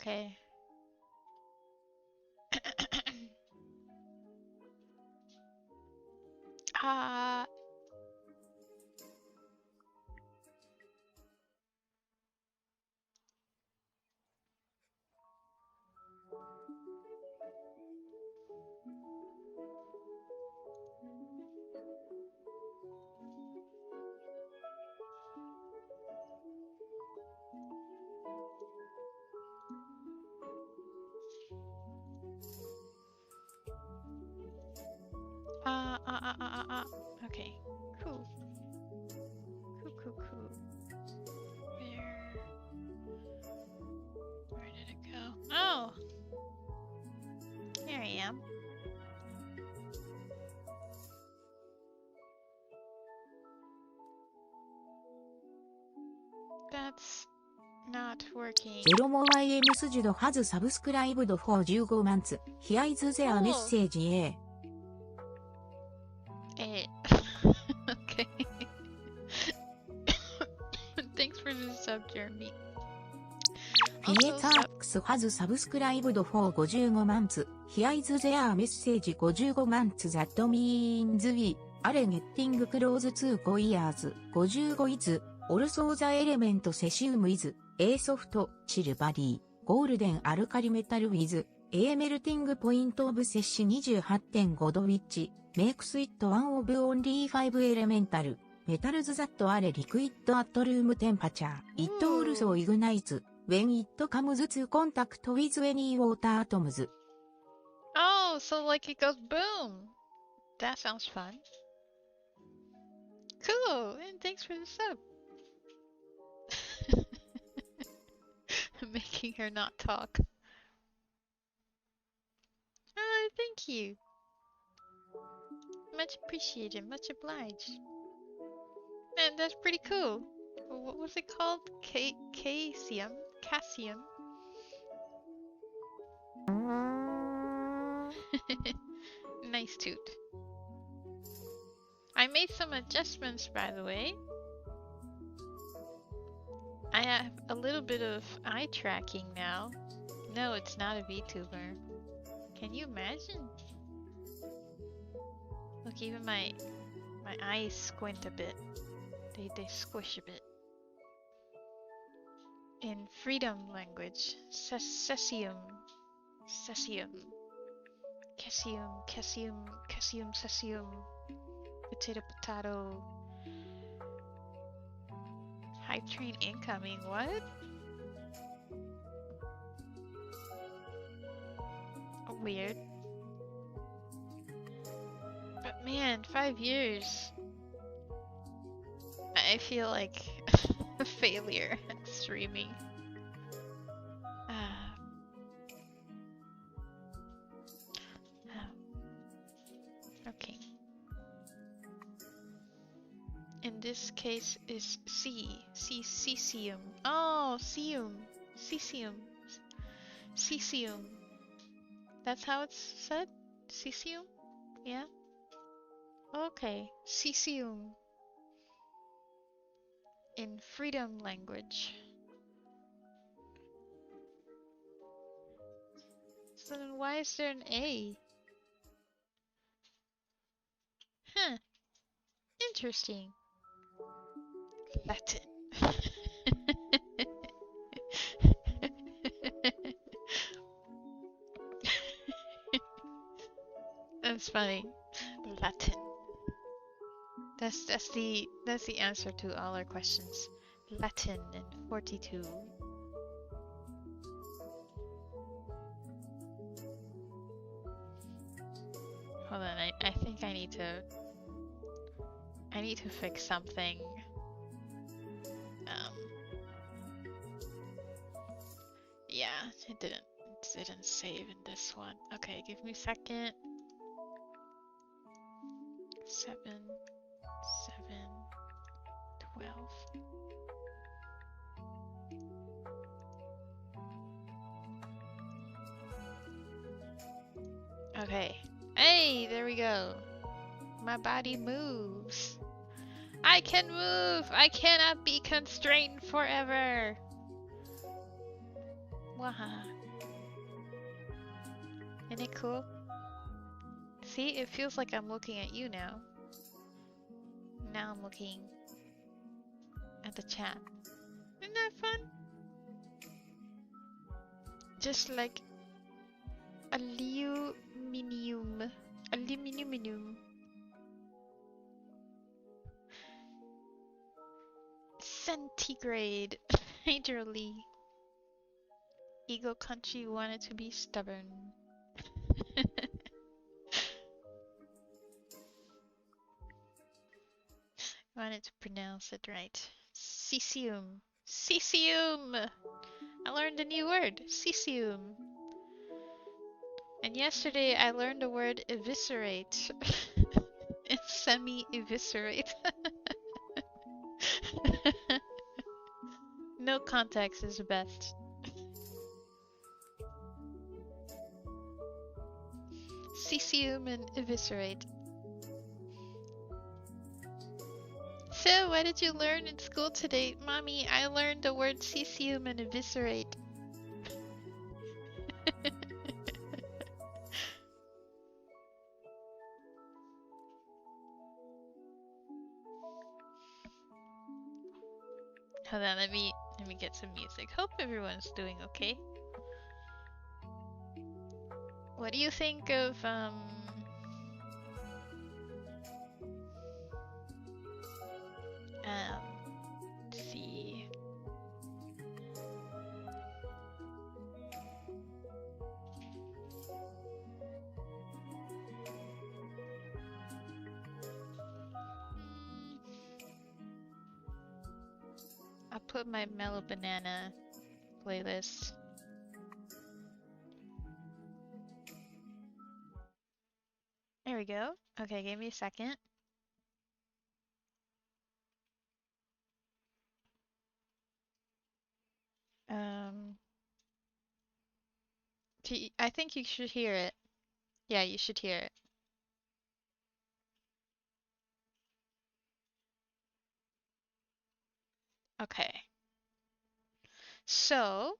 Okay. Ah. Okay. Cool. Cool. Where did it go? Oh! Here I am. That's not working. Sailormoon Judo has subscribed for 15 months. Here is their message. Okay. Thanks for the sub, Jeremy. P2U has subscribed for 55 months. Here is their message. 55 months. That means we are getting close to 5 years. 55 is also the element cesium is a soft, silvery, golden alkali metal with a melting point of Cesh 28.5 which makes it one of only 5 elemental metals that are liquid at room temperature. It also ignites when it comes to contact with any water atoms. Oh, so like it goes boom. That sounds fun. Cool, and thanks for the sub. Making her not talk. Oh, thank you. Much appreciated, much obliged. And that's pretty cool. What was it called? Cassium? Cassium? Nice toot. I made some adjustments, by the way. I have a little bit of eye tracking now. No, it's not a VTuber. Can you imagine? Look, even my eyes squint a bit. They squish a bit. In freedom language, cesium. Cesium. Potato. Hype train incoming, what? Weird. But man, 5 years. I feel like a failure at streaming. Okay. In this case is cesium. Oh, cesium. That's how it's said? Cesium? Yeah? Okay, cesium. In freedom language. So then why is there an A? Huh. Interesting. Latin. That's funny. Latin. That's the answer to all our questions. Latin and 42. Hold on, I think I need to fix something. Yeah, it didn't save in this one. Okay, give me a second. 7, 12. Okay. Hey, there we go. My body moves. I can move! I cannot be constrained forever! Wahaha. Isn't it cool? See, it feels like I'm looking at you now. Now I'm looking at the chat. Isn't that fun? Just like aluminium. Aluminium. Centigrade. Majorly. Eagle country wanted to be stubborn. Wanted to pronounce it right. Cesium. Cesium! I learned a new word. Cesium. And yesterday I learned the word eviscerate. It's semi-eviscerate. No context is best. Cesium and eviscerate. So, what did you learn in school today? Mommy, I learned the word cesium and eviscerate. Hold on, let me get some music. Hope everyone's doing okay. What do you think of let's see. I'll put my Mellow Banana playlist. There we go. Okay, give me a second. I think you should hear it. Yeah, you should hear it. Okay. So,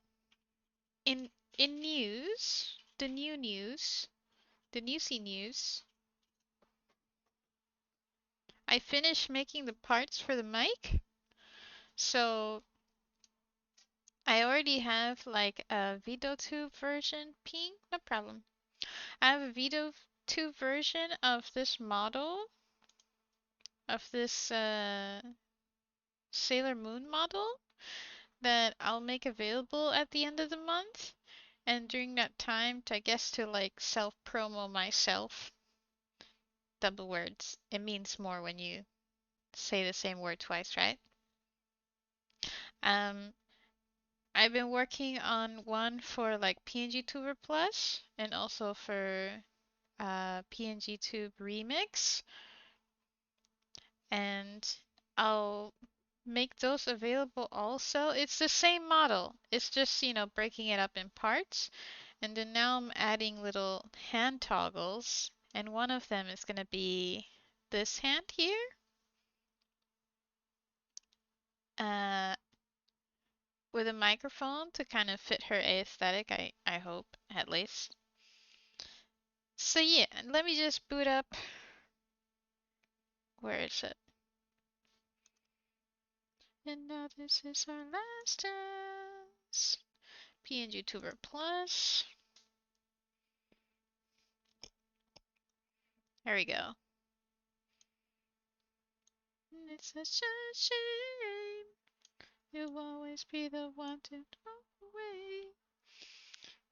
in news, the newsy news, I finished making the parts for the mic. So, I already have like a VideoTube version. Ping, no problem. I have a VideoTube version of this model, of this Sailormoon model that I'll make available at the end of the month. And during that time, I guess to like self-promo myself. Double words. It means more when you say the same word twice, right? I've been working on one for like PNGTuber Plus and also for PNGTube Remix. And I'll make those available also. It's the same model. It's just, you know, breaking it up in parts. And then now I'm adding little hand toggles. And one of them is going to be this hand here. With a microphone to kind of fit her aesthetic, I hope, at least. So yeah, let me just boot up. Where is it? And now this is our last dance. PNGTuber Plus. There we go. It's such a shame. You'll always be the one to go away.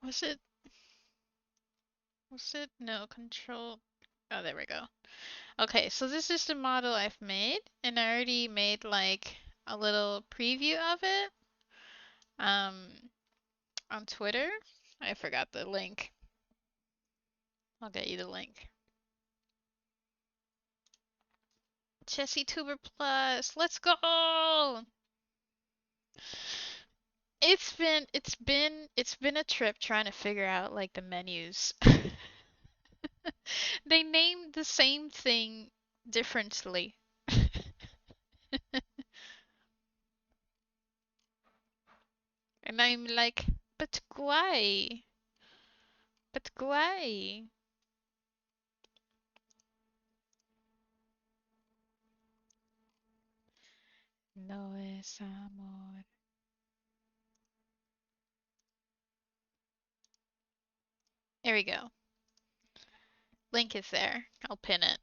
Was it? No, control. Oh, there we go. Okay, so this is the model I've made, and I already made like a little preview of it on Twitter. I forgot the link. I'll get you the link. LlesiTuber Plus, let's go! It's been a trip trying to figure out like the menus. They name the same thing differently. And I'm like, But why? But why? No es amor. There we go. Link is there. I'll pin it.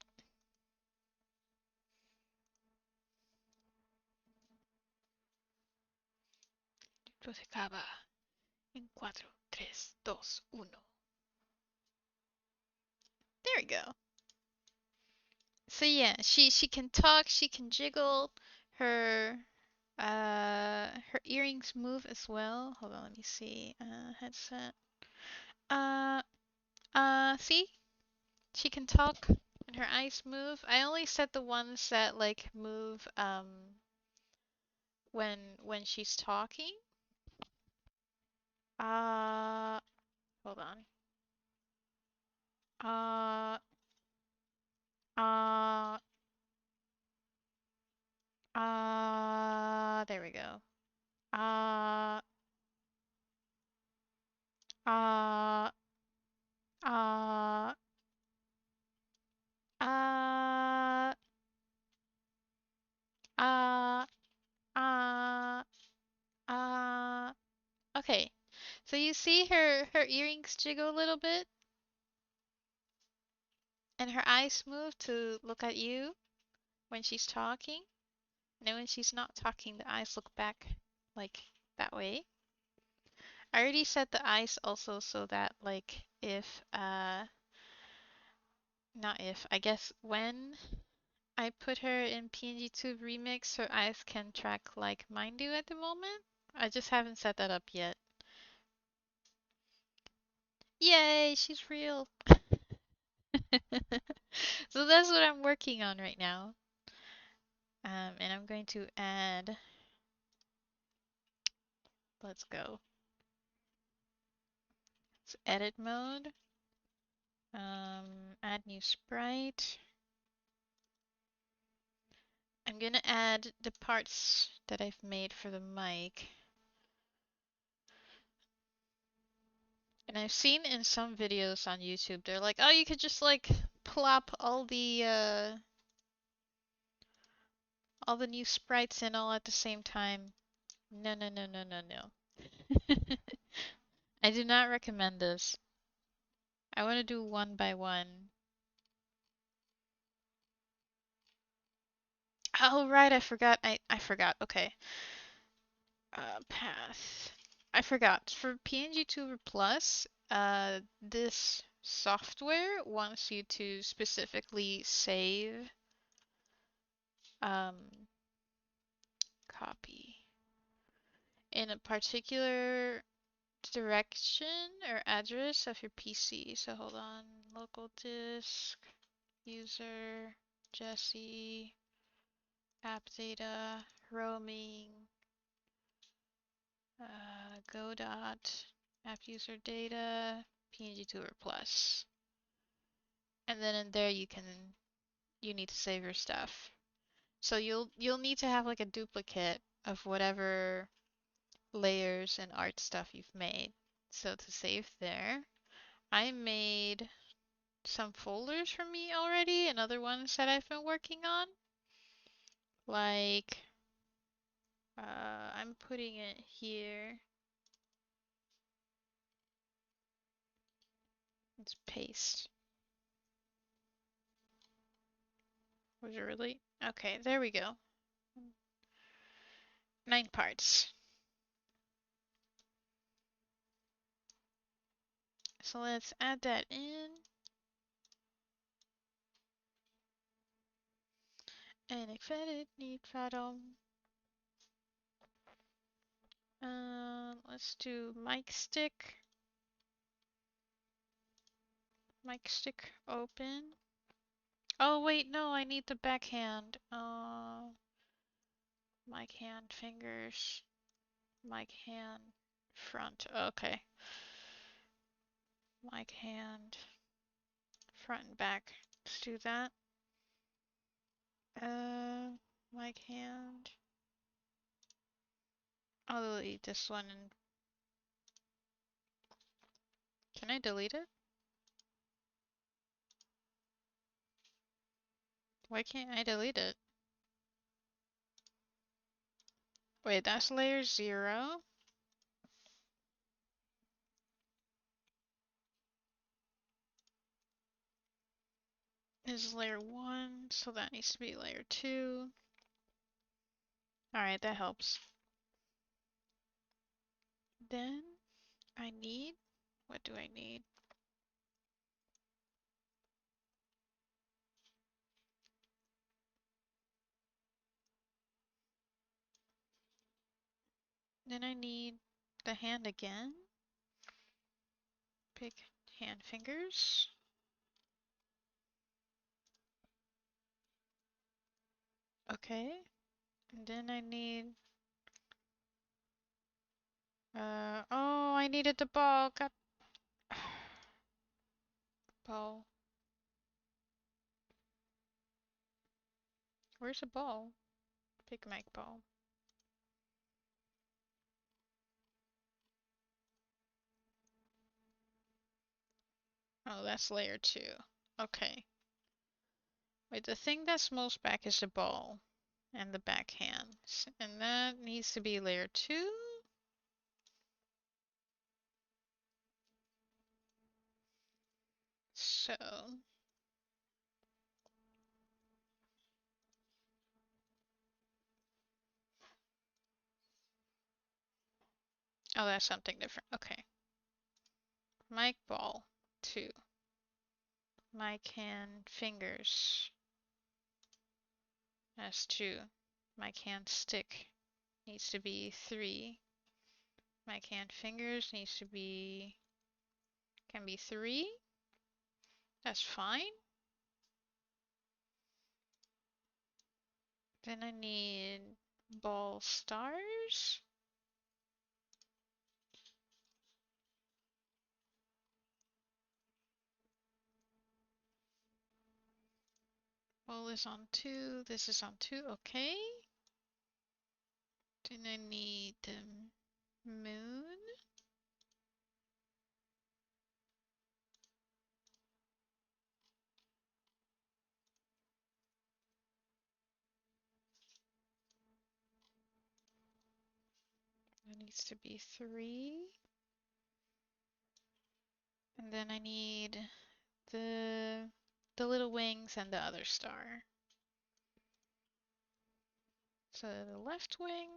Esto se acaba en 4, 3, 2, 1. There we go. So yeah, she can talk, she can jiggle, her her earrings move as well. Hold on, let me see. Headset. Uh see? She can talk and her eyes move. I only set the ones that like move when she's talking. Uh hold on. Uh uh there we go. Uh uh uh uh uh uh okay. So you see her earrings jiggle a little bit and her eyes move to look at you when she's talking. And then when she's not talking, the eyes look back like that way. I already set the eyes also so that like if not if, I guess when I put her in PNGTube Remix, her eyes can track like mine do at the moment. I just haven't set that up yet. Yay, she's real. So that's what I'm working on right now. And I'm going to add, let's go. It's edit mode. Add new sprite. I'm gonna add the parts that I've made for the mic. And I've seen in some videos on YouTube, they're like, oh, you could just like plop all the new sprites in all at the same time. No, no, no, no, no, no. I do not recommend this. I want to do one by one. Oh, right, I forgot. I forgot. Okay. Path. I forgot. For PNGTuber Plus, this software wants you to specifically save, um, copy in a particular direction or address of your PC. So hold on. Local disk, user, Jesse, app data, roaming, Godot, app user data, PNGTuber Plus. And then in there you need to save your stuff. So you'll need to have like a duplicate of whatever layers and art stuff you've made. So to save there, I made some folders for me already and other ones that I've been working on. Like I'm putting it here. Let's paste. Was it really? Okay, there we go. 9 parts. So let's add that in. And excited need bottom. Let's do mic stick. Mic stick open. Oh wait, no, I need the backhand. Mic hand fingers. Mic hand front. Okay. Mic hand front and back. Let's do that. Mic hand. I'll delete this one and Can I delete it? Why can't I delete it? Wait, that's layer 0. Is layer 1, so that needs to be layer 2. Alright, that helps. Then I need, what do I need? Then I need the hand again. Big hand fingers. Okay. And then I need, oh, I needed the ball. God. Ball. Where's the ball? Big mic ball. Oh, that's layer 2. Okay. Wait, the thing that's most back is the ball and the backhands. And that needs to be layer 2. So, oh, that's something different. Okay. Mic ball 2. Mic hand fingers. That's 2. Mic hand stick needs to be 3. Mic hand fingers needs to be, can be 3. That's fine. Then I need ball stars. Ball is on 2. This is on 2. Okay. Then I need the moon. That needs to be 3. And then I need the little wings and the other star. So the left wing.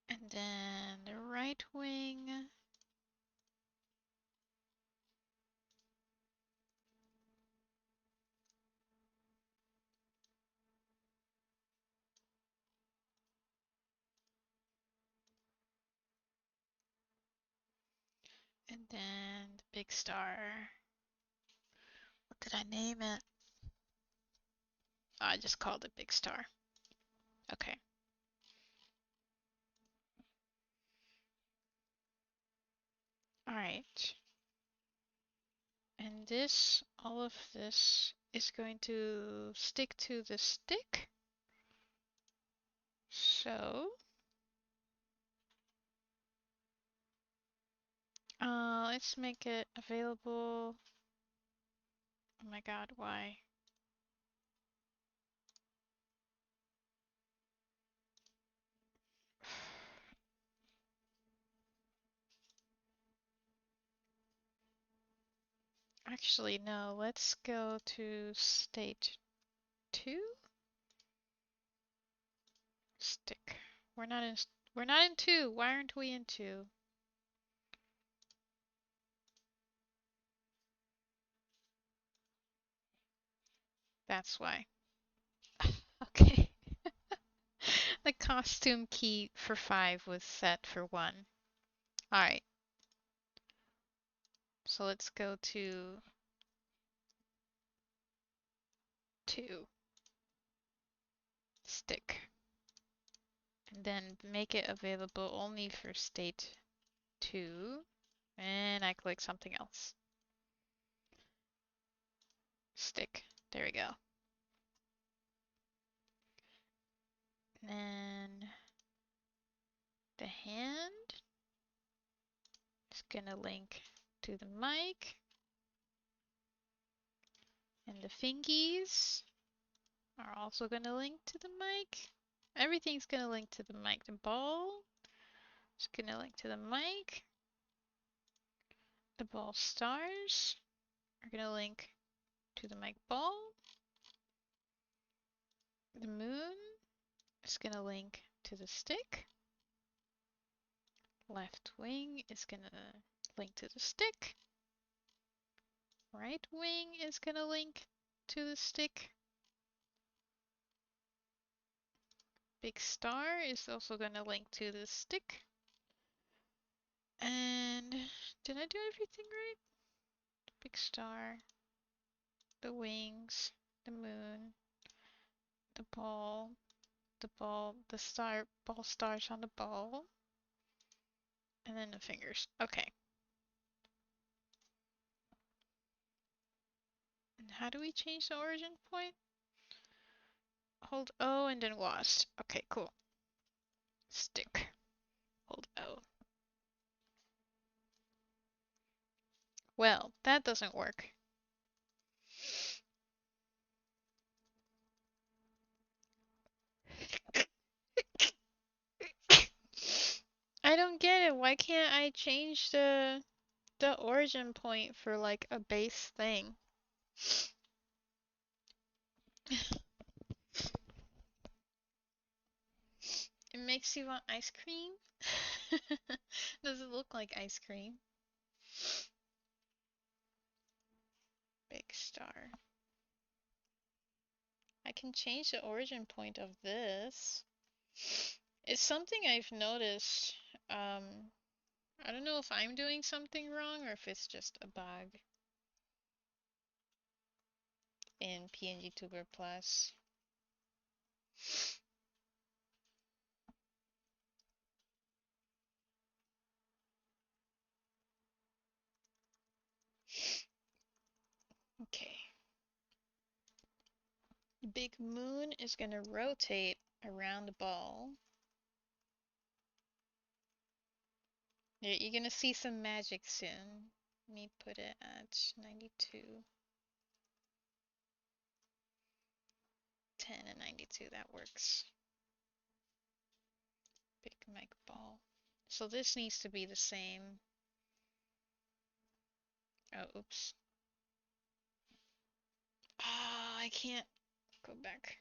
And then the right wing. And then the big star. What did I name it? Oh, I just called it big star. Okay. Alright. And this, all of this is going to stick to the stick. So, let's make it available. Oh my god, why? Actually, no, let's go to state 2. Stick. We're not in 2. Why aren't we in 2? That's why. Okay. The costume key for 5 was set for 1. Alright. So let's go to 2. Stick. And then make it available only for state 2. And I click something else. Stick. There we go. And the hand is gonna link to the mic. And the fingies are also gonna link to the mic. Everything's gonna link to the mic. The ball is gonna link to the mic. The ball stars are gonna link to the mic ball. The moon is gonna link to the stick. Left wing is gonna link to the stick. Right wing is gonna link to the stick. Big star is also gonna link to the stick. And did I do everything right? Big star, the wings, the moon, the ball, the star, ball stars on the ball, and then the fingers. Okay. And how do we change the origin point? Hold O and then WASD. Okay, cool. Stick. Hold O. Well, that doesn't work. I don't get it. Why can't I change the origin point for like a base thing? It makes you want ice cream? Does it look like ice cream? Big star. I can change the origin point of this. It's something I've noticed. I don't know if I'm doing something wrong or if it's just a bug in PNGTuber Plus. Okay. Big moon is gonna rotate around the ball. You're gonna see some magic soon. Let me put it at 92. 10 and 92, that works. Big mic ball. So this needs to be the same. Oh, oops. Ah, I can't go back.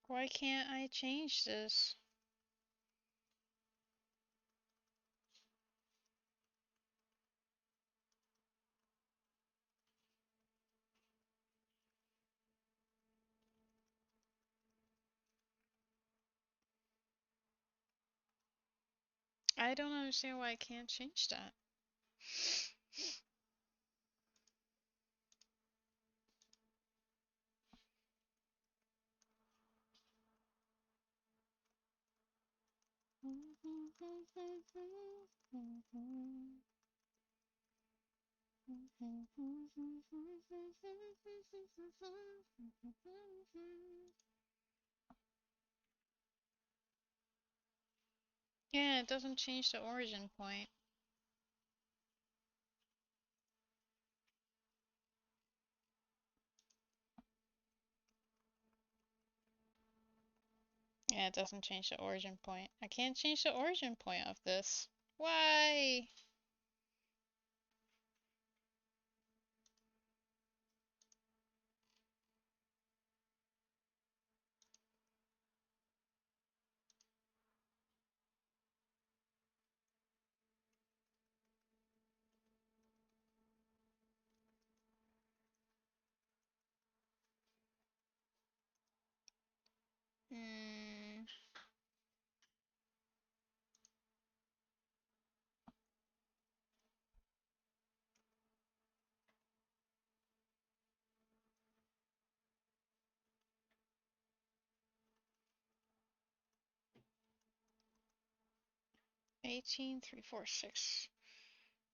Why can't I change this? I don't understand why I can't change that. Yeah, it doesn't change the origin point. Yeah, it doesn't change the origin point. I can't change the origin point of this. Why? Hmm. 18346.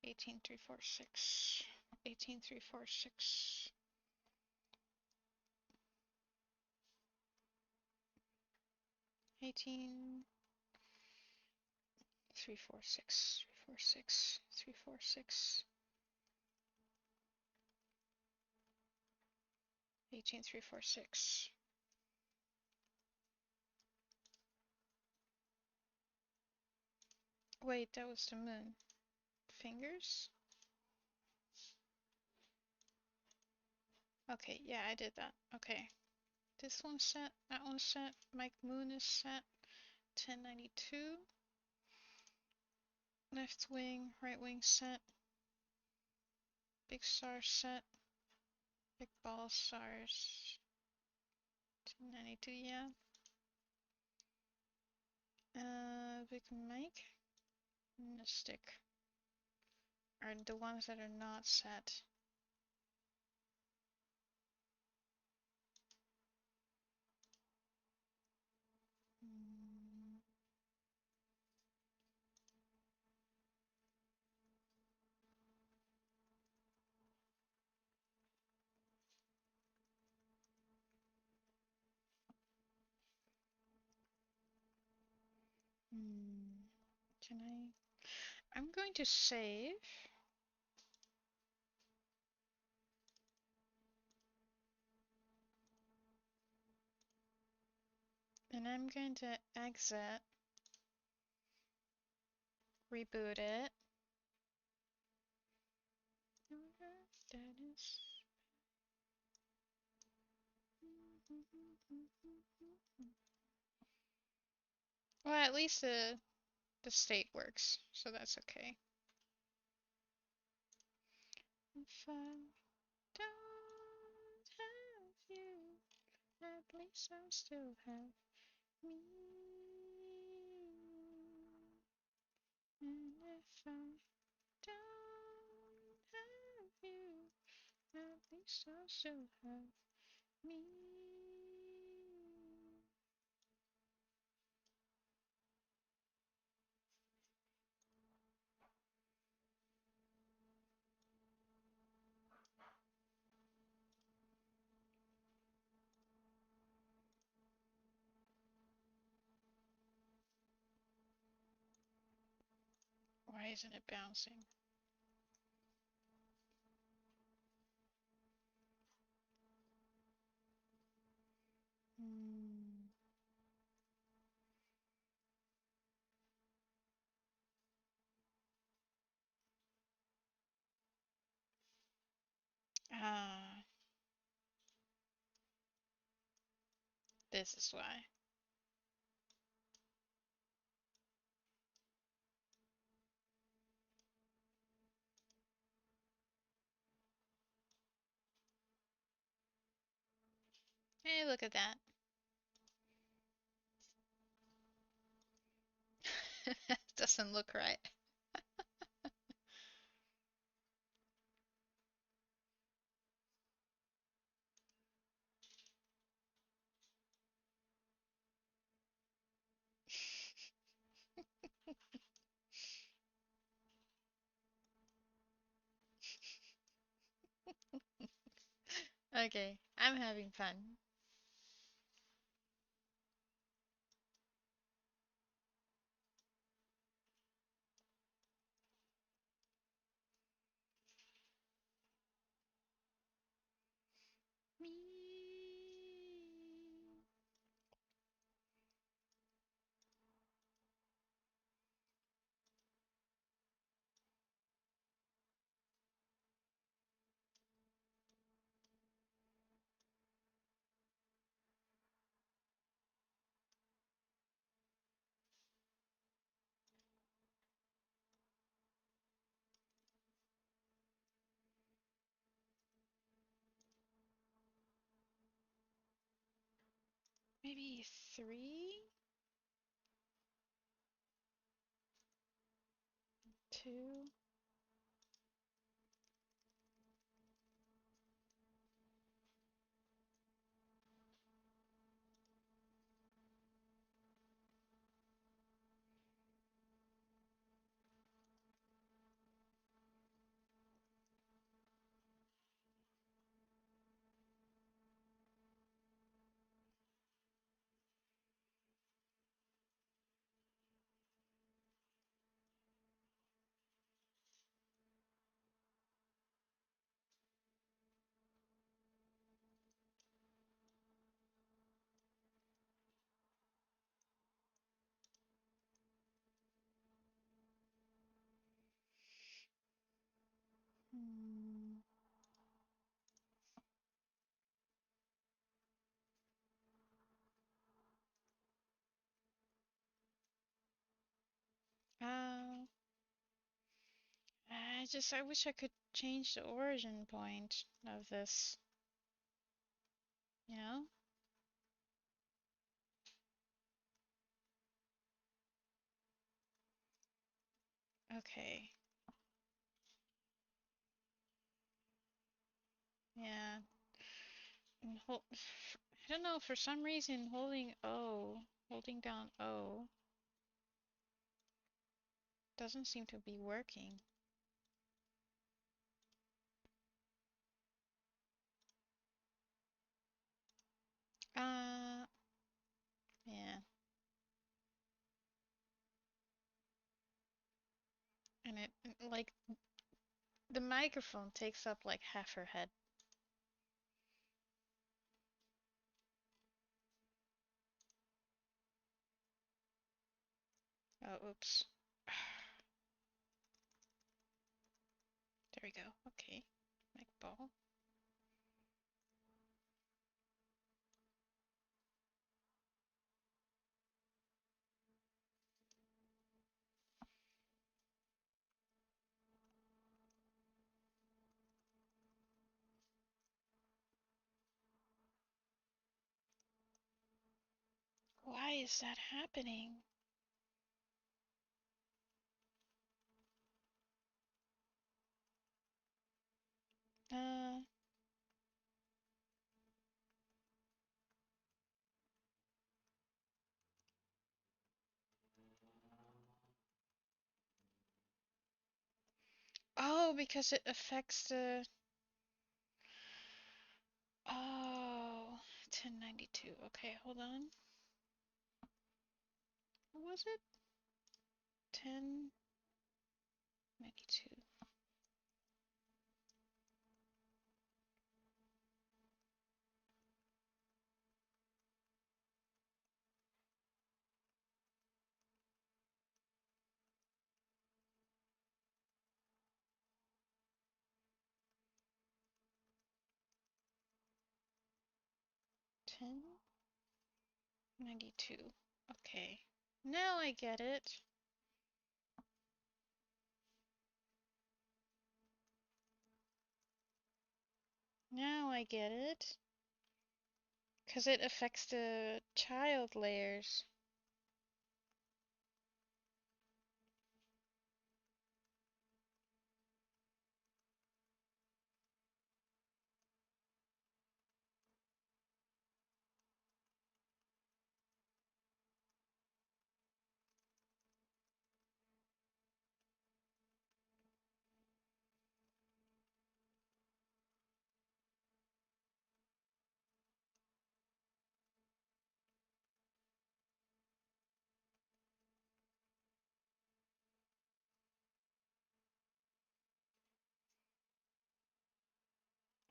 18346. 18346. 18, 3, 4, 6, 3, 4, 6, 3, 4, 6, 18, 3, 4, 6. Wait, that was the moon. Fingers? Okay, yeah, I did that. Okay. This one's set, that one's set, Mike Moon is set. 1092. Left wing, right wing set. Big star set. Big ball stars. 1092, yeah. Big Mike. Mystic are the ones that are not set. Mm. Hmm. Can I? I'm going to save. And I'm going to exit, reboot it. Status. Well, at least the state works, so that's okay. If I don't have you, at least I still have me. And if I don't have you, at least I still have me. Why isn't it bouncing? Hmm. Ah, this is why. Hey, look at that. Doesn't look right. Okay, I'm having fun. Me. Maybe 3, 2. I wish I could change the origin point of this, you know? Okay. Yeah. And hold, I don't know, for some reason holding down O doesn't seem to be working. Uh, yeah. And it, like, the microphone takes up like half her head. Oh, oops. There we go. Okay. Mic ball. Why is that happening? Uh, oh, because it affects the, oh, 1092. Okay, hold on. What was it? 1092. 1092. Okay. Now I get it. Now I get it. Because it affects the child layers.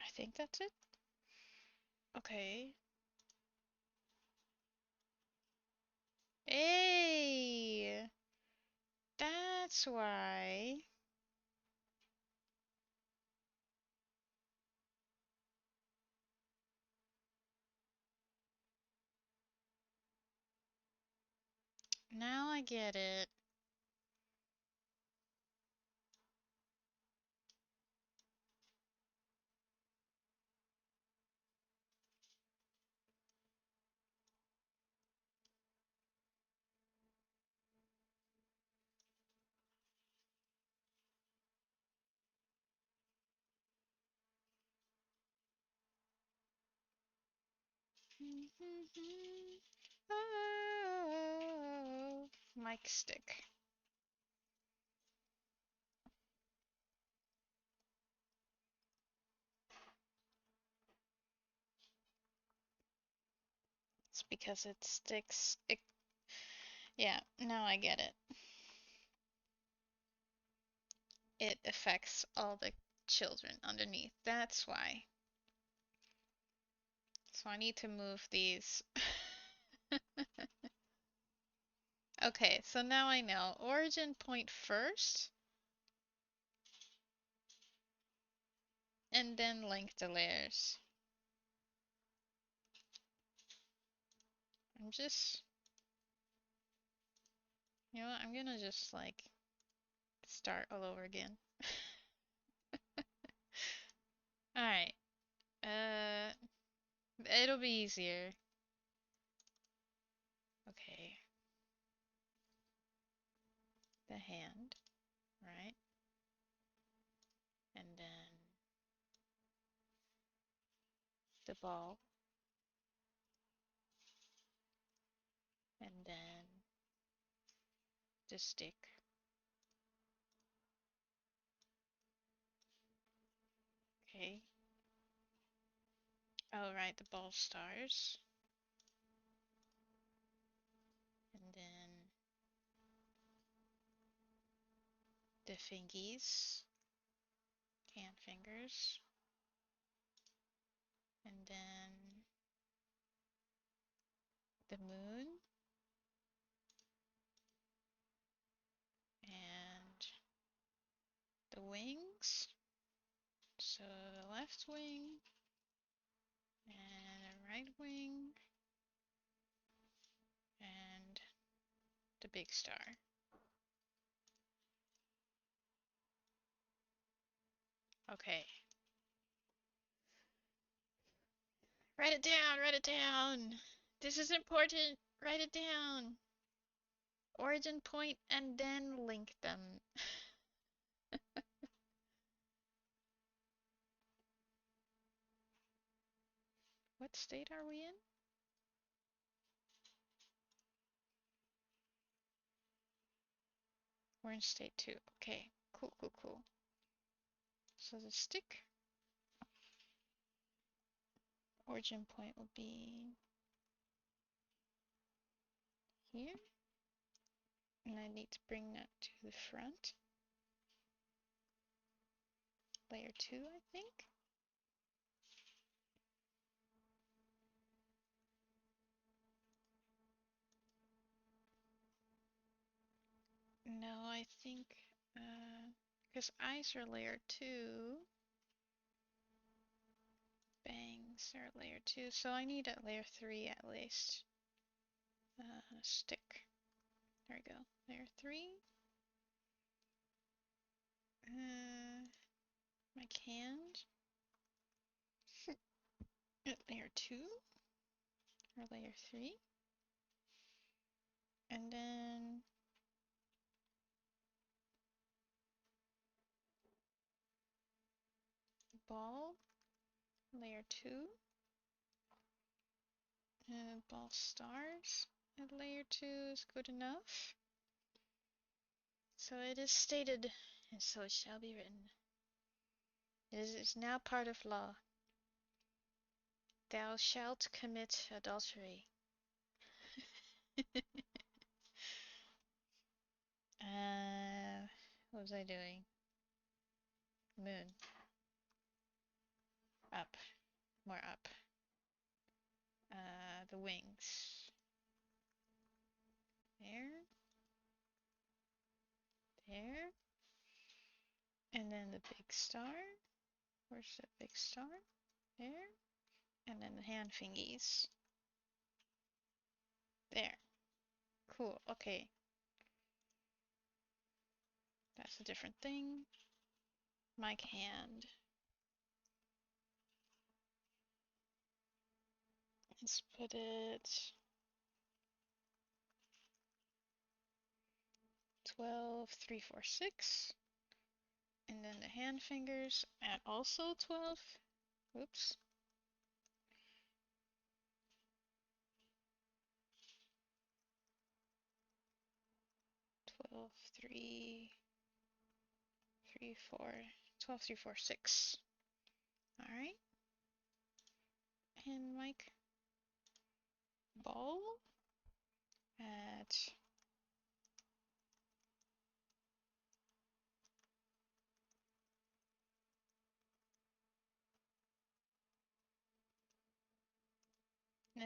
I think that's it. Okay. Hey! That's why. Now I get it. Oh, mic stick. It's because it sticks. Yeah, now I get it. It affects all the children underneath. That's why. So I need to move these. Okay, so now I know. Origin point first, and then link the layers. I'm just, you know what, I'm gonna just like start all over again. it'll be easier. Okay. The hand, right? And then the ball, and then the stick. Okay. Oh, right, the ball stars. And then the fingies, hand fingers. And then the moon. And the wings. So the left wing and a right wing and the big star. Okay. Write it down, write it down. This is important. Write it down. Origin point and then link them. What state are we in? We're in state 2. Okay, cool, cool, cool. So the stick origin point will be here. And I need to bring that to the front. Layer 2, I think. No, I think, because eyes are layer 2. Bangs are layer 2, so I need a layer 3 at least. Stick. There we go. Layer 3. My hand. At layer 2. Or layer 3. And then ball. Layer 2. Ball stars. At layer 2 is good enough. So it is stated, and so it shall be written. It is now part of law. Thou shalt commit adultery. What was I doing? Moon. Up. More up. The wings. There. There. And then the big star. Where's the big star? There. And then the hand fingies. There. Cool. Okay. That's a different thing. Mic hand. Let's put it 12, 3, 4, 6. And then the hand fingers at also 12. Oops. 12, 3, 3, 4, 12, 3, 4, 6. Alright. And mic ball at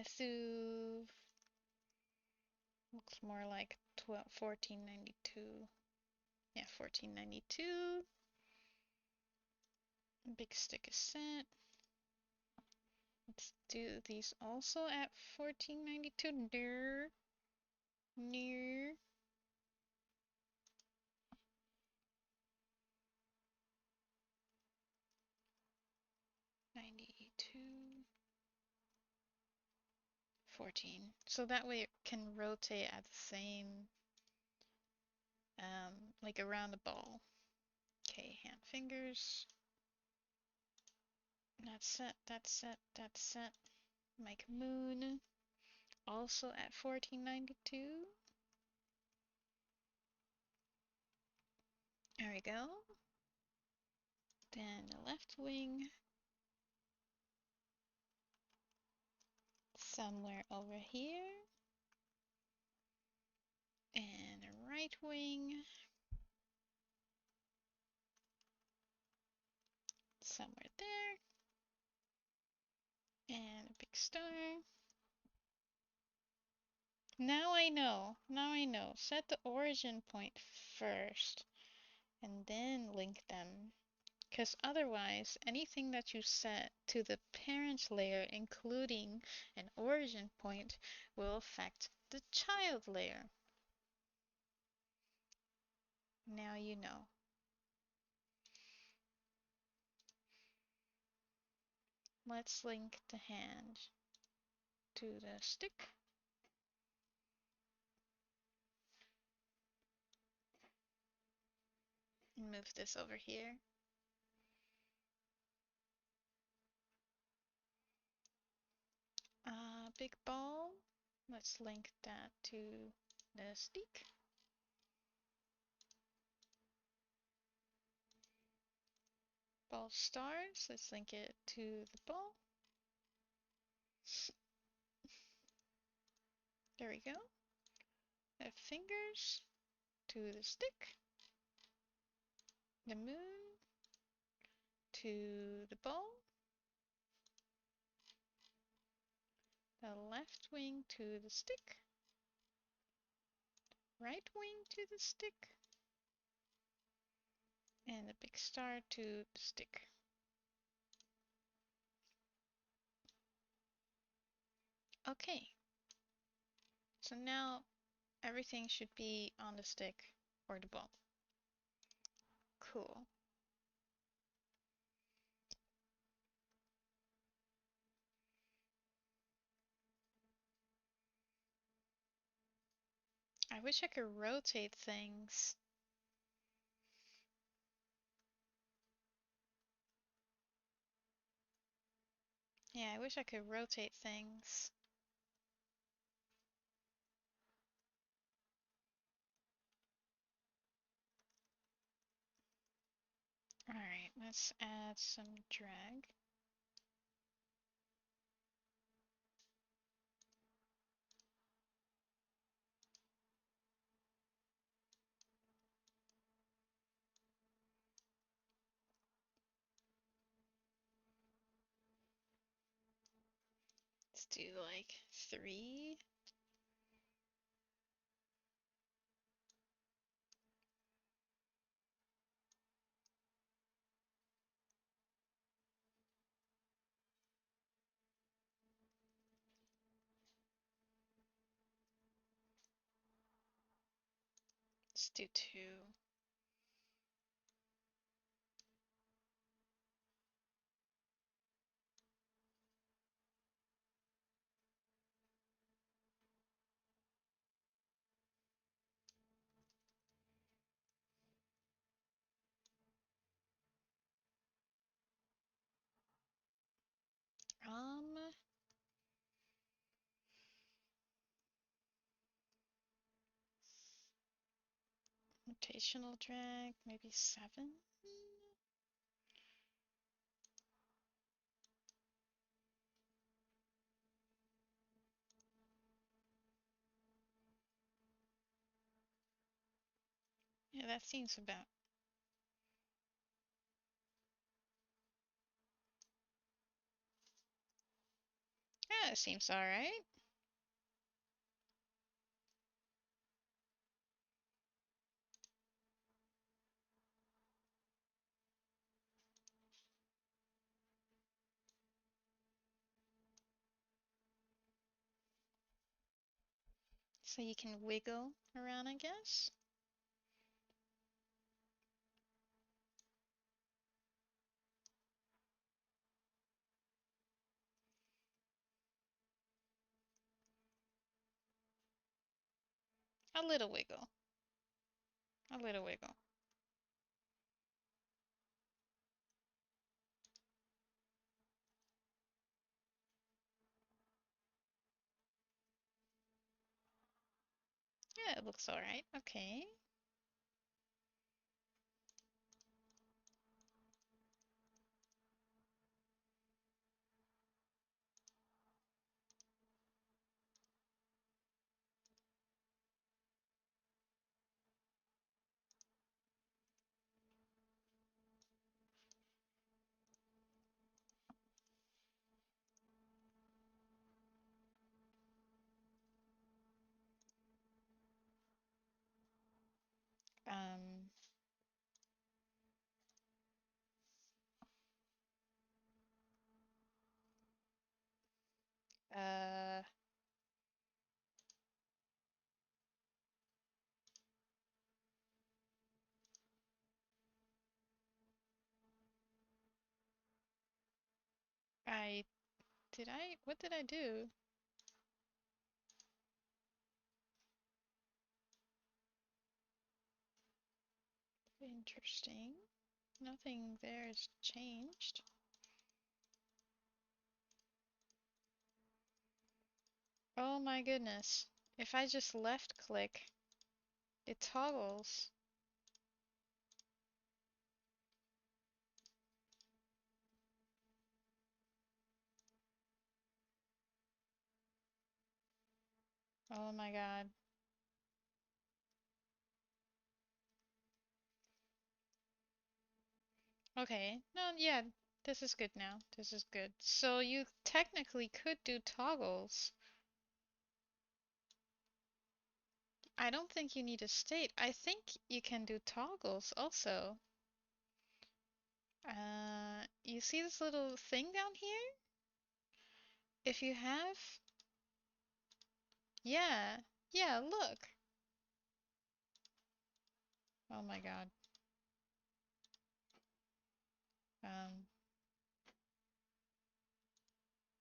12, looks more like 1492. Yeah, 1492. Big stick is set. Let's do these also at 1492. Near. 92. 14. So that way it can rotate at the same, like around the ball. Okay, hand fingers. That's set, that's set, that's set. Make moon. Also at 1492. There we go. Then the left wing. Somewhere over here. And the right wing. Somewhere there. And a big star. Now I know. Now I know. Set the origin point first. And then link them. Because otherwise, anything that you set to the parent layer, including an origin point, will affect the child layer. Now you know. Let's link the hand to the stick. Move this over here. Big ball. Let's link that to the stick. Ball stars. Let's link it to the ball. There we go. The fingers to the stick. The moon to the ball. The left wing to the stick. Right wing to the stick. And the big star to the stick. Okay. So now everything should be on the stick or the ball. Cool. I wish I could rotate things. Yeah, I wish I could rotate things. Alright, let's add some drag. Let's do like 3. Let's do 2. Rotational drag, maybe 7. Yeah, that seems about. Yeah, it seems alright. So you can wiggle around, I guess. A little wiggle. A little wiggle. Yeah, it looks alright. Okay. Um, uh, what did I do? Interesting. Nothing there has changed. Oh my goodness. If I just left click, it toggles. Oh my god. Okay. No, yeah, this is good now. This is good. So you technically could do toggles. I don't think you need a state. I think you can do toggles also. You see this little thing down here? If you have, yeah, yeah, look. Oh my god. Um,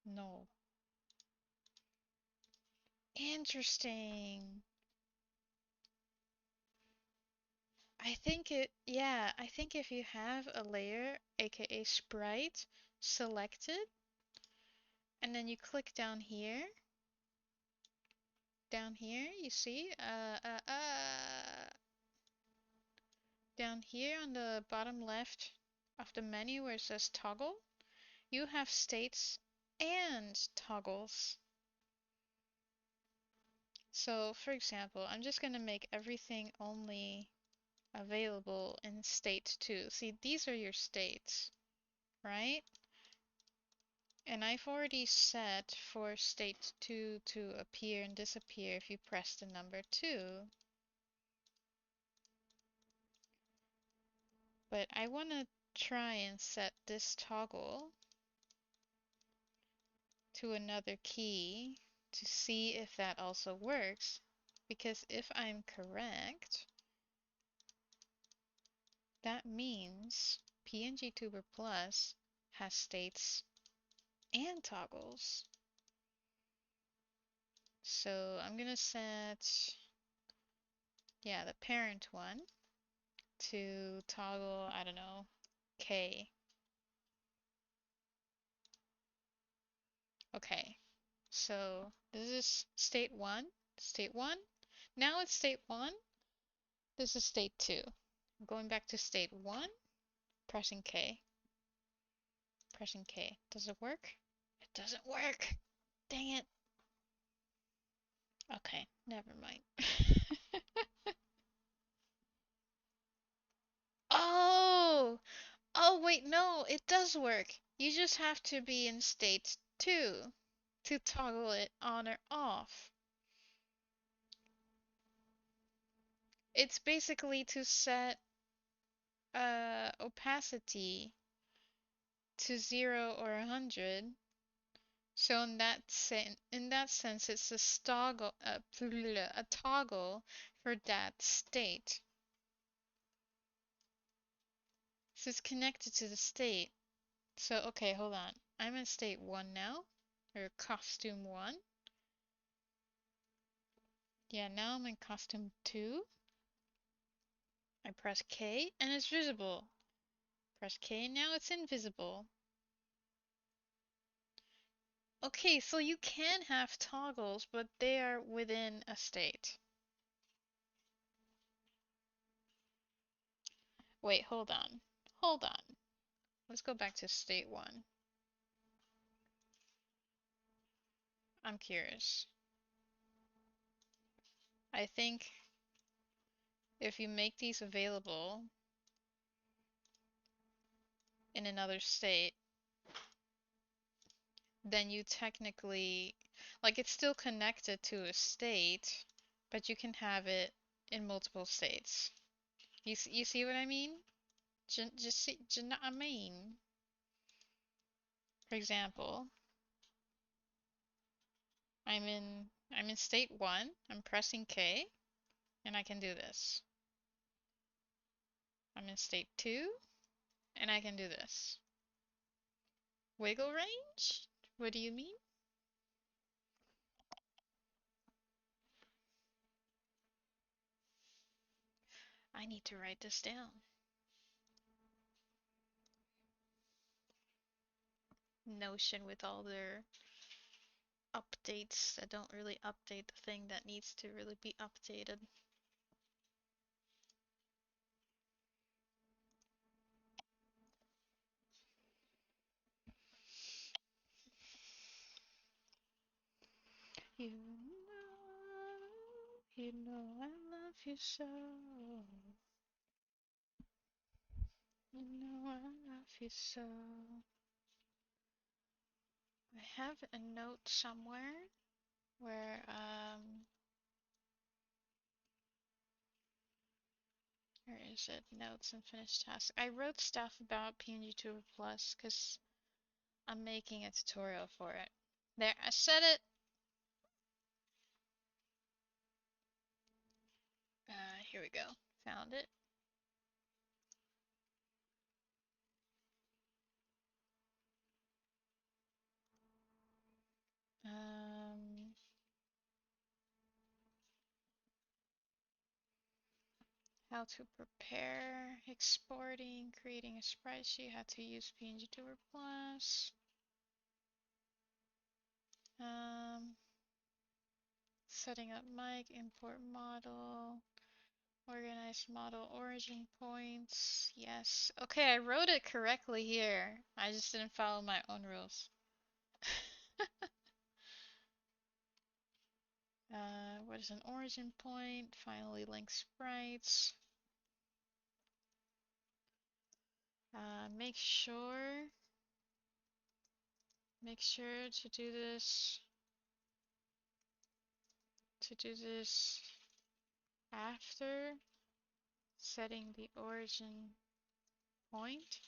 no. Interesting. I think if you have a layer, aka sprite, selected, and then you click down here, you see, down here on the bottom left of the menu where it says toggle, you have states and toggles. So, for example, I'm just going to make everything only available in state 2. See, these are your states, right? And I've already set for state 2 to appear and disappear if you press the number 2. But I want to try and set this toggle to another key to see if that also works. Because if I'm correct, that means PNGTuber Plus has states and toggles. So I'm gonna set, yeah, the parent one to toggle, I don't know, K. Okay, so this is state 1, state 1. Now it's state 1, this is state 2. I'm going back to state 1, pressing K, pressing K. Does it work? It doesn't work! Dang it! Okay, never mind. Oh! Oh, wait, no, it does work. You just have to be in state 2 to toggle it on or off. It's basically to set opacity to 0 or 100. So in that sense, it's a toggle for that state. So it's connected to the state. So okay, hold on. I'm in state 1 now, or costume 1. Yeah, now I'm in costume 2. I press K and it's visible. Press K and now it's invisible. Okay, so you can have toggles, but they are within a state. Wait, hold on. Hold on. Let's go back to state 1. I'm curious. I think if you make these available in another state, then you technically, like, it's still connected to a state, but you can have it in multiple states. You see what I mean? Just see, you know what I mean? For example, I'm in state 1, I'm pressing K, and I can do this. I'm in state 2, and I can do this. Wiggle range? What do you mean? I need to write this down. Notion with all their updates that don't really update the thing that needs to really be updated. You know I love you so. You know I love you so. I have a note somewhere where where is it? Notes and finished tasks. I wrote stuff about PNGTuber Plus because I'm making a tutorial for it. There, I said it. Here we go. Found it. Um, how to prepare, exporting, creating a spreadsheet, how to use PNGTuber Plus. Setting up mic, import model, organize model origin points. Yes. Okay, I wrote it correctly here. I just didn't follow my own rules. What is an origin point? Finally, link sprites. Make sure to do this after setting the origin point,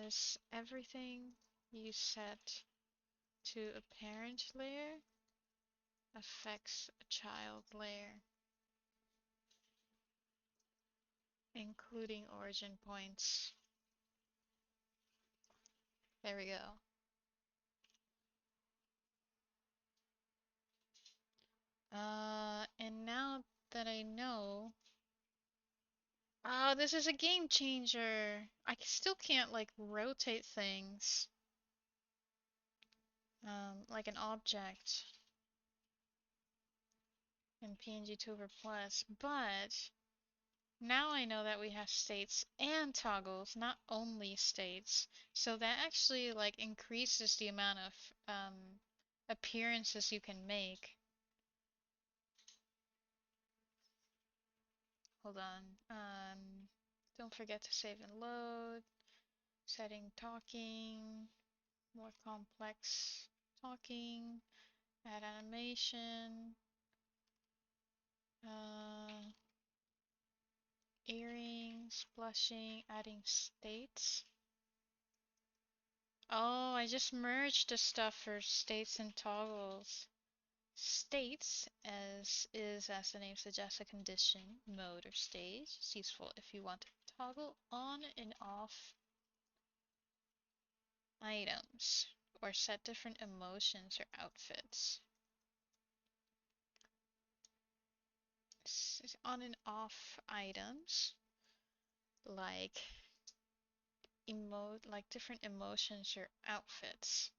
as everything you set to a parent layer affects a child layer, including origin points. There we go. And now that I know, oh, this is a game changer. I still can't like rotate things, like an object in PNGTuber Plus, but now I know that we have states and toggles, not only states. So that actually like increases the amount of appearances you can make. Hold on. Don't forget to save and load. Setting talking, more complex talking, add animation, uh, earrings, blushing, adding states. Oh, I just merged the stuff for states and toggles. States as the name suggests, a condition, mode, or stage. It's useful if you want to toggle on and off items or set different emotions or outfits. on and off items like like different emotions or outfits.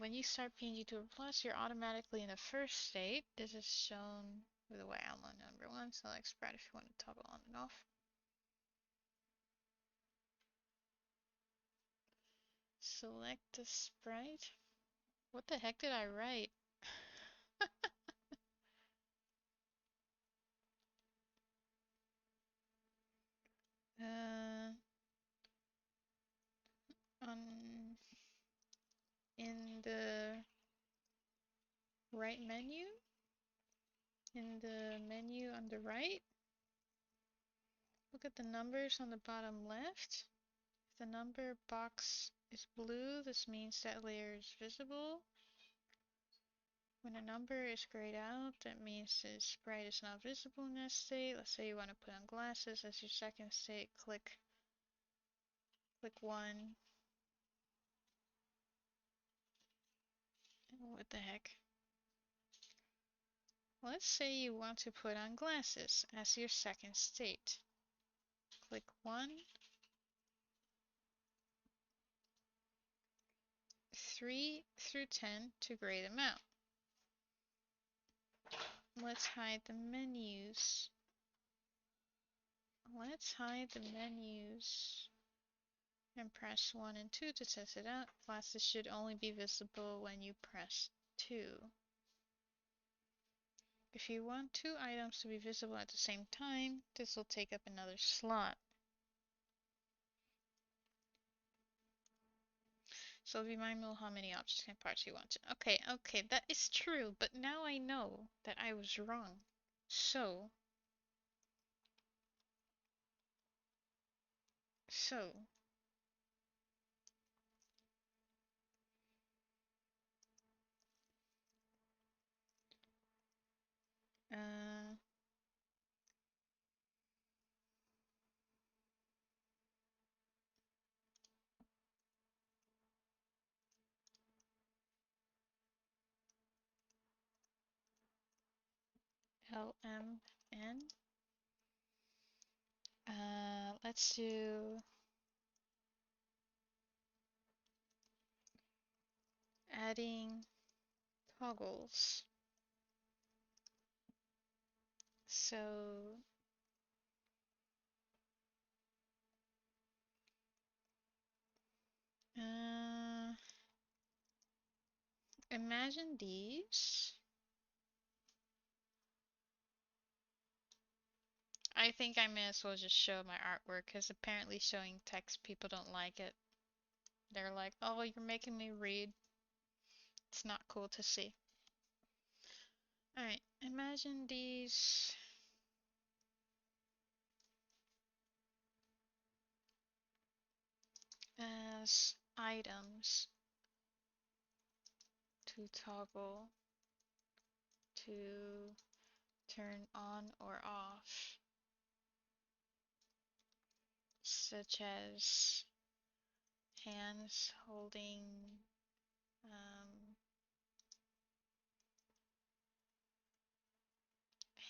When you start PNGTuber Plus, you're automatically in the first state. This is shown with the way outline number 1. Select sprite if you want to toggle on and off. Select the sprite. What the heck did I write? uh, on in the right menu, in the menu on the right, look at the numbers on the bottom left. If the number box is blue, this means that layer is visible. When a number is grayed out, that means the sprite is not visible in that state. Let's say you want to put on glasses as your second state. Click 1. What the heck? Let's say you want to put on glasses as your second state. Click 1, 3 through 10 to gray them out. Let's hide the menus. Let's hide the menus and press 1 and 2 to test it out. Glasses should only be visible when you press 2. If you want 2 items to be visible at the same time, this will take up another slot. So be mindful how many objects and parts you want to. Okay, that is true, but now I know that I was wrong. So, so, uh, LMN. Let's do adding toggles. So, imagine these. I think I may as well just show my artwork because apparently showing text people don't like it. They're like, oh, you're making me read. It's not cool to see. Alright, imagine these as items to toggle to turn on or off, such as hands holding um,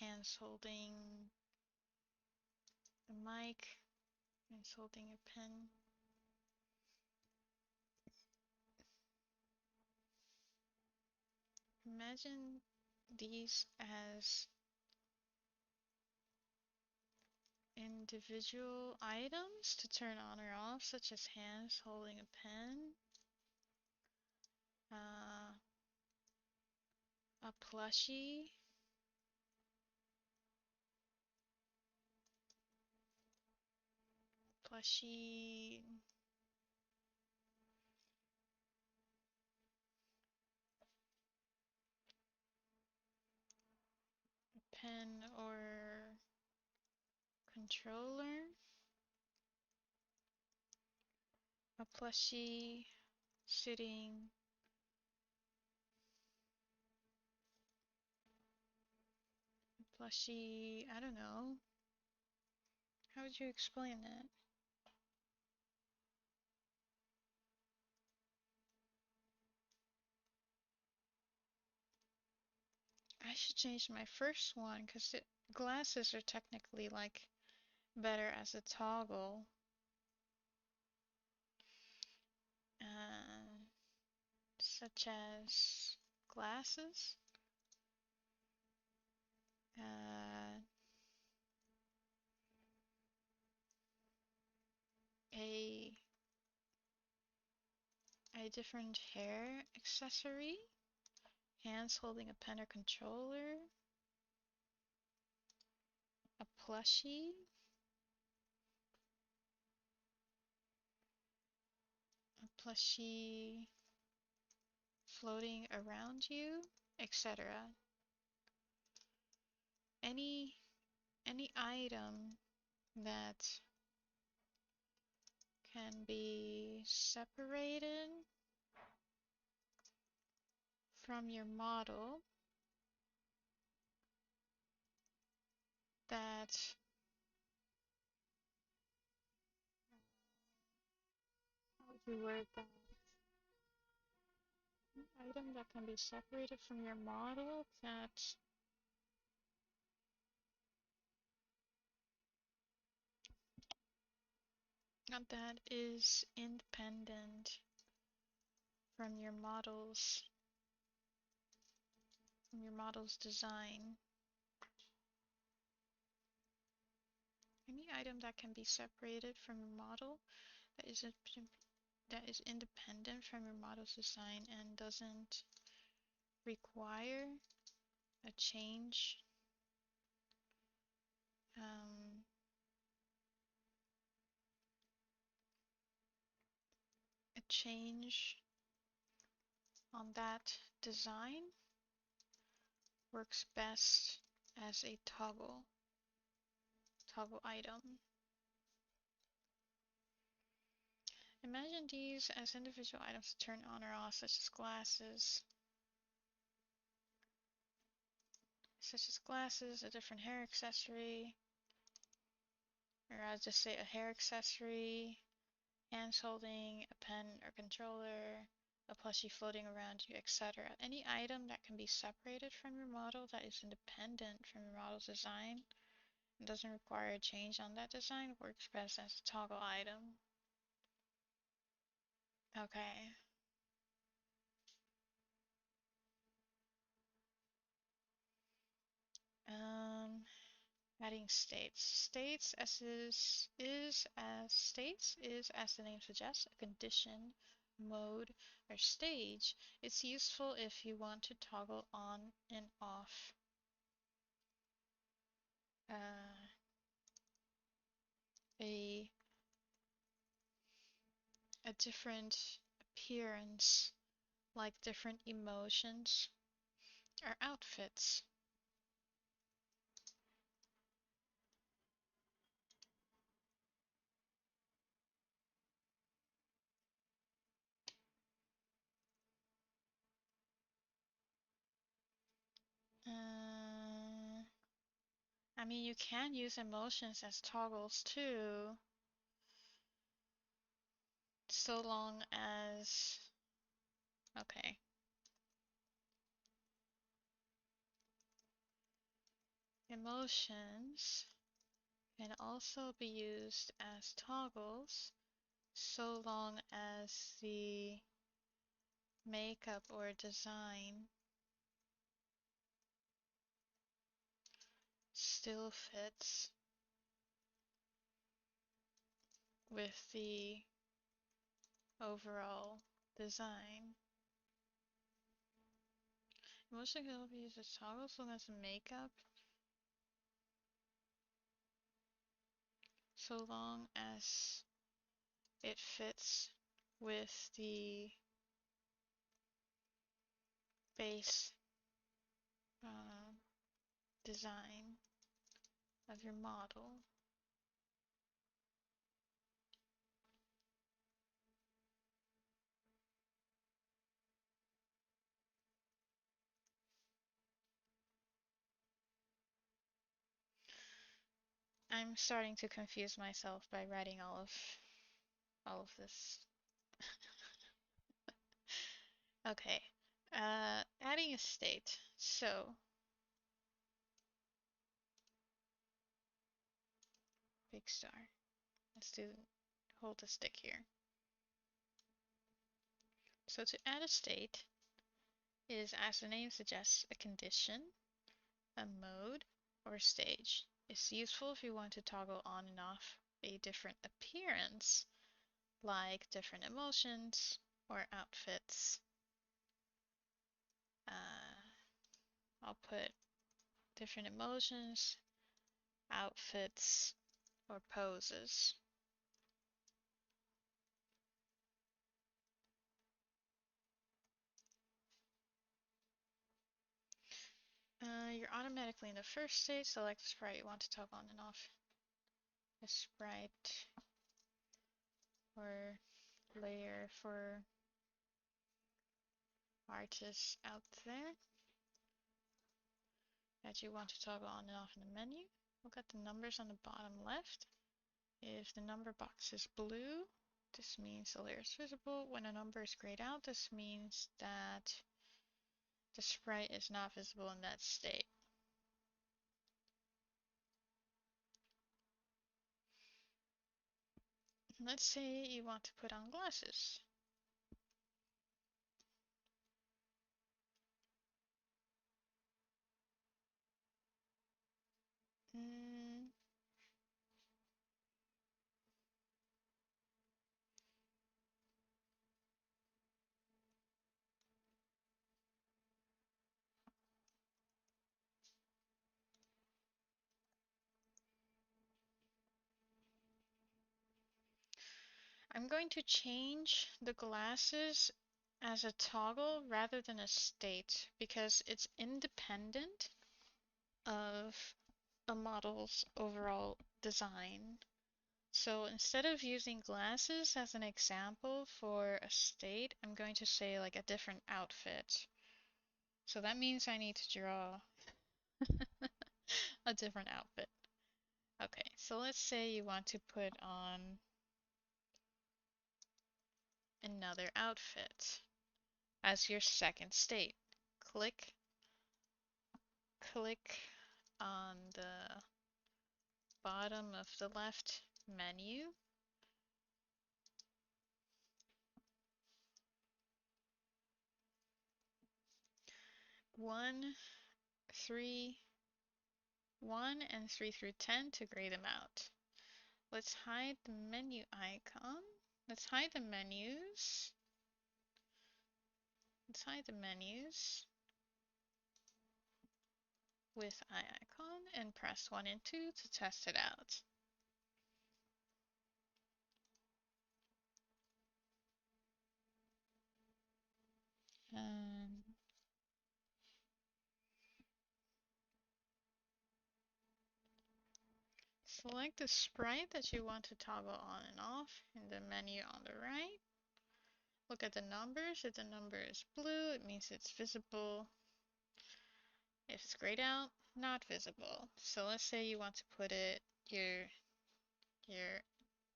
hands holding the mic, hands holding a pen. Imagine these as individual items to turn on or off, such as hands holding a pen, a plushie, pen or controller, a plushie sitting, plushie, I don't know. How would you explain that? to change my first one because glasses are technically like better as a toggle. Uh, Such as glasses. Uh, a different hair accessory, hands holding a pen or controller, a plushie floating around you, etc. Any item that can be separated from your model that how would you word that? An item that can be separated from your model that is independent from your model's design. Any item that can be separated from your model that is independent from your model's design and doesn't require a change um, a change on that design works best as a toggle item. Imagine these as individual items to turn on or off, such as a different hair accessory, or I'll just say a hair accessory, hands holding a pen or controller, a plushie floating around you, etc. Any item that can be separated from your model that is independent from your model's design and doesn't require a change on that design works best as a toggle item. Okay. Um, Adding states. States is as the name suggests, a condition, mode, or stage. It's useful if you want to toggle on and off uh, a different appearance, like different emotions or outfits. I mean, you can use emotions as toggles too, so long as, okay. Emotions can also be used as toggles, so long as the makeup or design still fits with the overall design. Emotion can be used as toggles so long as the makeup, so long as it fits with the base uh, design of your model. I'm starting to confuse myself by writing all of this. Okay. Adding a state. So Big star. Let's do hold the stick here. So to add a state is, as the name suggests, a condition, a mode, or a stage. It's useful if you want to toggle on and off a different appearance, like different emotions or outfits. I'll put different emotions, outfits, or poses. You're automatically in the first stage. Select the sprite you want to toggle on and off. The sprite or layer for artists out there that you want to toggle on and off in the menu. Look at the numbers on the bottom left. If the number box is blue, this means the layer is visible. When a number is grayed out, this means that the sprite is not visible in that state. Let's say you want to put on glasses. I'm going to change the glasses as a toggle rather than a state because it's independent of a model's overall design. So instead of using glasses as an example for a state, I'm going to say like a different outfit. So that means I need to draw a different outfit. Okay, so let's say you want to put on another outfit as your second state. Click on the bottom of the left menu. One, 3, 1 and 3 through 10 to grade them out. Let's hide the menu icon. Let's hide the menus. Let's hide the menus with eye icon and press 1 and 2 to test it out. Select the sprite that you want to toggle on and off in the menu on the right. Look at the numbers. If the number is blue, it means it's visible. If it's grayed out, not visible. So let's say you want to put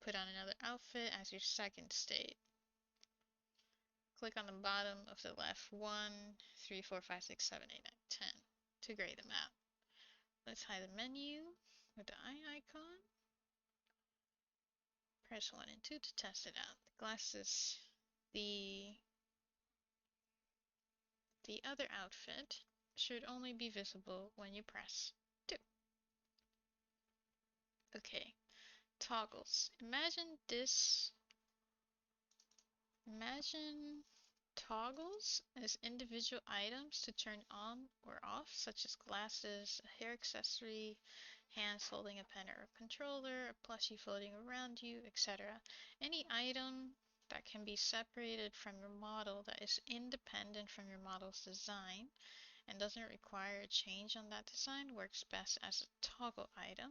put on another outfit as your second state. Click on the bottom of the left 1, 3, 4, 5, 6, 7, 8, 9, 10 to grade them out. Let's hide the menu with the eye icon. Press 1 and 2 to test it out. The glasses, the other outfit should only be visible when you press 2. Okay, toggles. Imagine toggles as individual items to turn on or off, such as glasses, a hair accessory, hands holding a pen or a controller, a plushie floating around you, etc. Any item that can be separated from your model that is independent from your model's design and doesn't require a change on that design works best as a toggle item.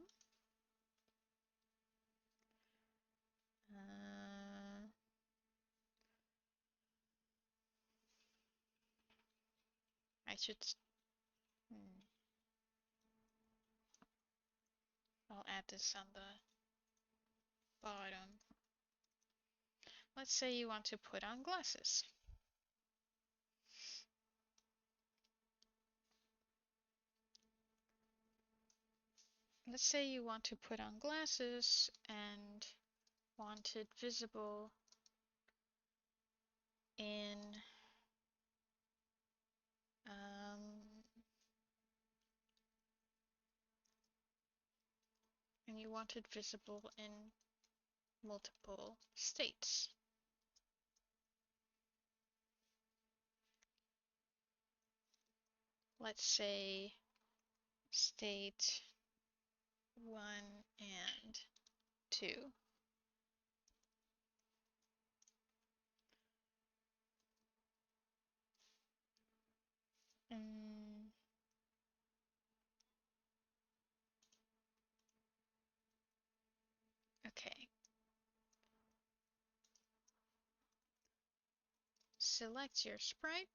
I should I'll add this on the bottom. Let's say you want to put on glasses. let's say you want to put on glasses and want it visible in um, and you want it visible in multiple states. Let's say state 1 and 2. Mm, okay. Select your sprite.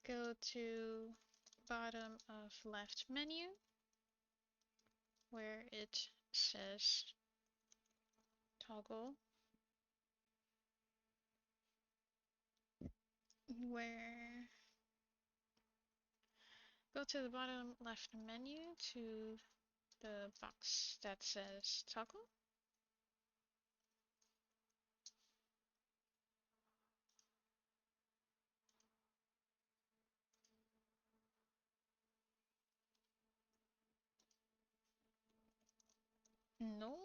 Go to bottom of left menu where it says toggle, where go to the bottom left menu to the box that says toggle. No.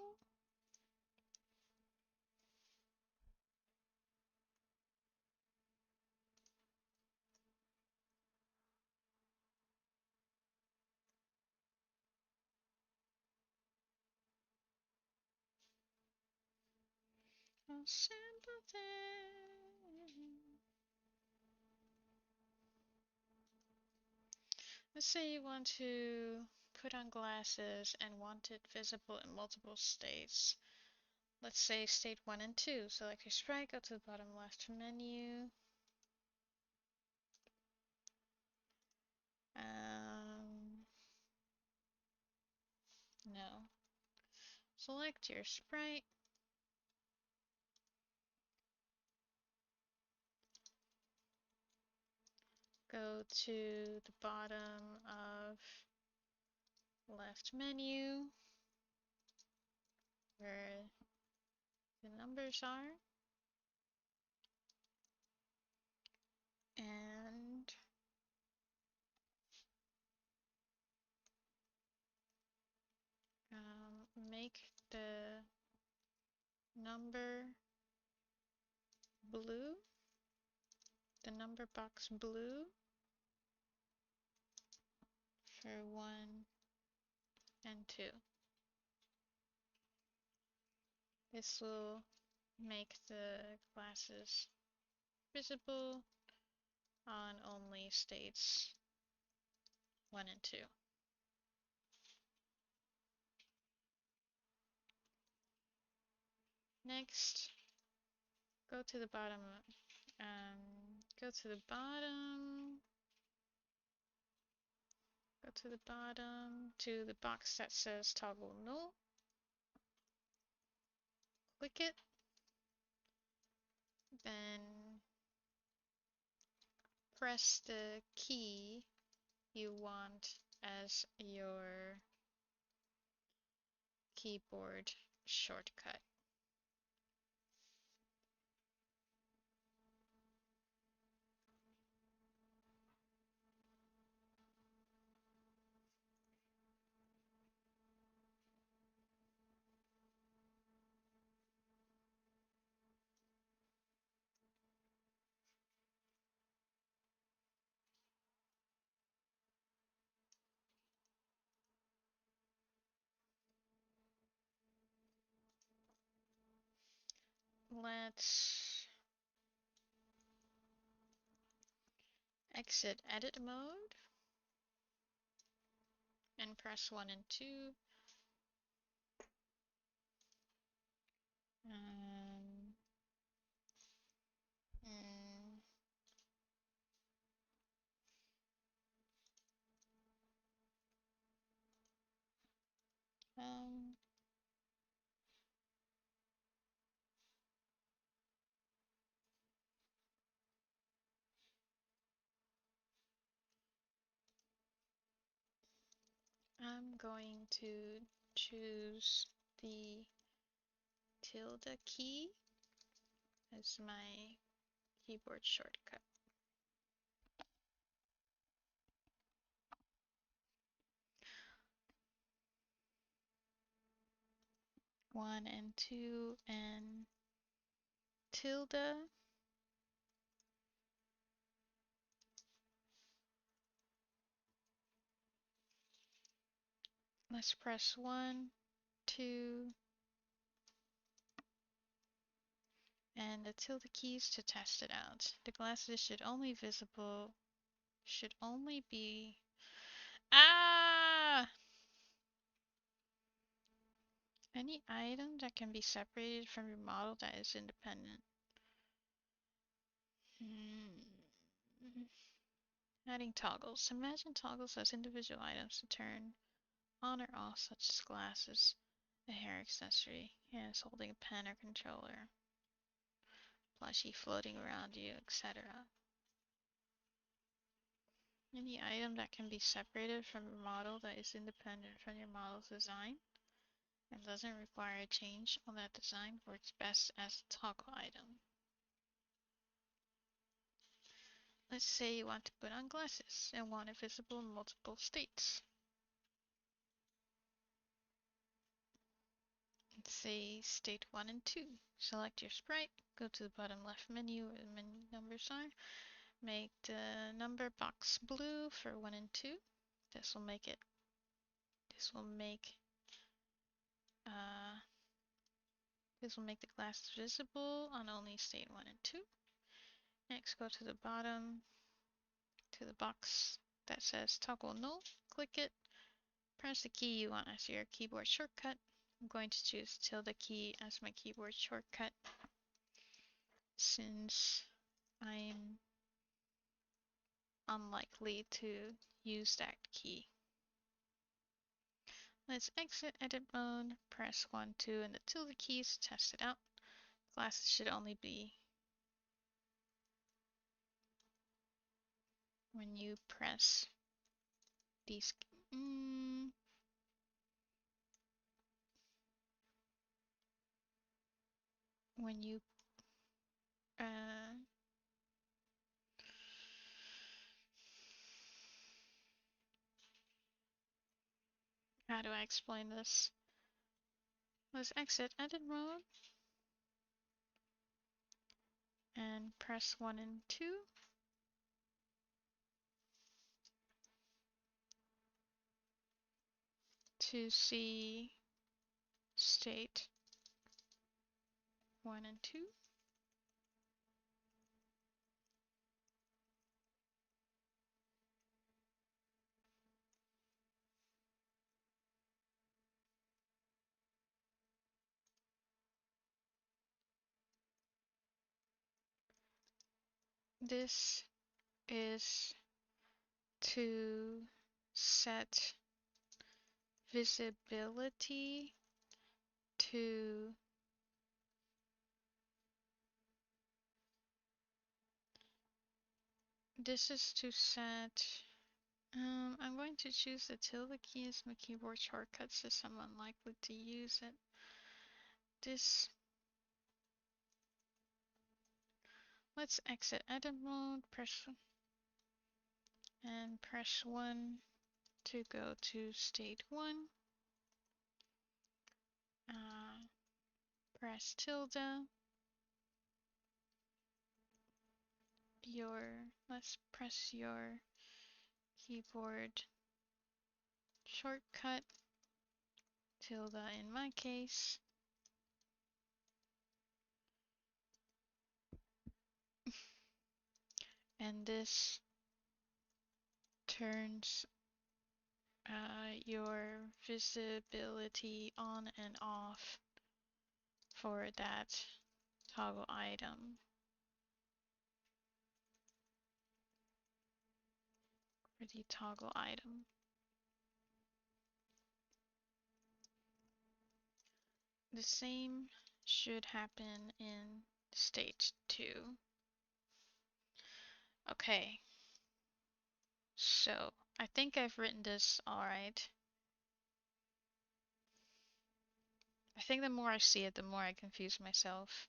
A simple thing. Let's say you want to put on glasses and want it visible in multiple states. Let's say state 1 and 2. Select your sprite, go to the bottom left menu. No. Select your sprite. Go to the bottom of left menu where the numbers are. And make the number blue, the number box blue for 1 and 2. This will make the glasses visible on only states 1 and 2. Next, go to the bottom, go to the bottom, go to the bottom to the box that says toggle null. Click it, then press the key you want as your keyboard shortcut. Let's exit edit mode and press 1 and 2. Um, mm, um, I'm going to choose the tilde key as my keyboard shortcut. 1 and 2 and tilde. Let's press 1, 2, and the tilde keys to test it out. The glasses should only be any item that can be separated from your model that is independent. Adding toggles. Imagine toggles as individual items to turn on or off, such as glasses, a hair accessory, hands holding a pen or controller, plushie floating around you, etc. Any item that can be separated from your model that is independent from your model's design and doesn't require a change on that design works best as a toggle item. Let's say you want to put on glasses and want it visible in multiple states. Let's say state 1 and 2. Select your sprite, go to the bottom left menu where the menu numbers are, make the number box blue for 1 and 2. This will make uh, the glass visible on only state 1 and 2. Next, go to the bottom to the box that says toggle null, click it, press the key you want as your keyboard shortcut. I'm going to choose tilde key as my keyboard shortcut since I'm unlikely to use that key. Let's exit edit mode, press 1, 2, and the tilde keys to test it out. Glasses should only be when you press these. When you how do I explain this? Let's exit edit mode and press 1 and 2 to see state 1 and 2. This is to set visibility to I'm going to choose the tilde key as my keyboard shortcut since I'm unlikely to use it. Let's exit edit mode, press 1 to go to state 1. Press tilde. Let's press your keyboard shortcut, tilde in my case. And this turns your visibility on and off for that toggle item. For the toggle item. The same should happen in stage 2. Okay, so I think I've written this alright. think the more I see it, the more I confuse myself.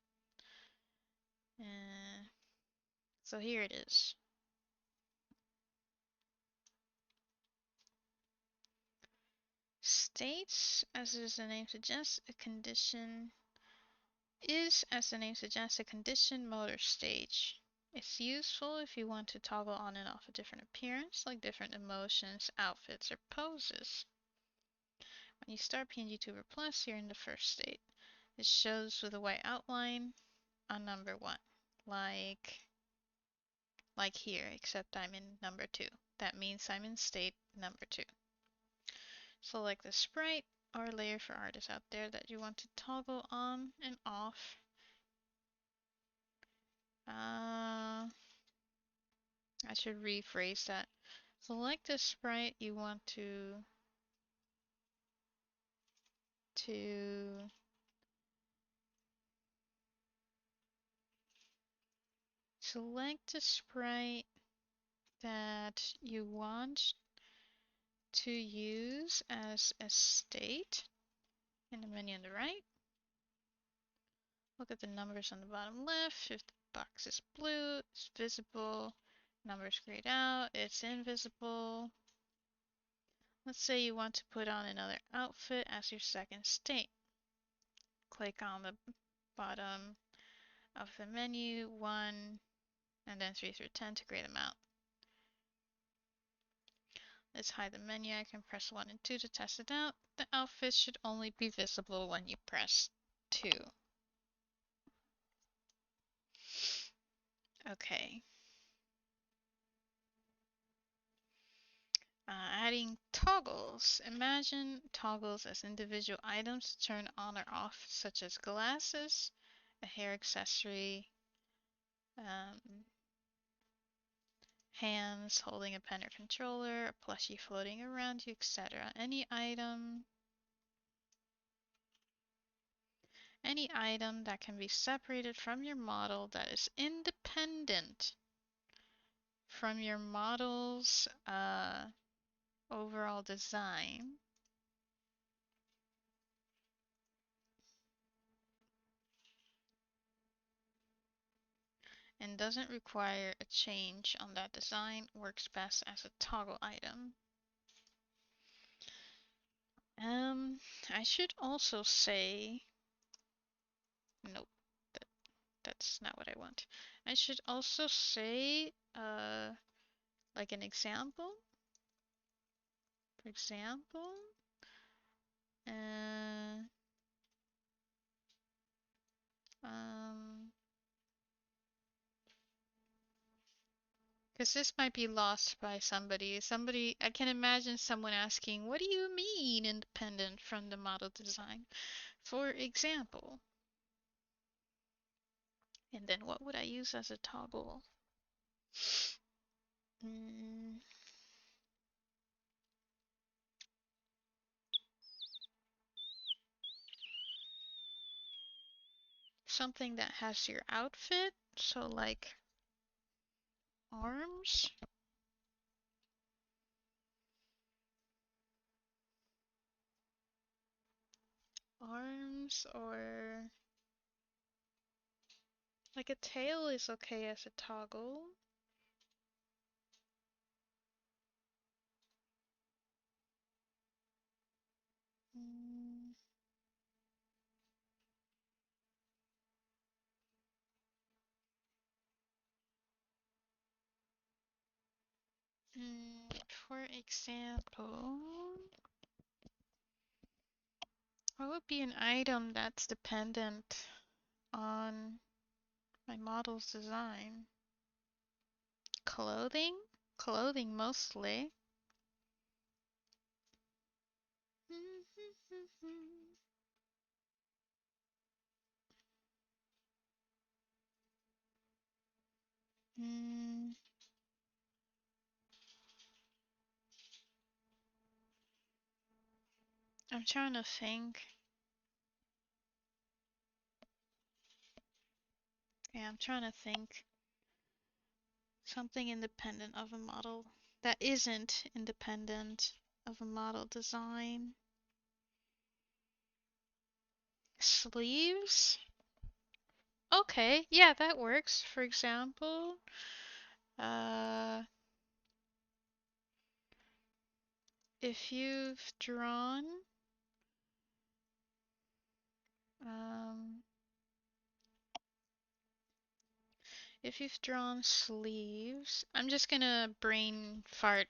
So here it is. States, as the name suggests, a condition is, as the name suggests, a condition mode or stage. It's useful if you want to toggle on and off a different appearance, like different emotions, outfits, or poses. When you start PNGTuber Plus, you're in the first state. It shows with a white outline on number 1, like here, except I'm in number 2. That means I'm in state number 2. Select the sprite or layer for artists out there that you want to toggle on and off. I should rephrase that. Select the sprite you want to select the sprite that you want to use as a state in the menu on the right. Look at the numbers on the bottom left. If the box is blue, it's visible. Numbers grayed out, it's invisible. Let's say you want to put on another outfit as your second state. Click on the bottom of the menu, 1, and then 3 through 10 to grade them out. Let's hide the menu. I can press 1 and 2 to test it out. The outfit should only be visible when you press 2. Okay. Adding toggles. Imagine toggles as individual items to turn on or off, such as glasses, a hair accessory, hands holding a pen or controller, a plushie floating around you, etc. Any item that can be separated from your model that is independent from your model's overall design and doesn't require a change on that design works best as a toggle item. I should also say, nope, that's not what I want. I should also say, like an example. For example, because this might be lost by somebody. I can imagine someone asking, what do you mean independent from the model design? For example. And then what would I use as a toggle? Something that has your outfit. So like arms. Arms or like a tail is okay as a toggle. For example, what would be an item that's dependent on my model's design? Clothing? Clothing mostly. I'm trying to think. Yeah, I'm trying to think. Something independent of a model that isn't independent of a model design. Sleeves? Okay, yeah, that works. For example, uh, if you've drawn, um, if you've drawn sleeves, I'm just gonna brain fart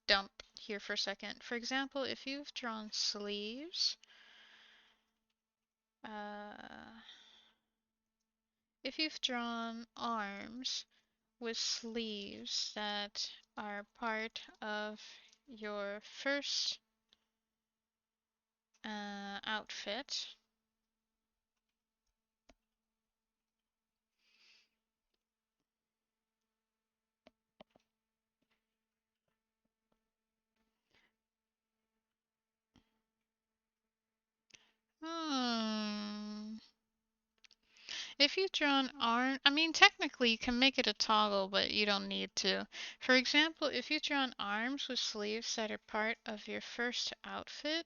dump here for a second. For example, if you've drawn sleeves, uh, if you've drawn arms with sleeves that are part of your first outfit, hmm. If you draw an arm, I mean, technically you can make it a toggle, but you don't need to. For example, if you draw an arms with sleeves that are part of your first outfit's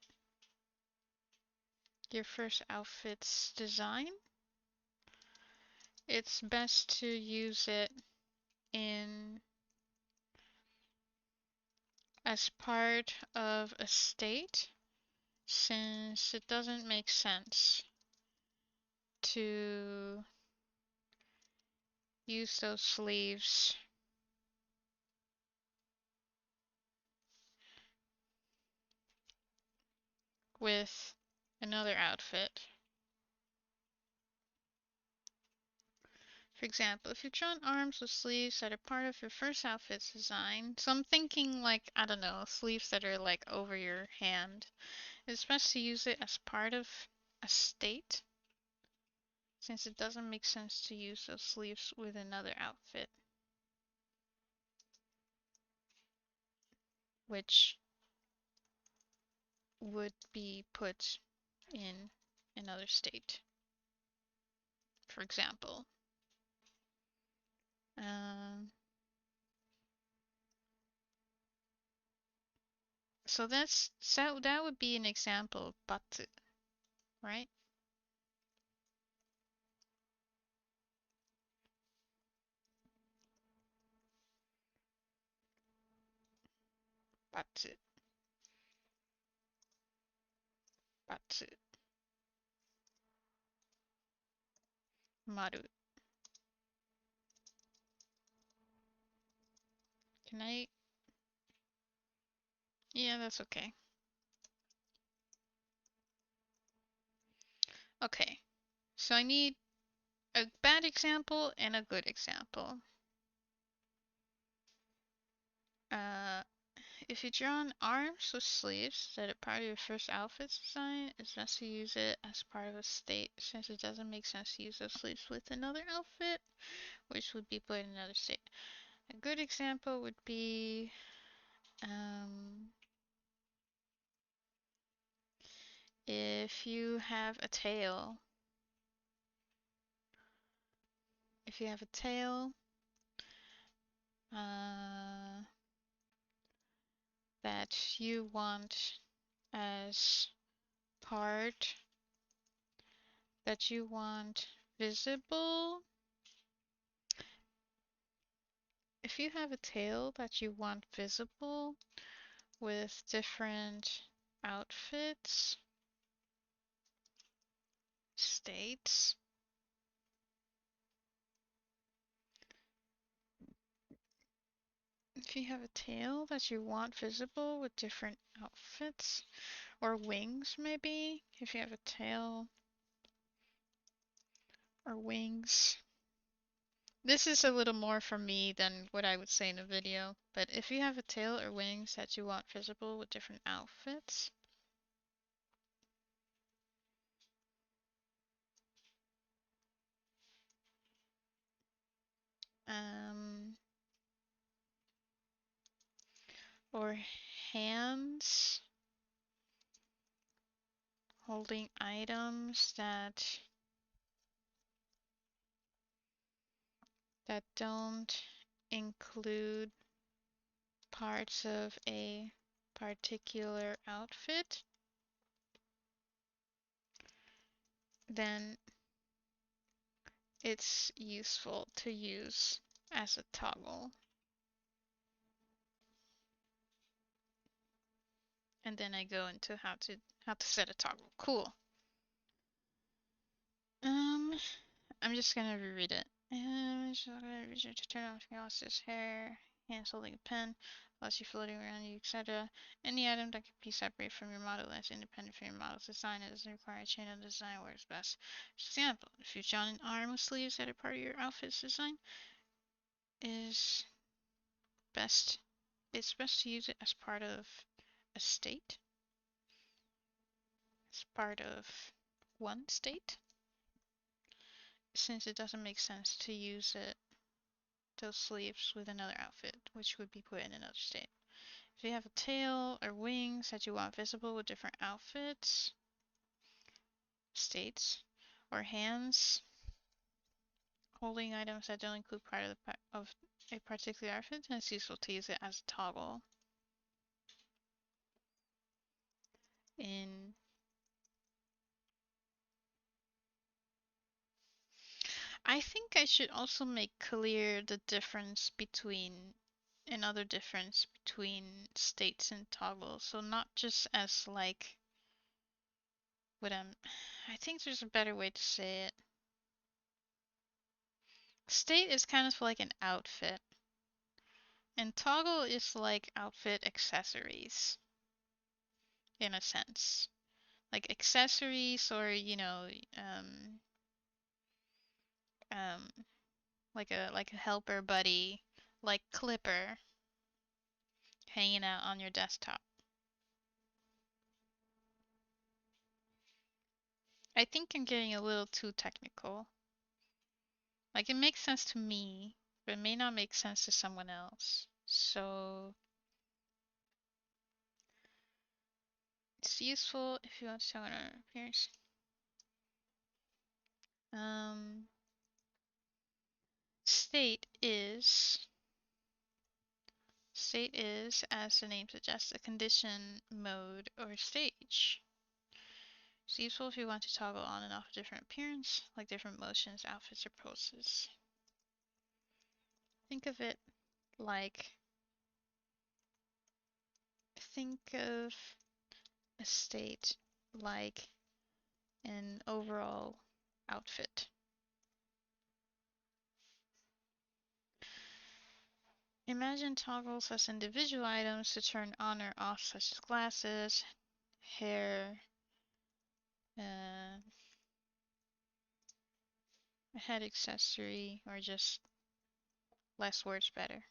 design, it's best to use it in as part of a state, since it doesn't make sense to use those sleeves with another outfit. For example, if you've drawn arms with sleeves that are part of your first outfit's design, so I'm thinking like, I don't know, sleeves that are like over your hand, it's best to use it as part of a state, since it doesn't make sense to use those sleeves with another outfit, which would be put in another state. For example, um, so that would be an example of batsu, right? Batsu, batsu, maru. Can I? Yeah, that's okay. Okay, so I need a bad example and a good example. Uh, if you draw on arms with sleeves that are part of your first outfit's design, it's best to use it as part of a state, since it doesn't make sense to use those sleeves with another outfit, which would be put in another state. A good example would be, um, if you have a tail. If you have a tail, uh, that you want as part that you want visible. If you have a tail that you want visible with different outfits, states, if you have a tail that you want visible with different outfits, or wings maybe, if you have a tail or wings. This is a little more from me than what I would say in a video, but if you have a tail or wings that you want visible with different outfits, um, or hands holding items that don't include parts of a particular outfit. then it's useful to use as a toggle. And then I go into how to set a toggle. Cool. I'm just gonna reread it. To turn off Illust's hair, hands holding a pen, whilst you floating around you, etc. Any item that can be separated from your model that's independent from your model's design and doesn't require a chain of design works best. For example, if you've drawn an arm with sleeves that are part of your outfit's design, is best it's best to use it as part of a state, as part of one state, since it doesn't make sense to use those sleeves with another outfit, which would be put in another state. If you have a tail or wings that you want visible with different outfits, states, or hands holding items that don't include part of a particular outfit, then it's useful to use it as a toggle. In I think I should also make clear the difference between another difference between states and toggles. So not just as like what I think there's a better way to say it. State is kind of like an outfit, and toggle is like outfit accessories in a sense. Like accessories or, um, like a helper buddy, like Clipper hanging out on your desktop. I think I'm getting a little too technical. Like it makes sense to me, but it may not make sense to someone else. So it's useful if you want to talk about appearance. Um, state is as the name suggests, a condition, mode, or stage. It's useful if you want to toggle on and off different appearance, like different motions, outfits, or poses. Think of it like think of a state like an overall outfit. Imagine toggles as individual items to turn on or off, such as glasses, hair, uh, a head accessory, or just less words better.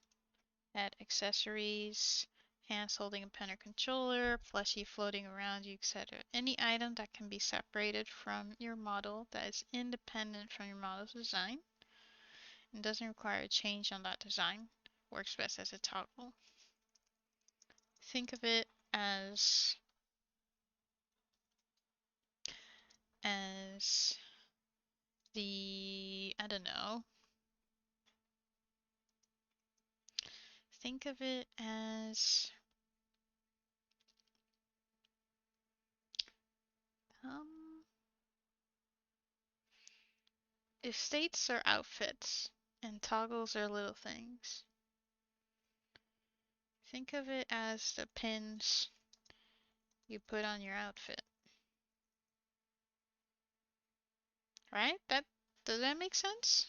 Add accessories, hands holding a pen or controller, plushie floating around you, etc. Any item that can be separated from your model that is independent from your model's design and doesn't require a change on that design works best as a toggle. Think of it as I don't know. Think of it as um if states are outfits and toggles are little things. Think of it as the pins you put on your outfit. Right? Does that make sense?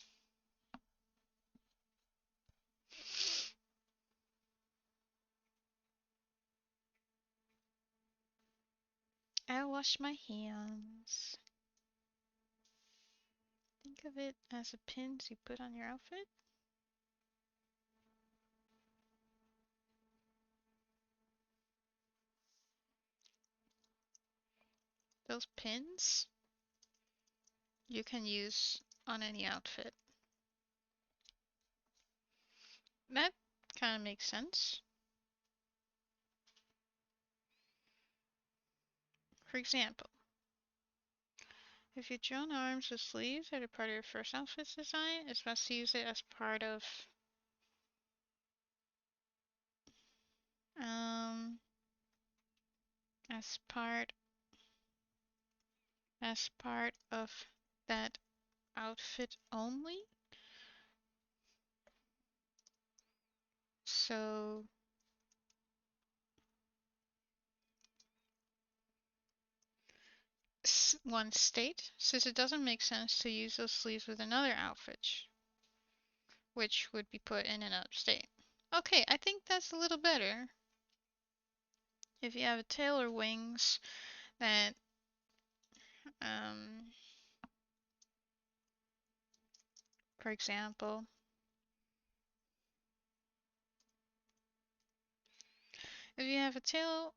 I wash my hands. Think of it as the pins you put on your outfit. Those pins you can use on any outfit. That kind of makes sense. For example, if you draw arms with sleeves that are part of your first outfit's design, it's best to use it um, as part as part of that outfit only. So one state, since it doesn't make sense to use those sleeves with another outfit, which would be put in another state. Okay, I think that's a little better. If you have a tail or wings that, um, for example, if you have a tail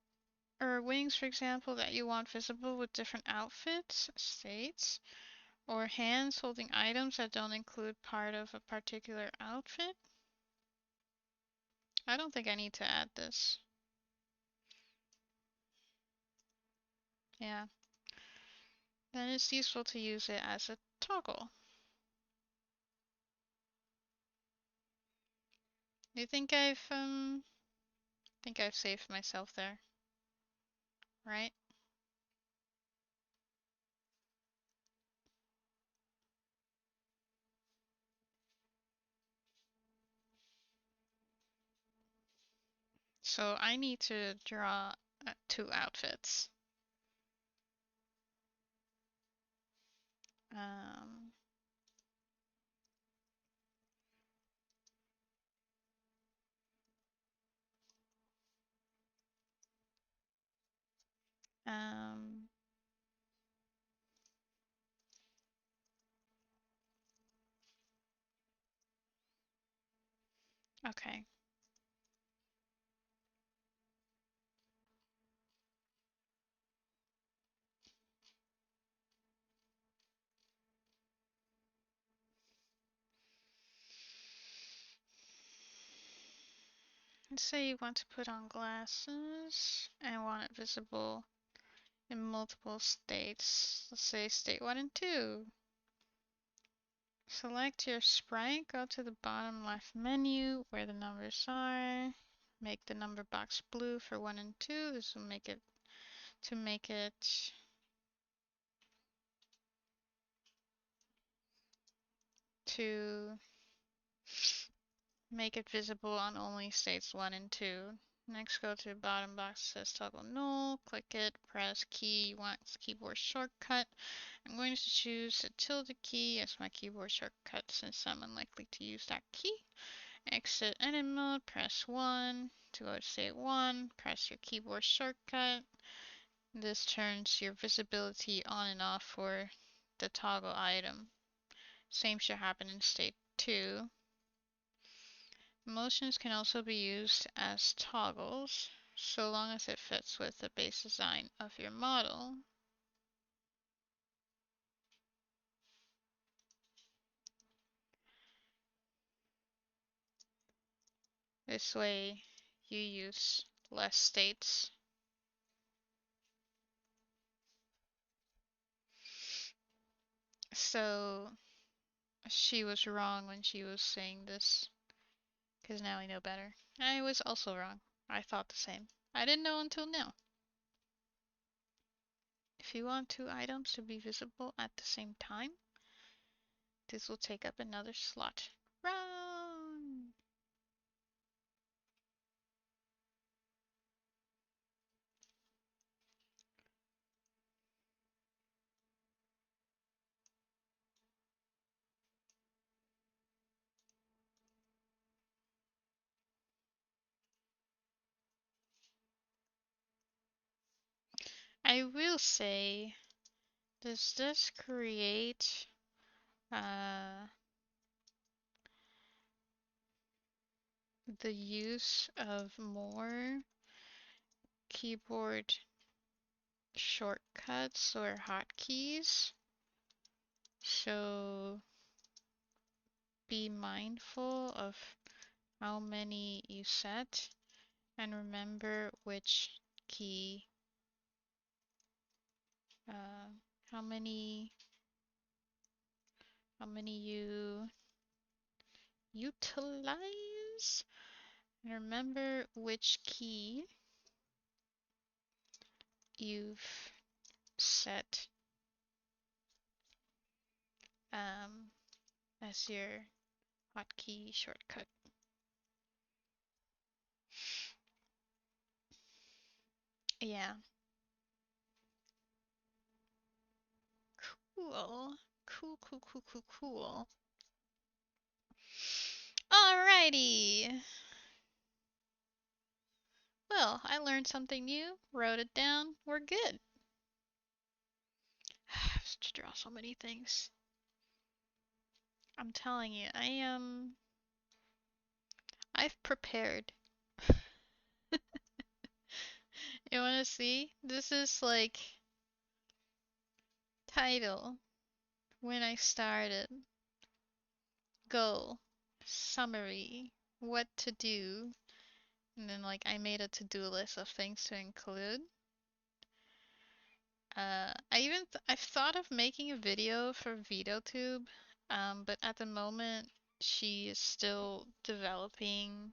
or wings, for example, that you want visible with different outfits, states, or hands holding items that don't include part of a particular outfit, I don't think I need to add this. Yeah, then it's useful to use it as a toggle. You think I've saved myself there, right? So I need to draw two outfits. Um, um, okay. Let's say you want to put on glasses and want it visible in multiple states. Let's say state 1 and 2. Select your sprite, go to the bottom left menu where the numbers are. Make the number box blue for 1 and 2. This will make it to make it visible on only states 1 and 2. Next, go to the bottom box that says toggle null, click it, press key you want keyboard shortcut. I'm going to choose the tilde key as my keyboard shortcut since I'm unlikely to use that key. Exit edit mode, press 1 to go to state 1, press your keyboard shortcut. This turns your visibility on and off for the toggle item. Same should happen in state 2. Motions can also be used as toggles, so long as it fits with the base design of your model. This way you use less states. So she was wrong when she was saying this, because now we know better. I was also wrong. I thought the same. I didn't know until now. If you want two items to be visible at the same time, this will take up another slot. Run! I will say, does this create the use of more keyboard shortcuts or hotkeys? So be mindful of how many you set and remember which key, uh, how many you utilize, and remember which key you've set um, as your hotkey shortcut. Yeah, cool. Cool, cool, cool, cool, cool. Alrighty. Well, I learned something new, wrote it down, we're good. I have to draw so many things. I'm telling you, I've prepared. You wanna see? This is like title, when I started, goal, summary, what to do, and then like I made a to-do list of things to include. I've thought of making a video for VideoTube, but at the moment she is still developing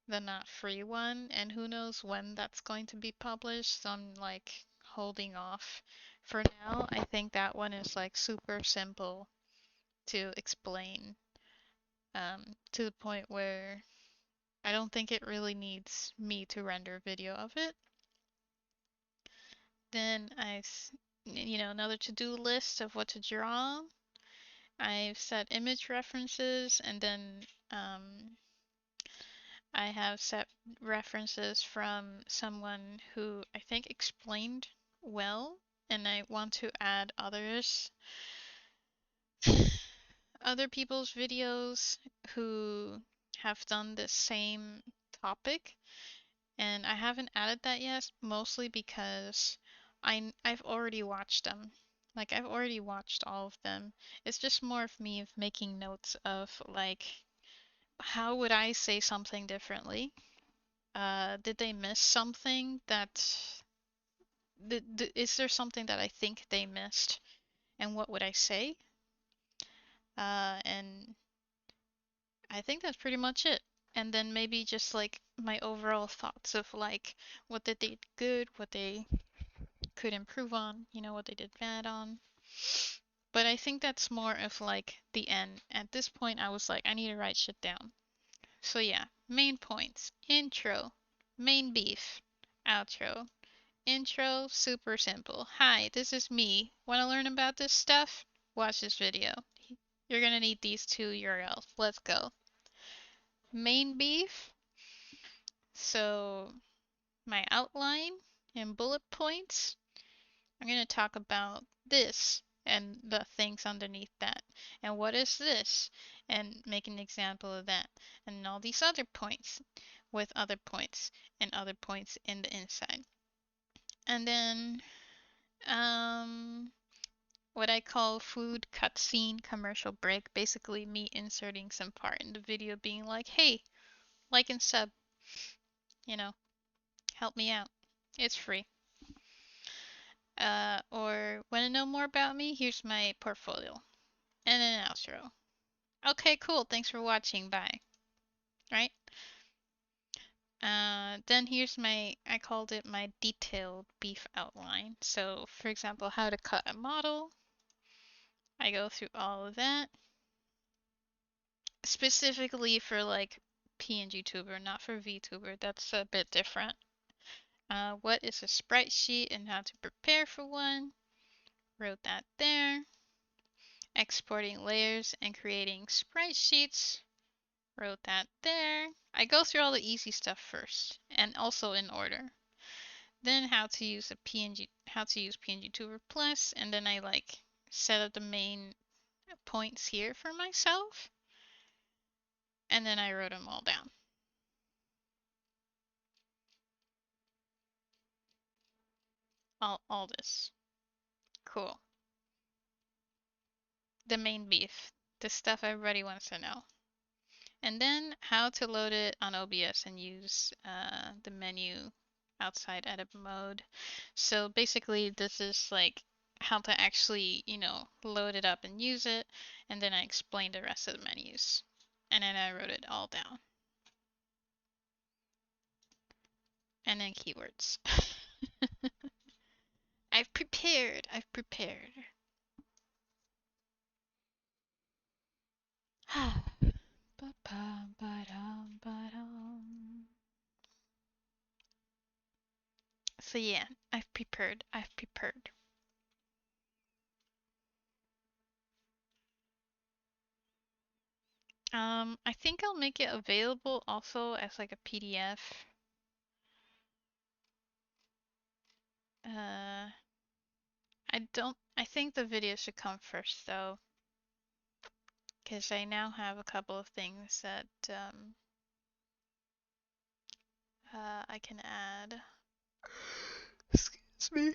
the not free one, and who knows when that's going to be published, so I'm like holding off. For now, I think that one is like super simple to explain, to the point where I don't think it really needs me to render a video of it. Then another to-do list of what to draw. I've set image references, and then I have set references from someone who I think explained well, and I want to add other people's videos who have done the same topic, and I haven't added that yet, mostly because I've already watched them. Like I've already watched all of them. It's just more of me of making notes of like how would I say something differently? Did they miss something is there something that I think they missed? And what would I say? And I think that's pretty much it. And then maybe just like my overall thoughts of like what they did good, what they could improve on, what they did bad on. But I think that's more of like the end. At this point, I was like, I need to write shit down. So yeah, main points. Intro, main beef, outro. Intro, super simple. Hi, this is me. Want to learn about this stuff? Watch this video. You're gonna need these two URLs. Let's go. Main beef. So, my outline and bullet points. I'm gonna talk about this and the things underneath that. And what is this? And make an example of that. And all these other points with other points and other points in the inside. And then, what I call food cutscene commercial break, basically me inserting some part in the video being like, hey, like and sub, you know, help me out. It's free. Or want to know more about me? Here's my portfolio. And an outro. Okay, cool. Thanks for watching. Bye. Right? Then here's I called it my detailed beef outline. So, for example, how to cut a model. I go through all of that. Specifically for like PNGTuber, not for VTuber. That's a bit different. What is a sprite sheet and how to prepare for one? Wrote that there. Exporting layers and creating sprite sheets. Wrote that there. I go through all the easy stuff first, and also in order. Then how to use PNGTuber Plus, and then I like set up the main points here for myself, and then I wrote them all down. All this. Cool. The main beef. The stuff everybody wants to know. And then how to load it on OBS and use the menu outside edit mode. So basically this is like how to actually, load it up and use it. And then I explained the rest of the menus. And then I wrote it all down. And then keywords. I've prepared. So yeah, I've prepared. I've prepared. I think I'll make it available also as like a PDF. Uh, I think the video should come first though, because I now have a couple of things that I can add. Excuse me.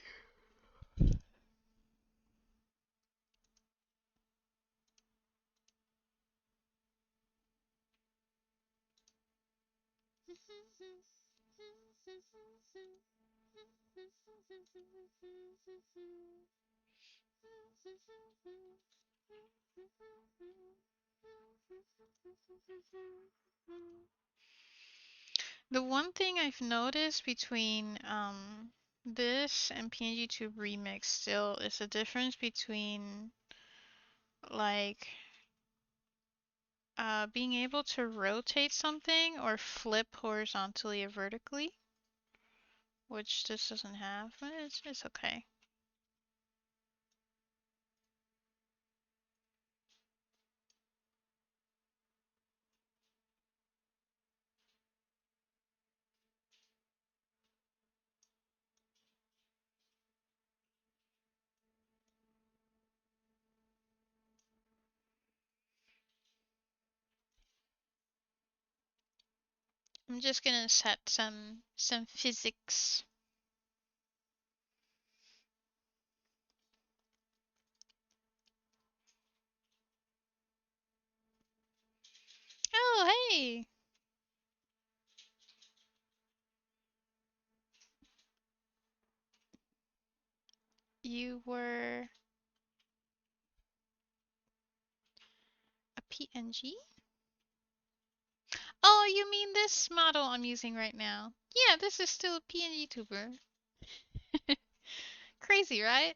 The one thing I've noticed between this and PNGTube Remix still is the difference between like being able to rotate something or flip horizontally or vertically, which this doesn't have, but it's okay. I'm just gonna set some physics. Oh, hey! You were a PNG? Oh, you mean this model I'm using right now? Yeah, this is still a PNGTuber. Crazy, right?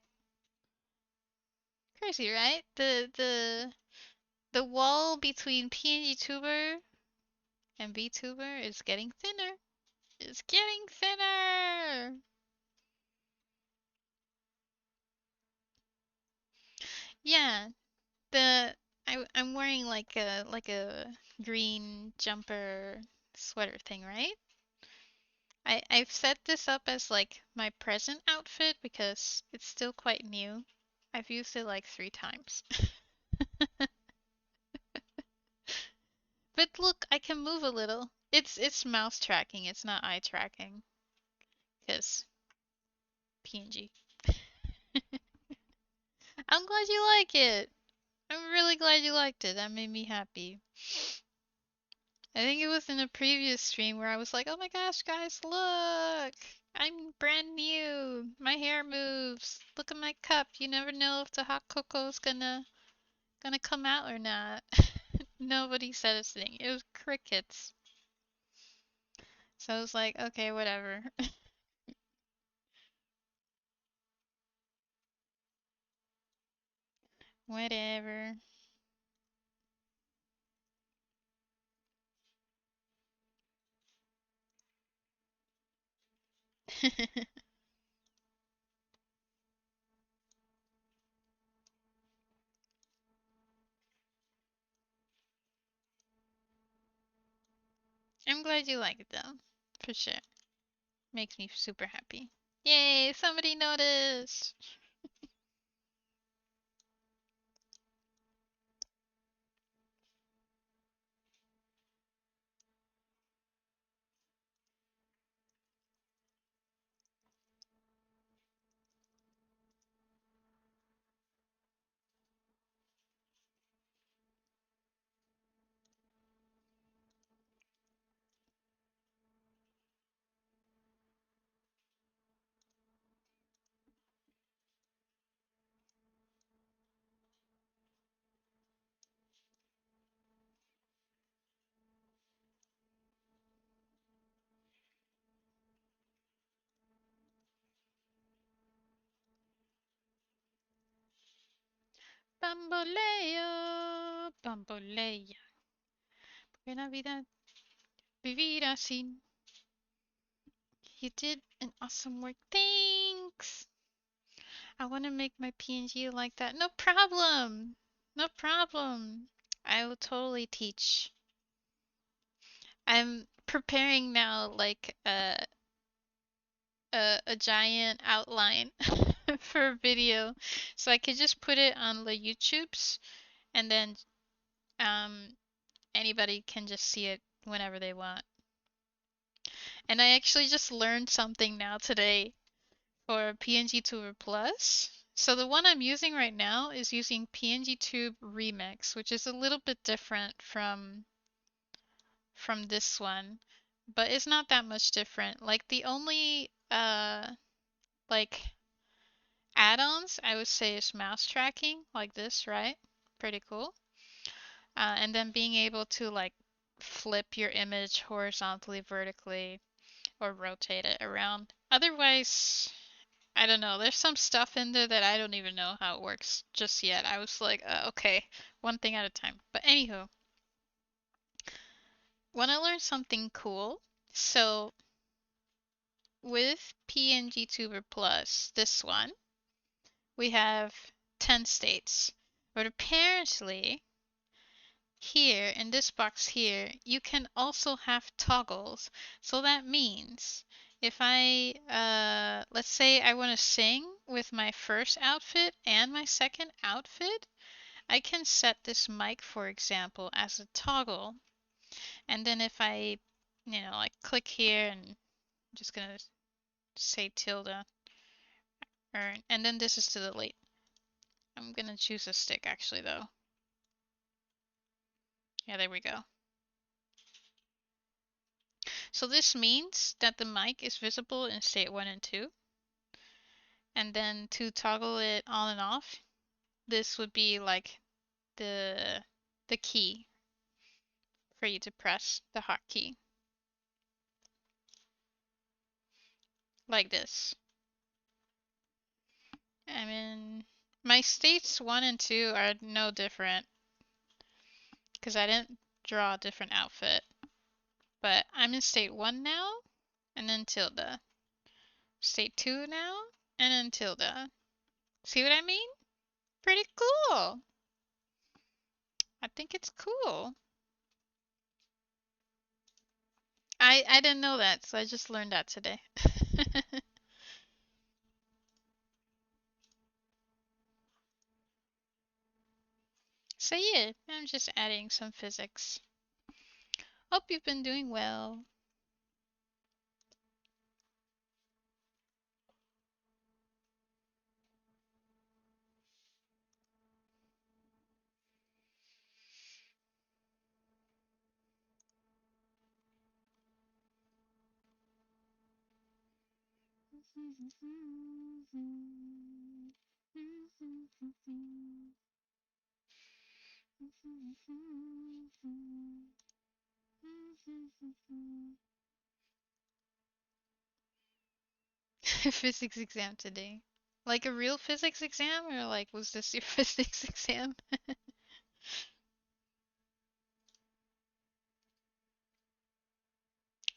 Crazy, right? The wall between PNGTuber and VTuber is getting thinner. It's getting thinner. Yeah, the I'm wearing like a green jumper sweater thing, right? I've set this up as like my present outfit because it's still quite new. I've used it like 3 times. But look, I can move a little. It's mouse tracking, it's not eye tracking. Cause PNG. I'm glad you like it. I'm really glad you liked it. That made me happy. I think it was in a previous stream where I was like, "Oh my gosh, guys, look! I'm brand new. My hair moves. Look at my cup. You never know if the hot cocoa's gonna come out or not." Nobody said a thing. It was crickets. So I was like, "Okay, whatever." Whatever. I'm glad you like it though. For sure. Makes me super happy. Yay, somebody noticed. Bamboleo, bambolea. Porque Navidad vivir así. You did an awesome work. Thanks. I want to make my PNG like that. No problem. No problem. I will totally teach. I'm preparing now like a giant outline for a video so I could just put it on the YouTubes and then um anybody can just see it whenever they want. And I actually just learned something now today for PNGTuber Plus. So the one I'm using right now is using PNGTube Remix, which is a little bit different from this one, but it's not that much different. Like the only like add-ons I would say is mouse tracking, like this, right? Pretty cool. And then being able to like flip your image horizontally, vertically, or rotate it around. Otherwise, I don't know. There's some stuff in there that I don't even know how it works just yet. I was like, okay, one thing at a time. But anywho, want to learn something cool? So with PNGTuber Plus, this one, we have 10 states. But apparently, here in this box here, you can also have toggles. So that means if I, let's say I want to sing with my first outfit and my second outfit, I can set this mic, for example, as a toggle. And then if I, like click here and I'm just gonna say tilde, and then this is to the late. I'm gonna choose a stick actually though. Yeah, there we go. So this means that the mic is visible in state 1 and 2. And then to toggle it on and off, this would be like the the key for you to press, the hotkey, like this. I mean, my states 1 and 2 are no different because I didn't draw a different outfit. But I'm in state 1 now, and then tilde. State 2 now, and then tilde. See what I mean? Pretty cool. I think it's cool. I didn't know that, so I just learned that today. So yeah, I'm just adding some physics. Hope you've been doing well. Physics exam today. Like a real physics exam, or like was this your physics exam?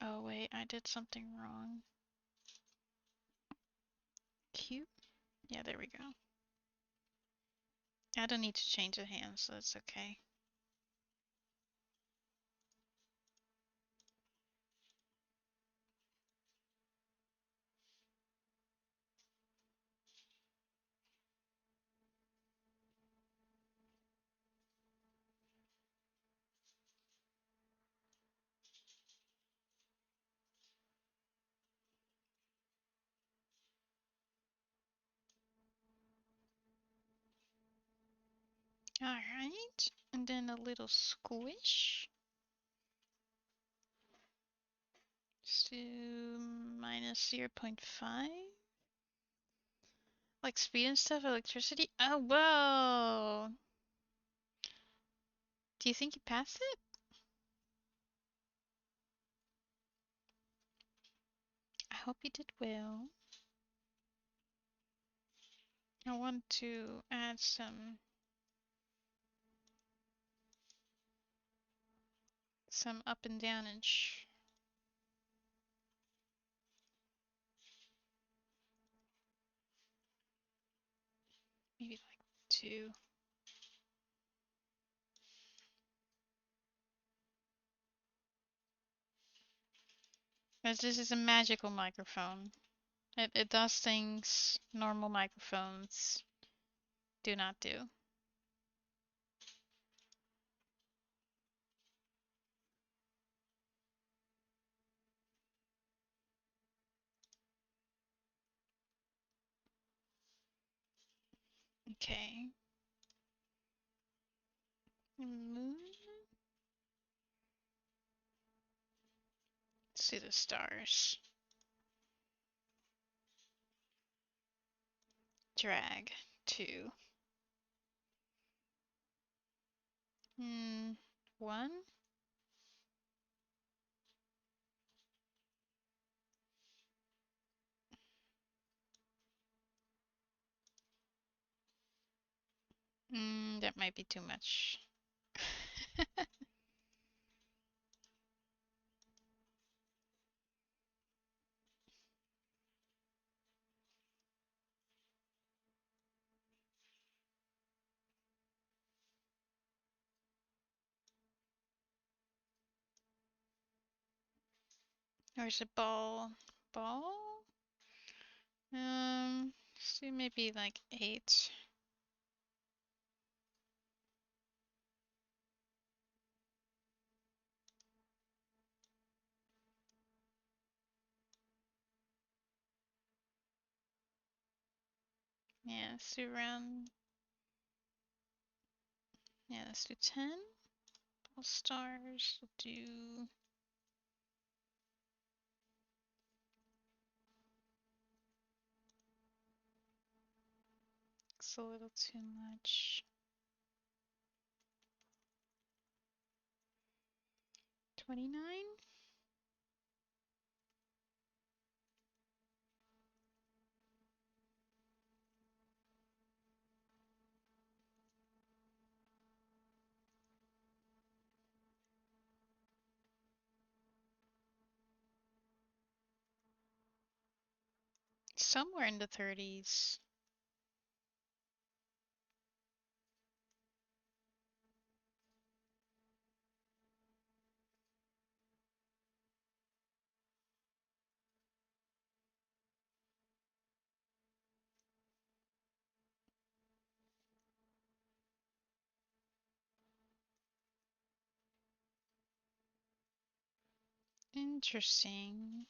Oh wait, I did something wrong. Cute? Yeah, there we go. I don't need to change the hands, so it's okay. Alright, and then a little squish. Just do minus 0.5. Like speed and stuff, electricity? Oh, whoa! Do you think you passed it? I hope you did well. I want to add some up and downage. Maybe like 2. Because this is a magical microphone. It does things normal microphones do not do. Okay. Moon. Let's see the stars. Drag 2. 1. That might be too much. Where's the ball? Ball? Let's do maybe like 8. Yeah, let's do around. Yeah, let's do 10. All stars. We'll do. It's a little too much. 29. Somewhere in the 30s. Interesting.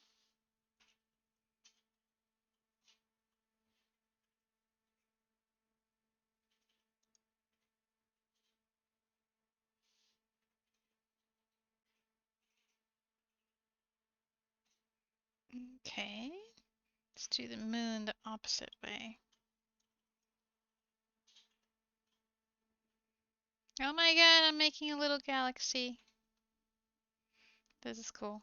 Okay. Let's do the moon the opposite way. Oh my god, I'm making a little galaxy. This is cool.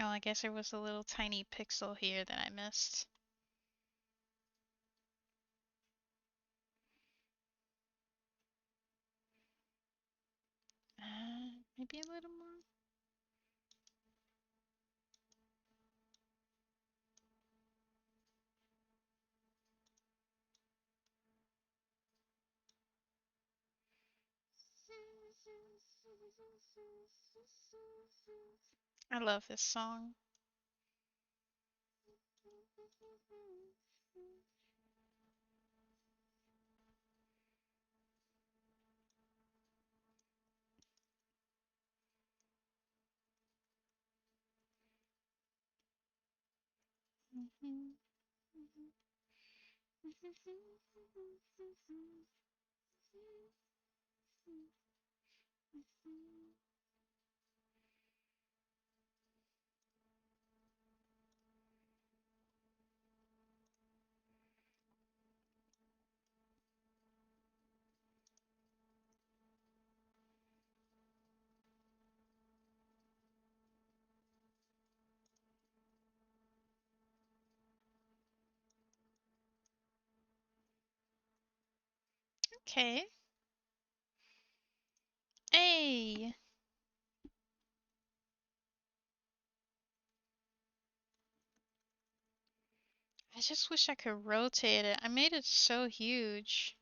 Oh, I guess there was a little tiny pixel here that I missed. Maybe a little more. I love this song. Okay. Hey! I just wish I could rotate it. I made it so huge.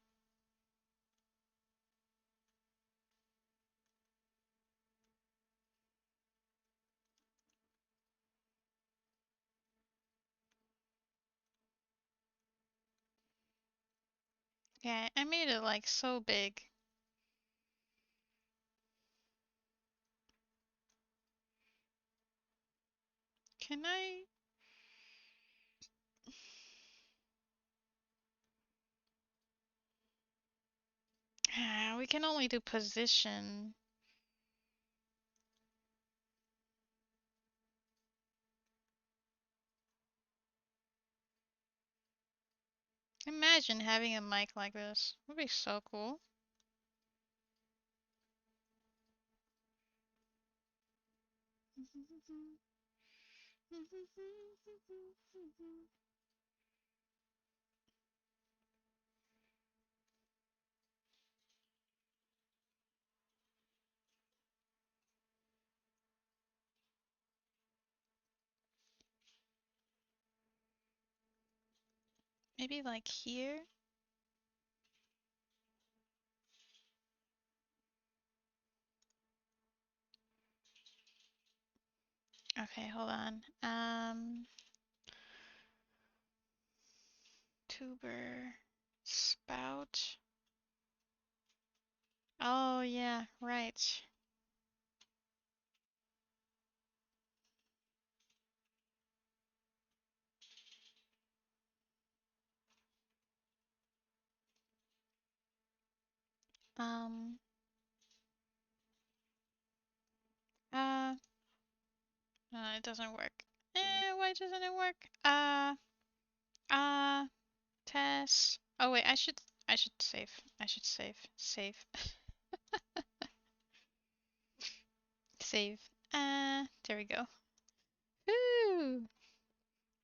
Yeah, I made it like so big. Can I? Ah, we can only do position. Imagine having a mic like this. Would be so cool. Maybe like here? Okay, hold on. Tuber spout. Oh yeah, right. Um, uh, it doesn't work. Why doesn't it work? Uh, test. Oh wait, I should save. I should save. Save. Save. There we go. Woo!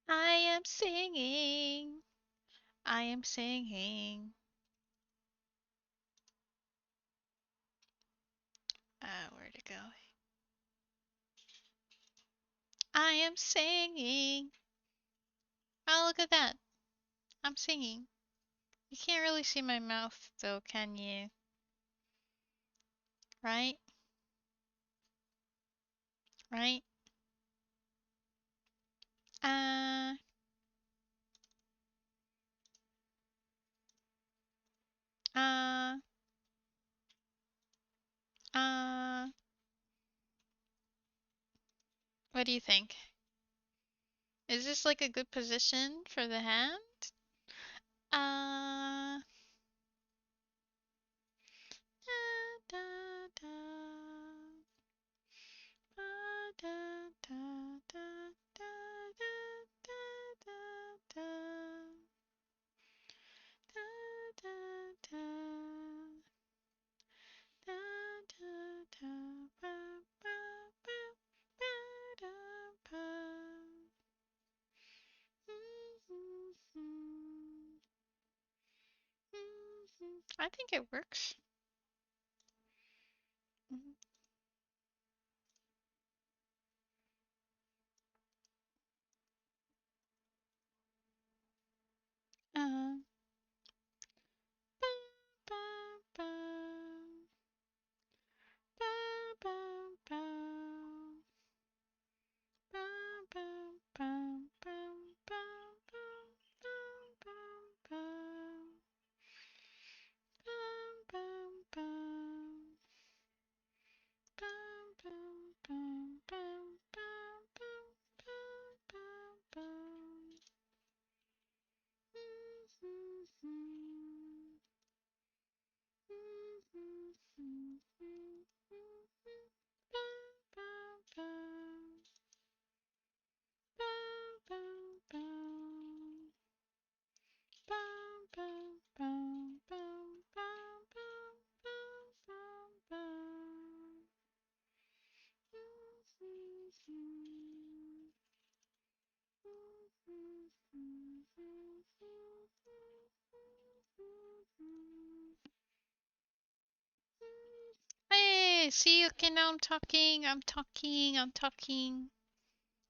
I am singing. I am singing. Where'd it go? I am singing. Oh, look at that. I'm singing. You can't really see my mouth though, can you? Right? Right? Uh, uh, uh. What do you think? Is this like a good position for the hand? Uh, da, da, da, da, da, da, da, da, da, da, da, da, da, da, da, da, da, ba, ba, ba, ba, da, ba. I think it works. Mhm. Uh, ba, ba, ba, ba, ba, ba, ba, ba, ba, ba, ba, ba, ba, ba, ba, ba, Okay, see, okay, now I'm talking, I'm talking, I'm talking.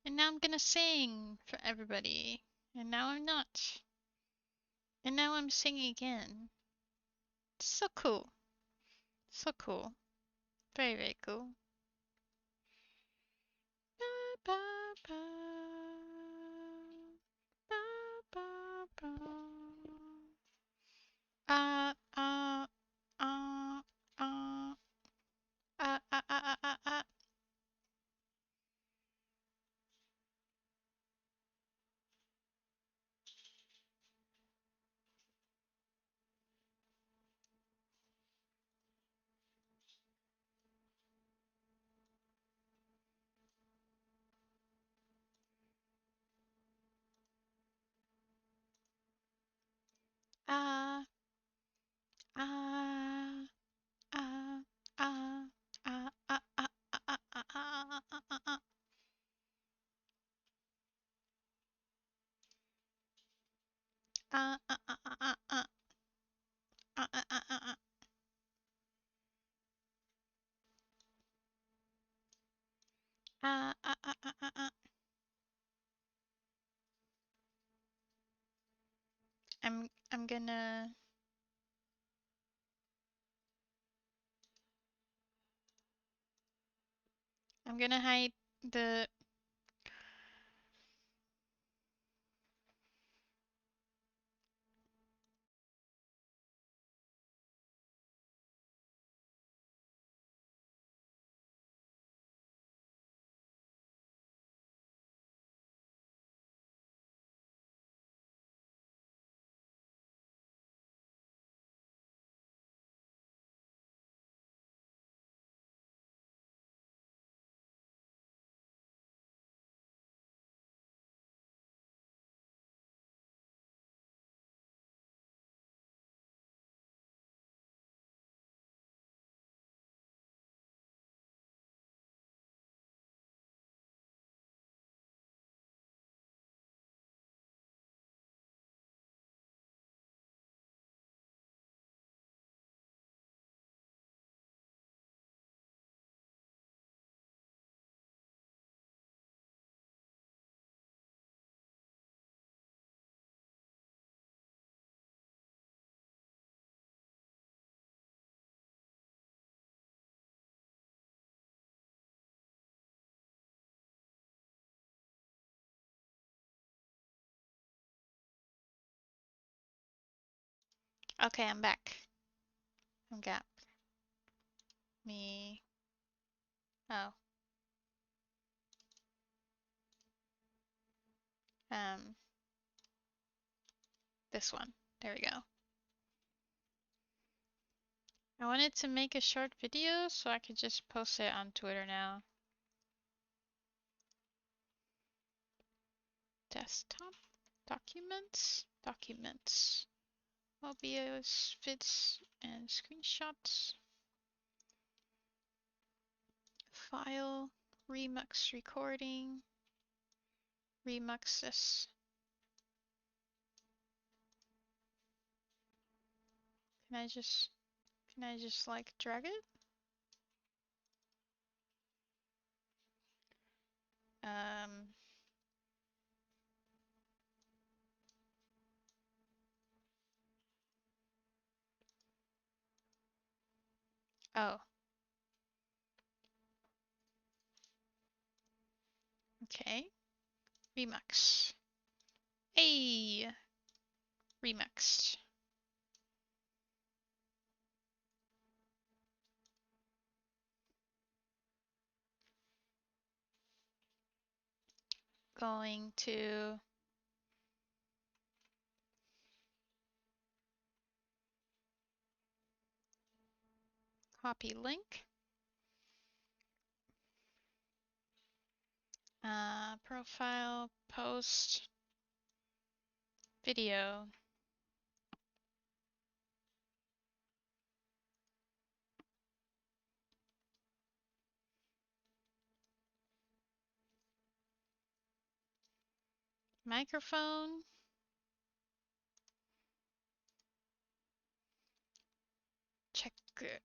And now I'm gonna sing for everybody. And now I'm not. And now I'm singing again. It's so cool. So cool. Very, very cool. Ba, ba, ba. Ba, ba, ba. Ah, ah, ah, ah, ah, ah, ah, ah, ah. Ah, ah, ah, ah, ah, ah, ah, ah, ah, ah, ah, ah, ah. Ah, ah, ah, ah, ah, ah. Ah, ah, ah, ah, ah. Ah, ah, ah, ah, ah, ah. I'm gonna hide the Okay, I'm back. I'm got me. Oh, um, this one. There we go. I wanted to make a short video so I could just post it on Twitter now. Desktop, documents, documents, Mobius, fits, and screenshots. File, Remux recording, Remux this. Can I just like drag it? Um, oh, okay. Remux. Hey, Remux. Going to copy link. Profile, post, video. Microphone. Check it.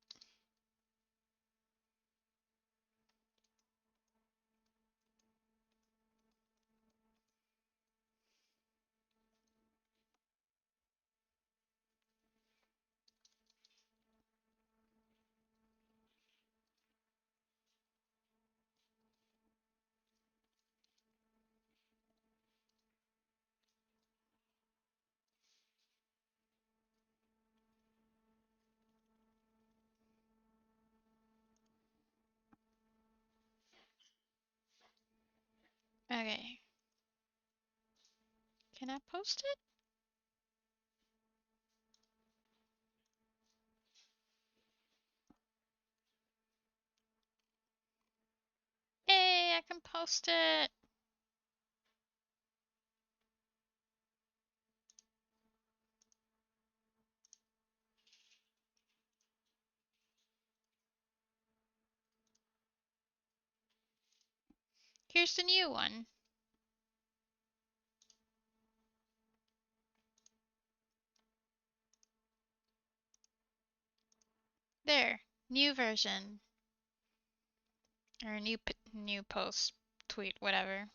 Okay. Can I post it? Hey, I can post it. Here's the new one. There. New version. Or new post, tweet, whatever.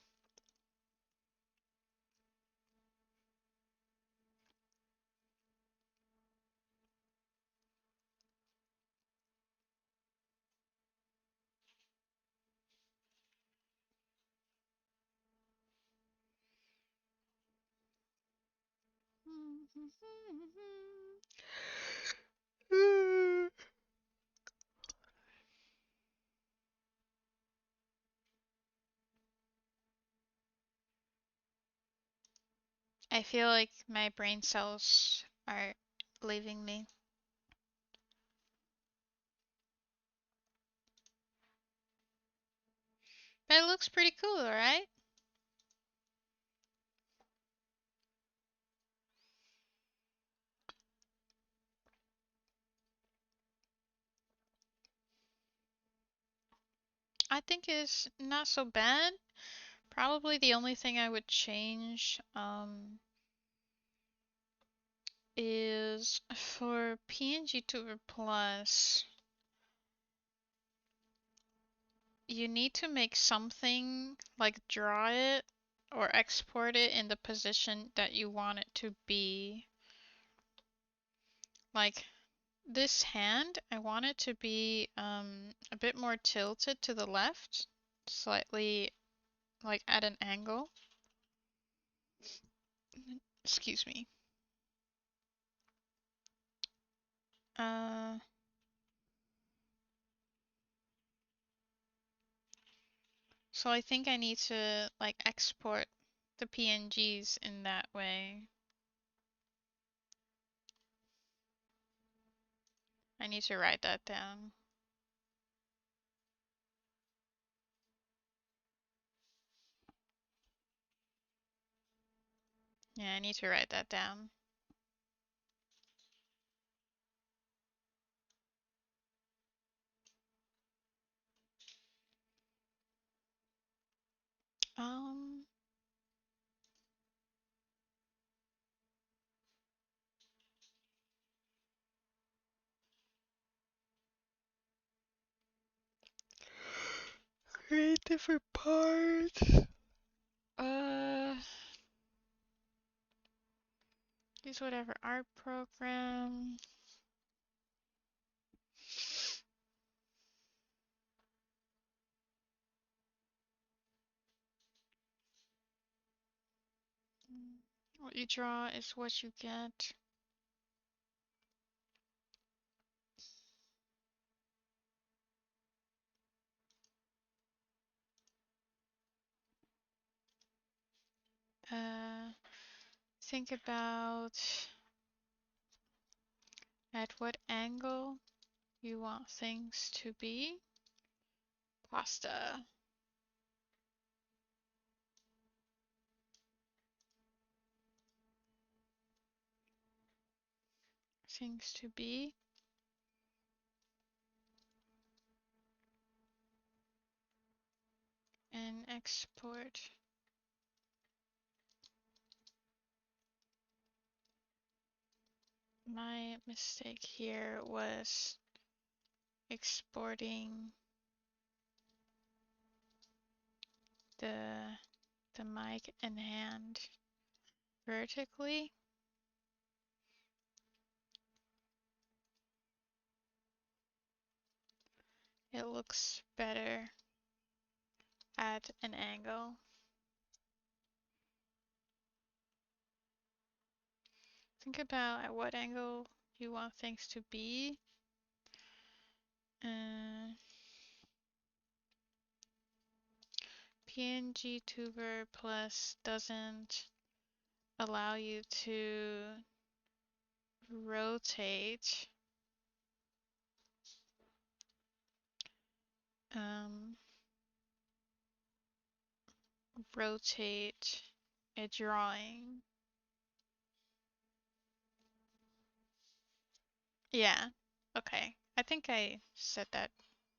I feel like my brain cells are leaving me. But it looks pretty cool, right? I think it's not so bad. Probably the only thing I would change is for PNGTuber Plus, you need to make something like draw it or export it in the position that you want it to be. Like this hand, I want it to be a bit more tilted to the left, slightly like at an angle. Excuse me. Uh, so I think I need to like export the PNGs in that way. I need to write that down. Yeah, I need to write that down. Um, create different parts. Uh, use whatever art program. What you draw is what you get. Think about at what angle you want things to be. Pasta. Things to be. And export. My mistake here was exporting the mic and hand vertically. It looks better at an angle. Think about at what angle you want things to be. PNGTuber Plus doesn't allow you to rotate um, rotate a drawing. Yeah. Okay. I think I said that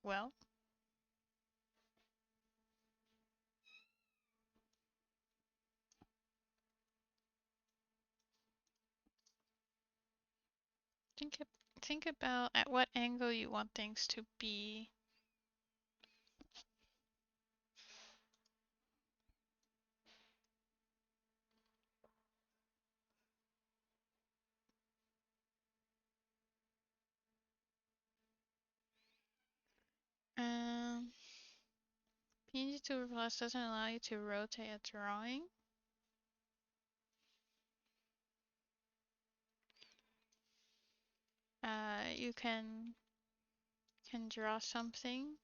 well. Think think about at what angle you want things to be. Um, PNGTuber Plus doesn't allow you to rotate a drawing. You can draw something.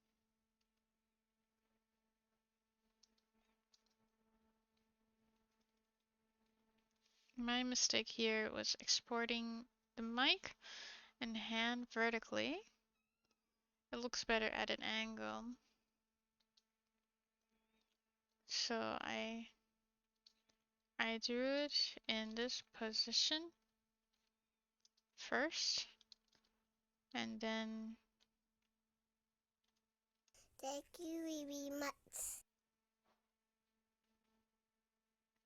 My mistake here was exporting the mic and hand vertically. It looks better at an angle. So I drew it in this position first, and then Thank you very much.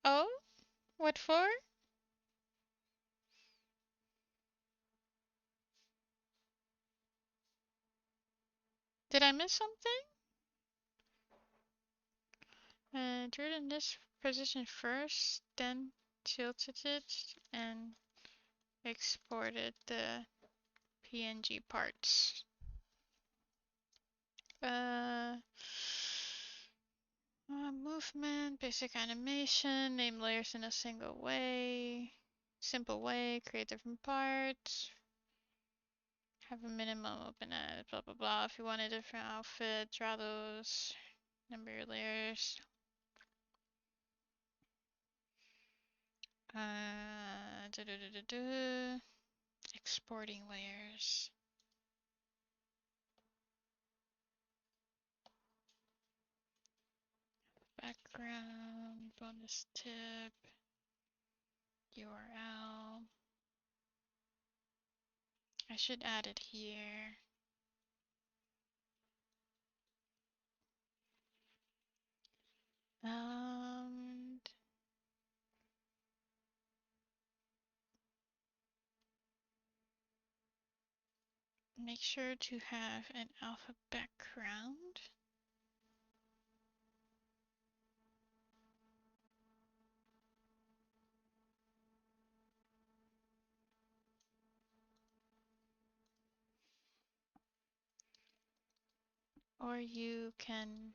oh, what for? Did I miss something? Drew it in this position first, then tilted it and exported the PNG parts. Movement, basic animation, name layers in a single way, simple way, create different parts, have a minimum open edit, blah blah blah. If you want a different outfit, draw those, number your layers. Exporting layers. Background, bonus tip, URL. I should add it here. Make sure to have an alpha background. Or you can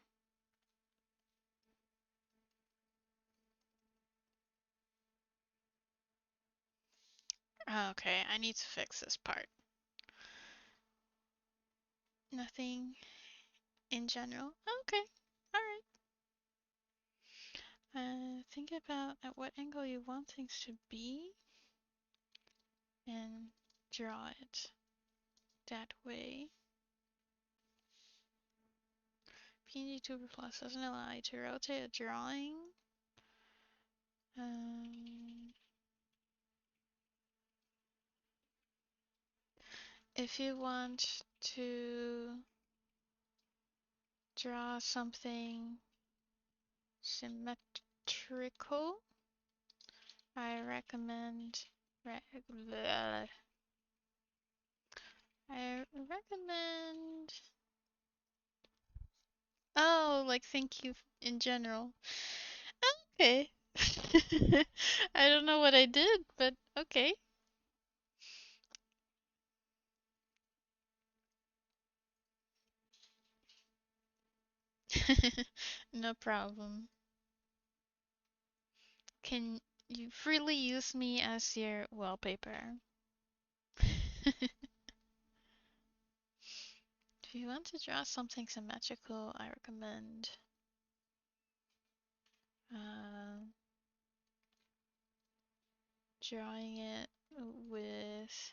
okay, I need to fix this part. Nothing in general. Okay, alright. Think about at what angle you want things to be and draw it that way. PNGTuber Plus doesn't allow you to rotate a drawing. If you want to draw something symmetrical, I recommend oh, like thank you in general. Okay. I don't know what I did, but okay. No problem. Can you freely use me as your wallpaper? If you want to draw something symmetrical, I recommend Drawing it with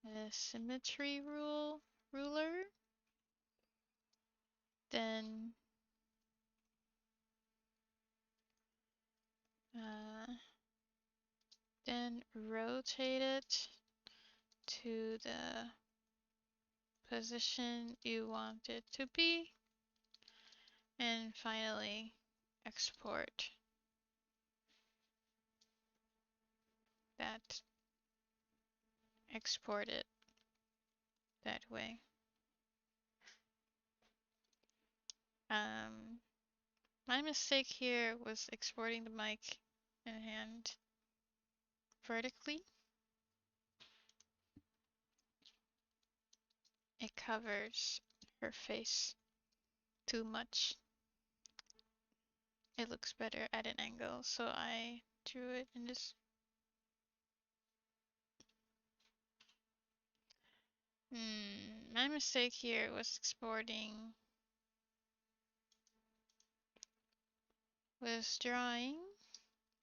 a symmetry ruler, then uh, then rotate it to the position you want it to be, and finally export that, export it that way. My mistake here was exporting the mic in hand vertically. It covers her face too much. It looks better at an angle, so I drew it in this. My mistake here was drawing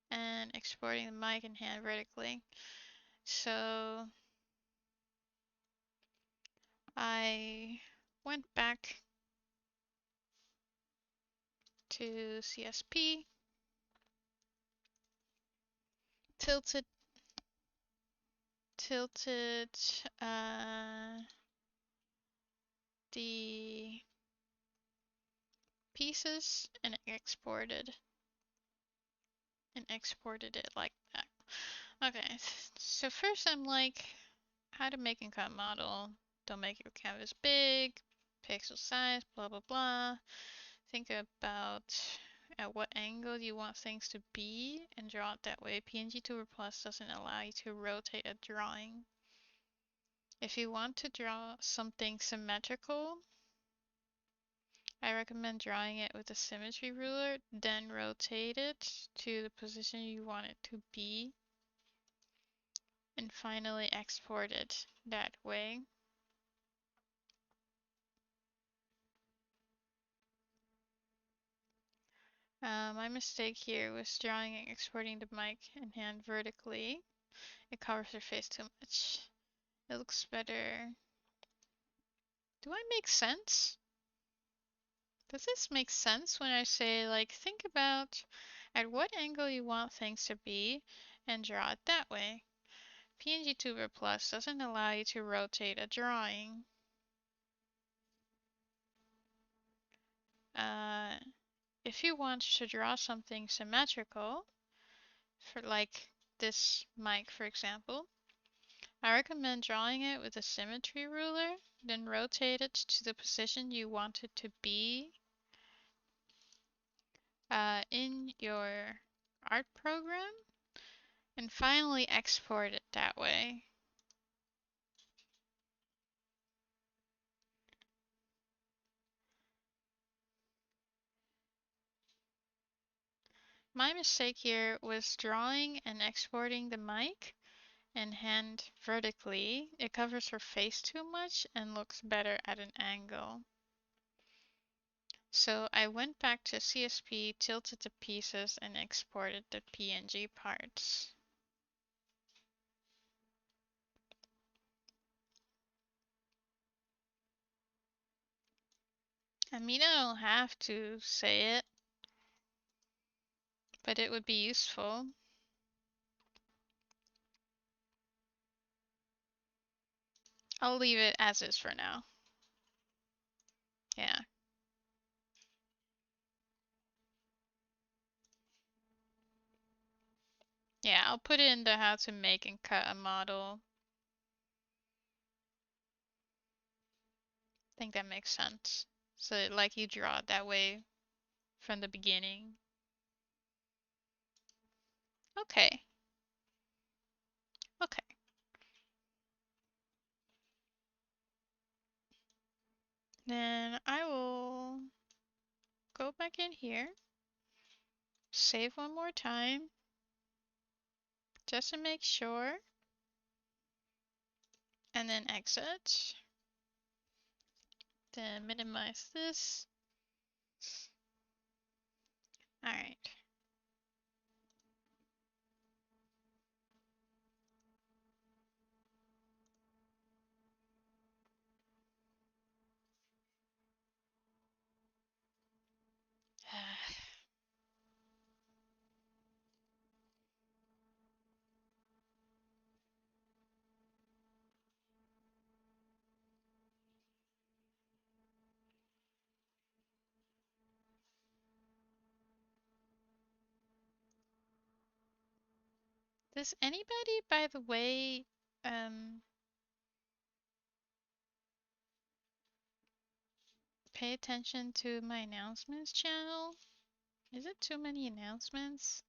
and exporting the mic in hand vertically. So I went back to CSP, tilted the pieces and exported it like that. Okay, so first I'm like, how to make a cut model. Don't make your canvas big, pixel size, blah blah blah. Think about at what angle you want things to be and draw it that way. PNGTuber Plus doesn't allow you to rotate a drawing. If you want to draw something symmetrical, I recommend drawing it with a symmetry ruler, then rotate it to the position you want it to be, and finally export it that way. My mistake here was drawing and exporting the mic in hand vertically. It covers her face too much. It looks better. Do I make sense? Does this make sense when I say, like, think about at what angle you want things to be and draw it that way? PNGTuber Plus doesn't allow you to rotate a drawing. If you want to draw something symmetrical, for like this mic for example, I recommend drawing it with a symmetry ruler, then rotate it to the position you want it to be in your art program, and finally export it that way. My mistake here was drawing and exporting the mic and hand vertically. It covers her face too much and looks better at an angle. So I went back to CSP, tilted the pieces, and exported the PNG parts. I mean, I don't have to say it, but it would be useful. I'll leave it as is for now. Yeah. Yeah, I'll put it in the how to make and cut a model. I think that makes sense. So like you draw it that way from the beginning. Okay. Okay. Then I will go back in here, save one more time, just to make sure, and then exit. Then minimize this. Alright. Does anybody, by the way, um, pay attention to my announcements channel? Is it too many announcements?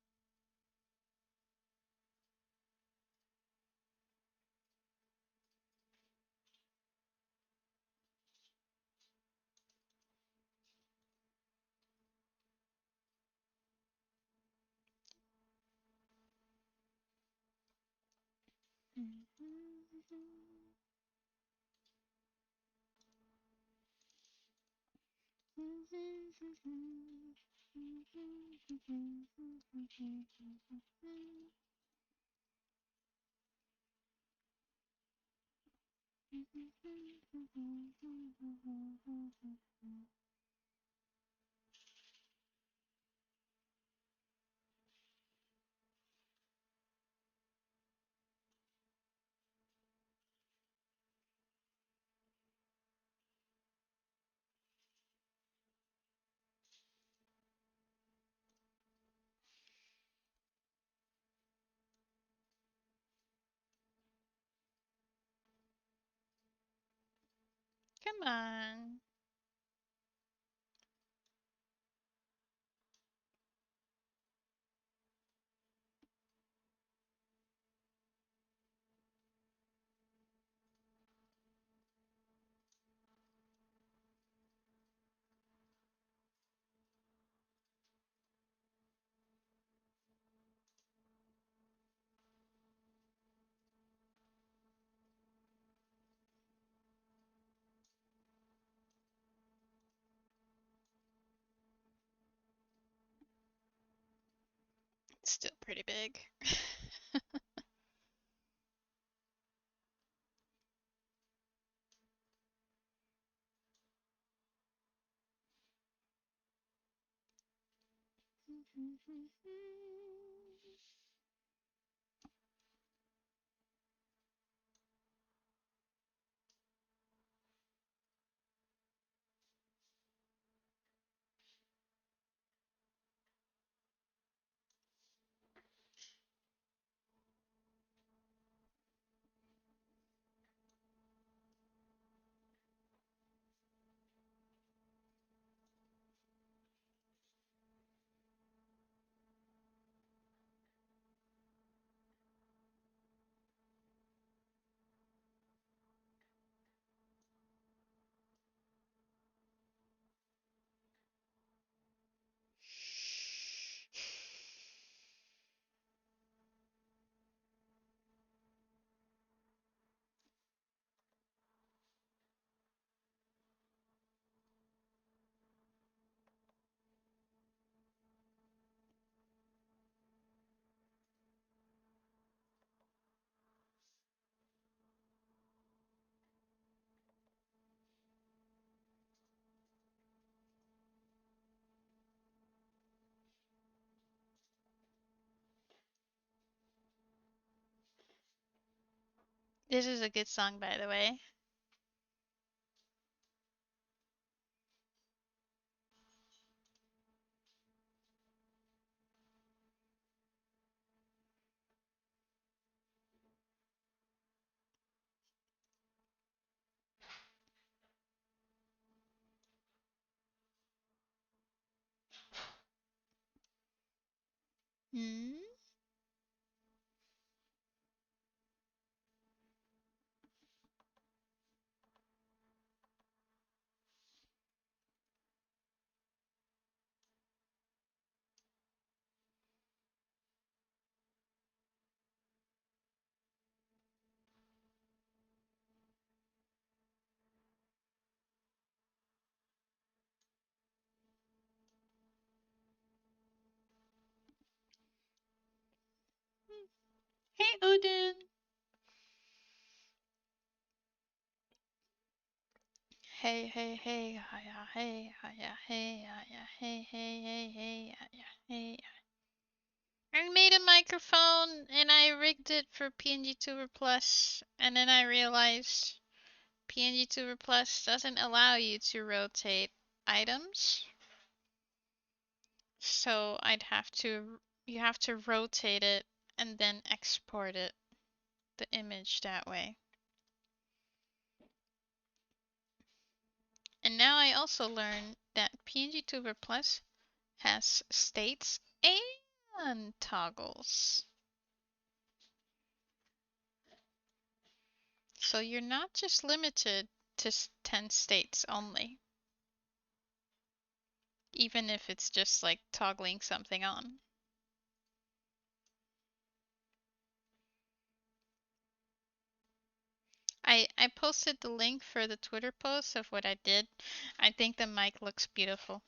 Come on. It's still pretty big. This is a good song, by the way. Hmm? Hey, Odin. Hey, hey, hey, hiya, hey, hiya, hey, hiya, hey, hey, hey, hey, hiya, hey. I made a microphone and I rigged it for PNGTuber Plus, and then I realized PNGTuber Plus doesn't allow you to rotate items, so you have to rotate it and then export it, the image that way. And now I also learned that PNGTuber Plus has states and toggles. So you're not just limited to 10 states only, even if it's just like toggling something on. I posted the link for the Twitter post of what I did. I think the mic looks beautiful.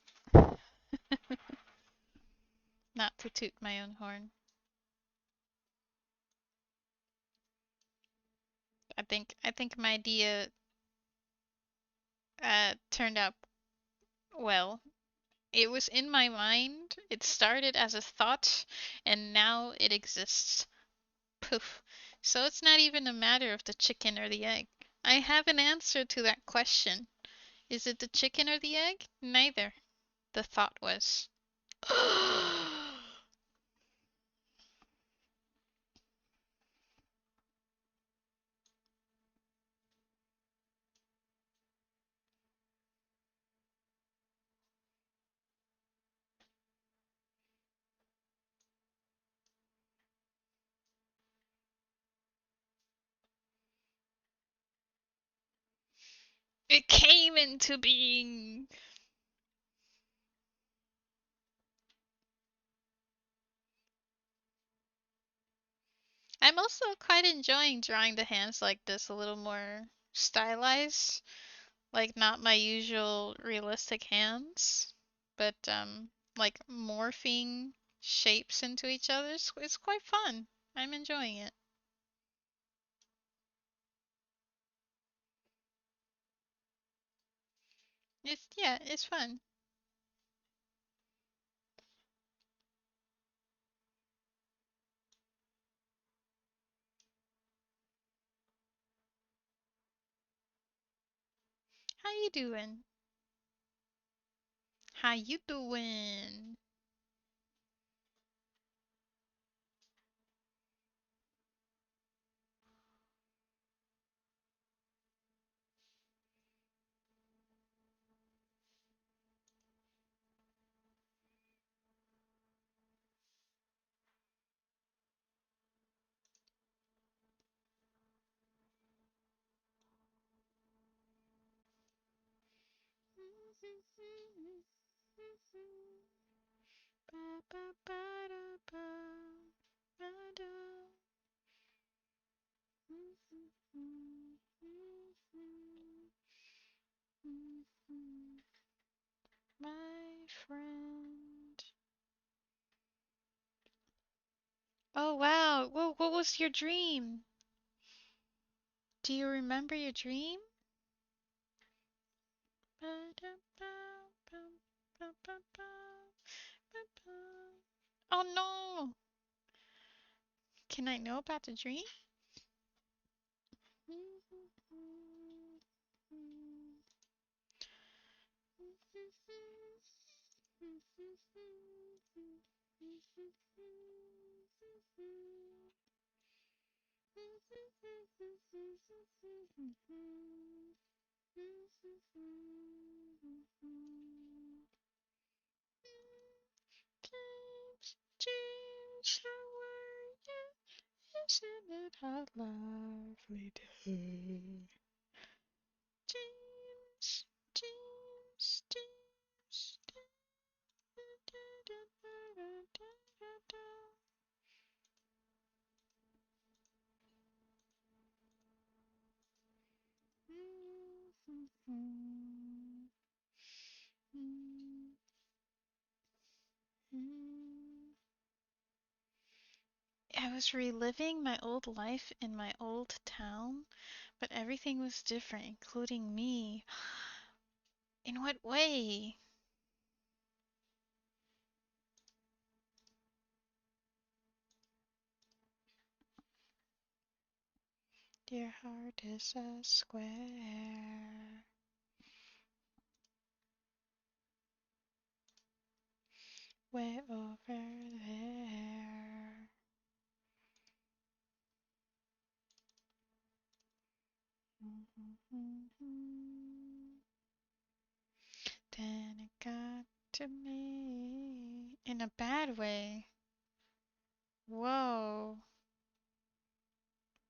Not to toot my own horn. I think my idea turned out well. It was in my mind. It started as a thought, and now it exists. Poof. So it's not even a matter of the chicken or the egg. I have an answer to that question. Is it the chicken or the egg? Neither. The thought was. It came into being. I'm also quite enjoying drawing the hands like this, a little more stylized, like not my usual realistic hands, but like morphing shapes into each other. It's quite fun. I'm enjoying it. It's fun. How you doing? How you doing? My friend. Oh wow. Whoa, what was your dream? Do you remember your dream? Oh no! Can I know about the dream? James, James, how are you? Isn't it a lovely day? James, James, James. I was reliving my old life in my old town, but everything was different, including me. In what way? Your heart is a square. Way over there. Then it got to me in a bad way. Whoa.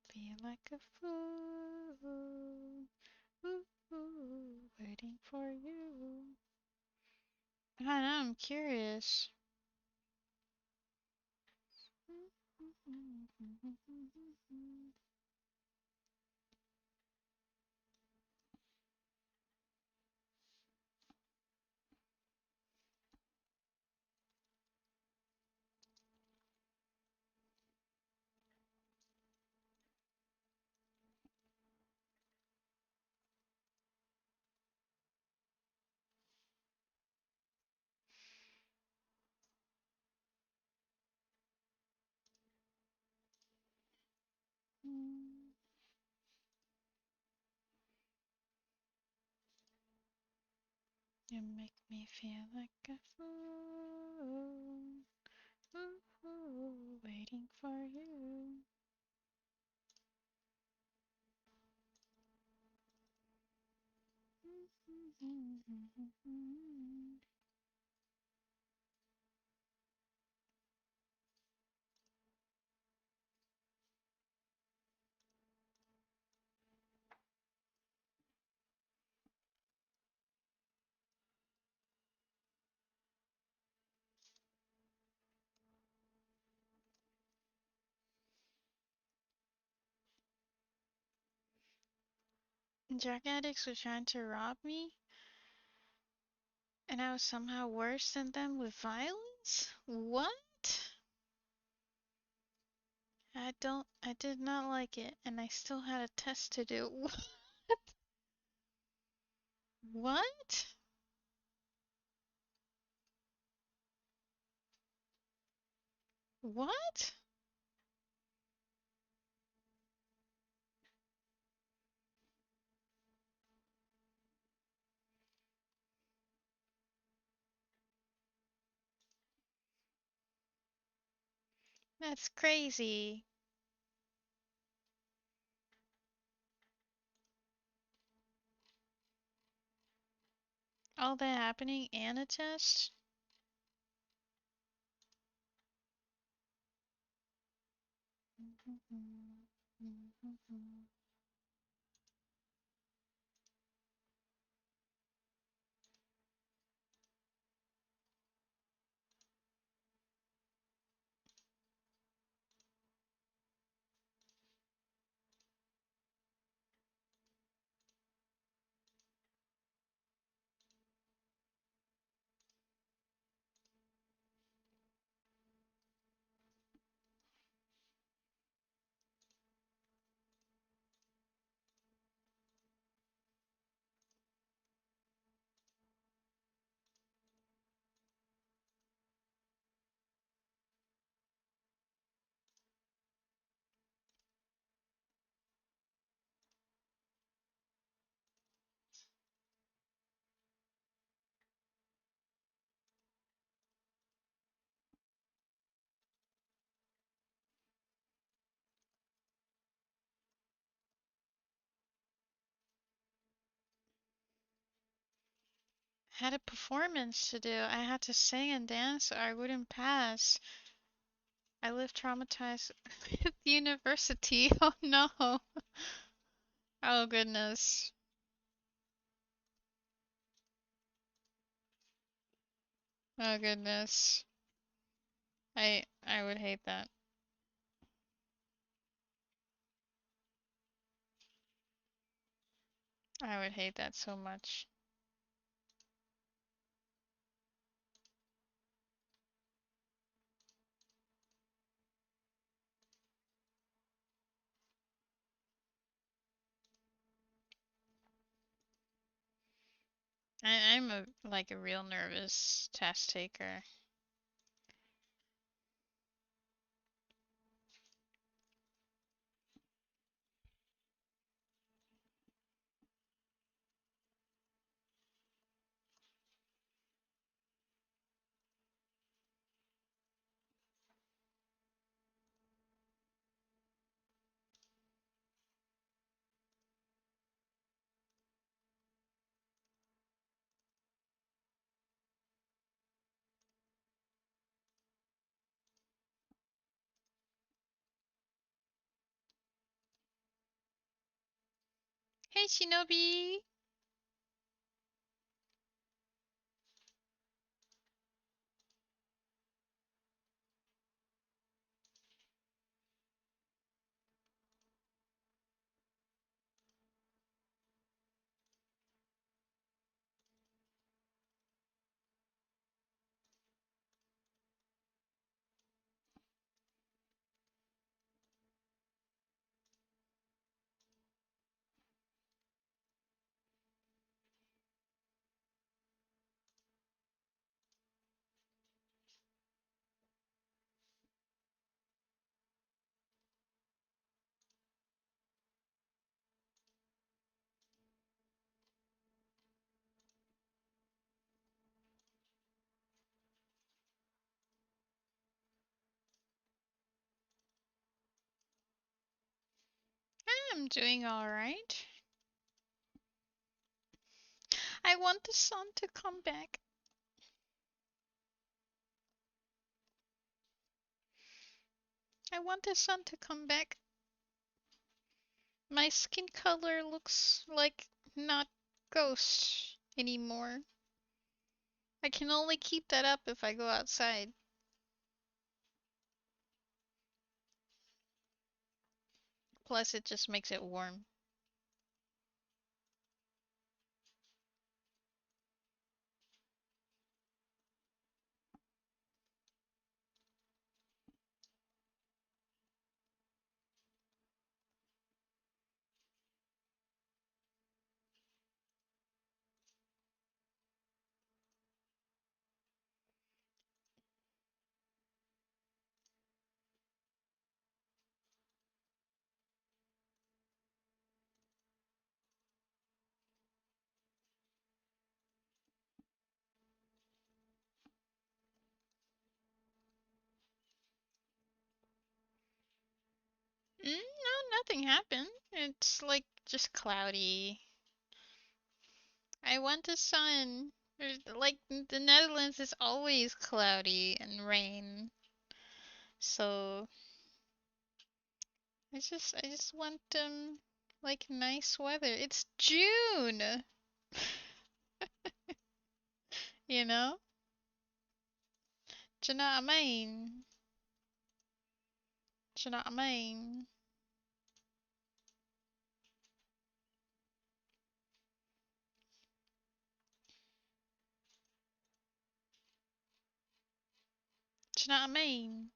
Feel like a fool. Ooh, ooh, waiting for you. I don't know, I'm curious. You make me feel like a fool. Ooh, ooh, waiting for you. Drug addicts were trying to rob me, and I was somehow worse than them with violence? What? I did not like it, and I still had a test to do. What? What? That's crazy. All that happening and a test? Had a performance to do. I had to sing and dance or I wouldn't pass. I live traumatized with university. Oh no. Oh goodness. Oh goodness. I would hate that. I would hate that so much. I'm a like a real nervous test taker. Hey, Shinobi. I'm doing alright. I want the sun to come back. I want the sun to come back. My skin color looks like not ghost anymore. I can only keep that up if I go outside. Plus, it just makes it warm. No, nothing happened. It's like just cloudy. I want the sun. Like the Netherlands is always cloudy and rain. So I just want like nice weather. It's June, you know? Do you know what I mean? Do you know what I mean? Do you know what I mean?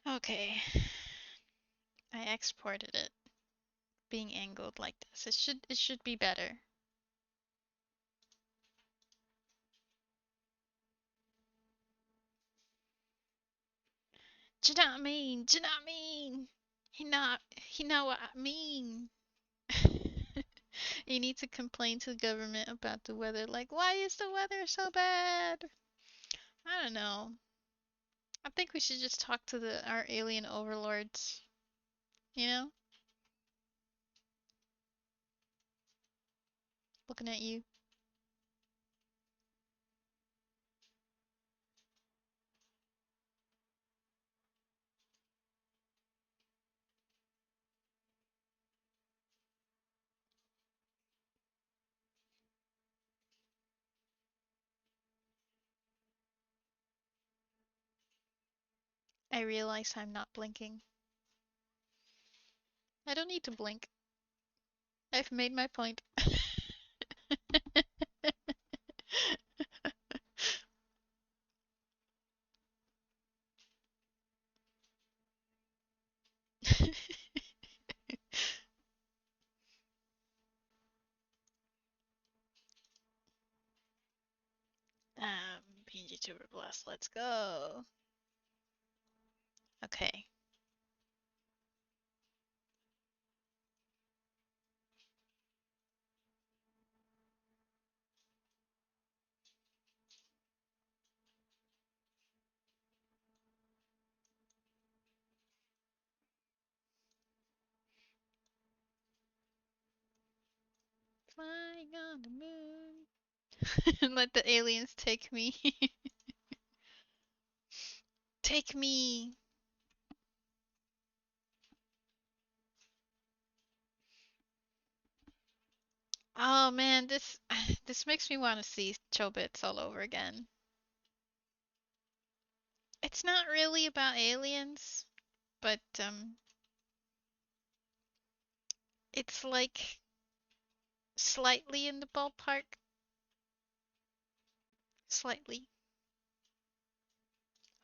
Okay, I exported it. Being angled like this. It should be better. Do you know what I mean? Do you know what I mean? He know what I mean. You need to complain to the government about the weather. Like, why is the weather so bad? I don't know. I think we should just talk to our alien overlords. You know? Looking at you. I realize I'm not blinking. I don't need to blink. I've made my point. PNGTuber Blast, let's go. Okay. Flying on the moon. Let the aliens take me. Take me. Oh man, this this makes me want to see Chobits all over again. It's not really about aliens, but it's like slightly in the ballpark. Slightly.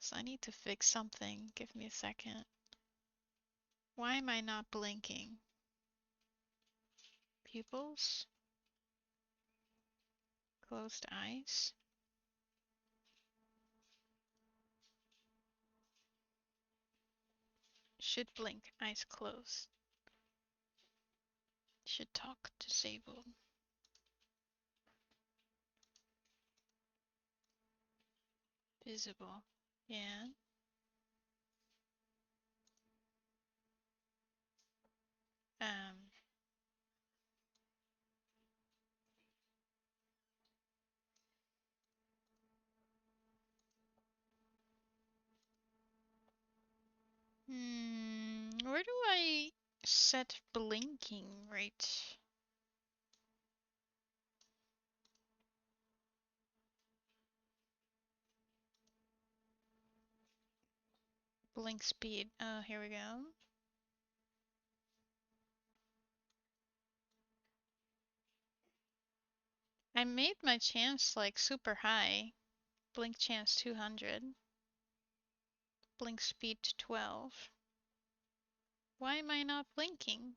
So I need to fix something. Give me a second. Why am I not blinking? Pupils? Closed eyes? Should blink. Eyes closed. Should talk. Disabled. Visible. Yeah. Um. Where do I set blinking right? Blink speed. Oh, here we go. I made my chance like super high. Blink chance 200. Blink speed to 12. Why am I not blinking?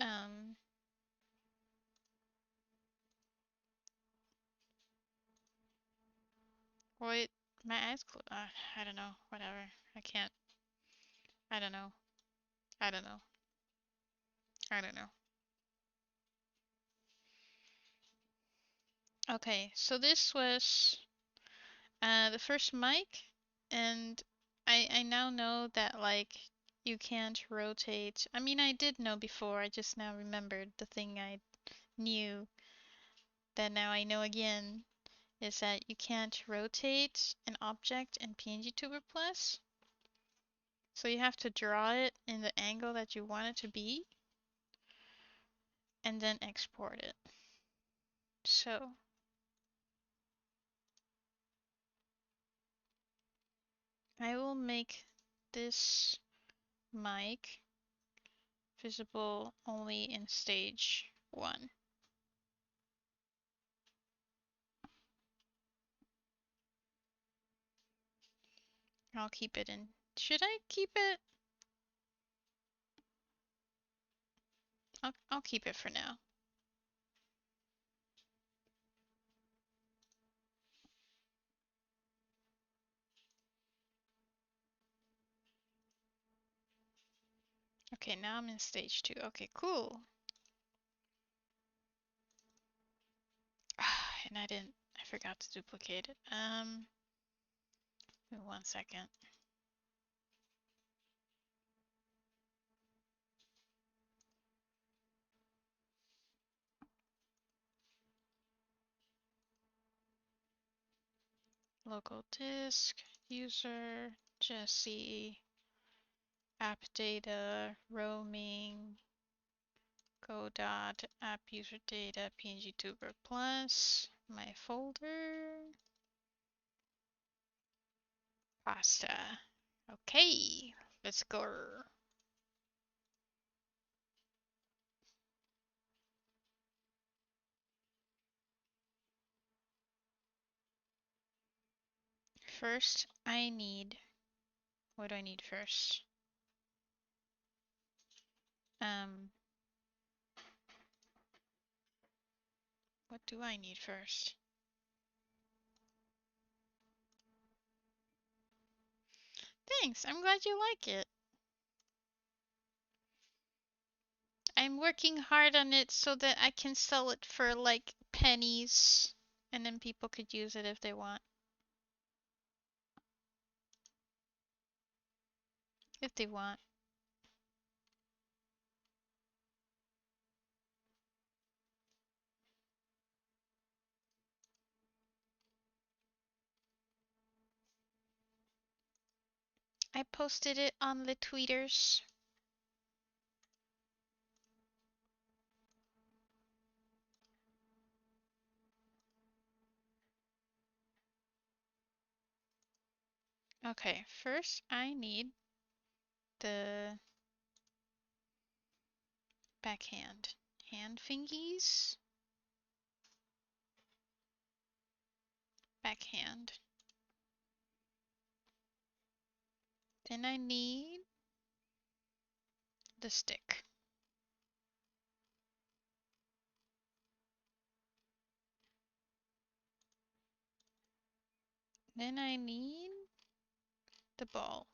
Um, wait, my eyes closed. I don't know. Whatever. I can't. I don't know. I don't know. I don't know. Okay, so this was the first mic, and I now know that like you can't rotate. I mean, I did know before. I just now remembered the thing I knew that now I know again is that you can't rotate an object in PNGTuber Plus. So you have to draw it in the angle that you want it to be and then export it. So I will make this mic visible only in stage 1. I'll keep it in. Should I keep it? I'll keep it for now. Okay, now I'm in stage 2. Okay, cool. And I forgot to duplicate it. Give me 1 second. Local disk, user, LlesiSea, app data, roaming, go.app user data, PNGTuber plus, my folder, pasta. Okay, let's go. First, what do I need first? What do I need first? Thanks, I'm glad you like it. I'm working hard on it so that I can sell it for like pennies and then people could use it if they want. if they want. I posted it on the tweeters. Okay, first I need the backhand. Hand fingies. Backhand. Then I need the stick. Then I need the ball.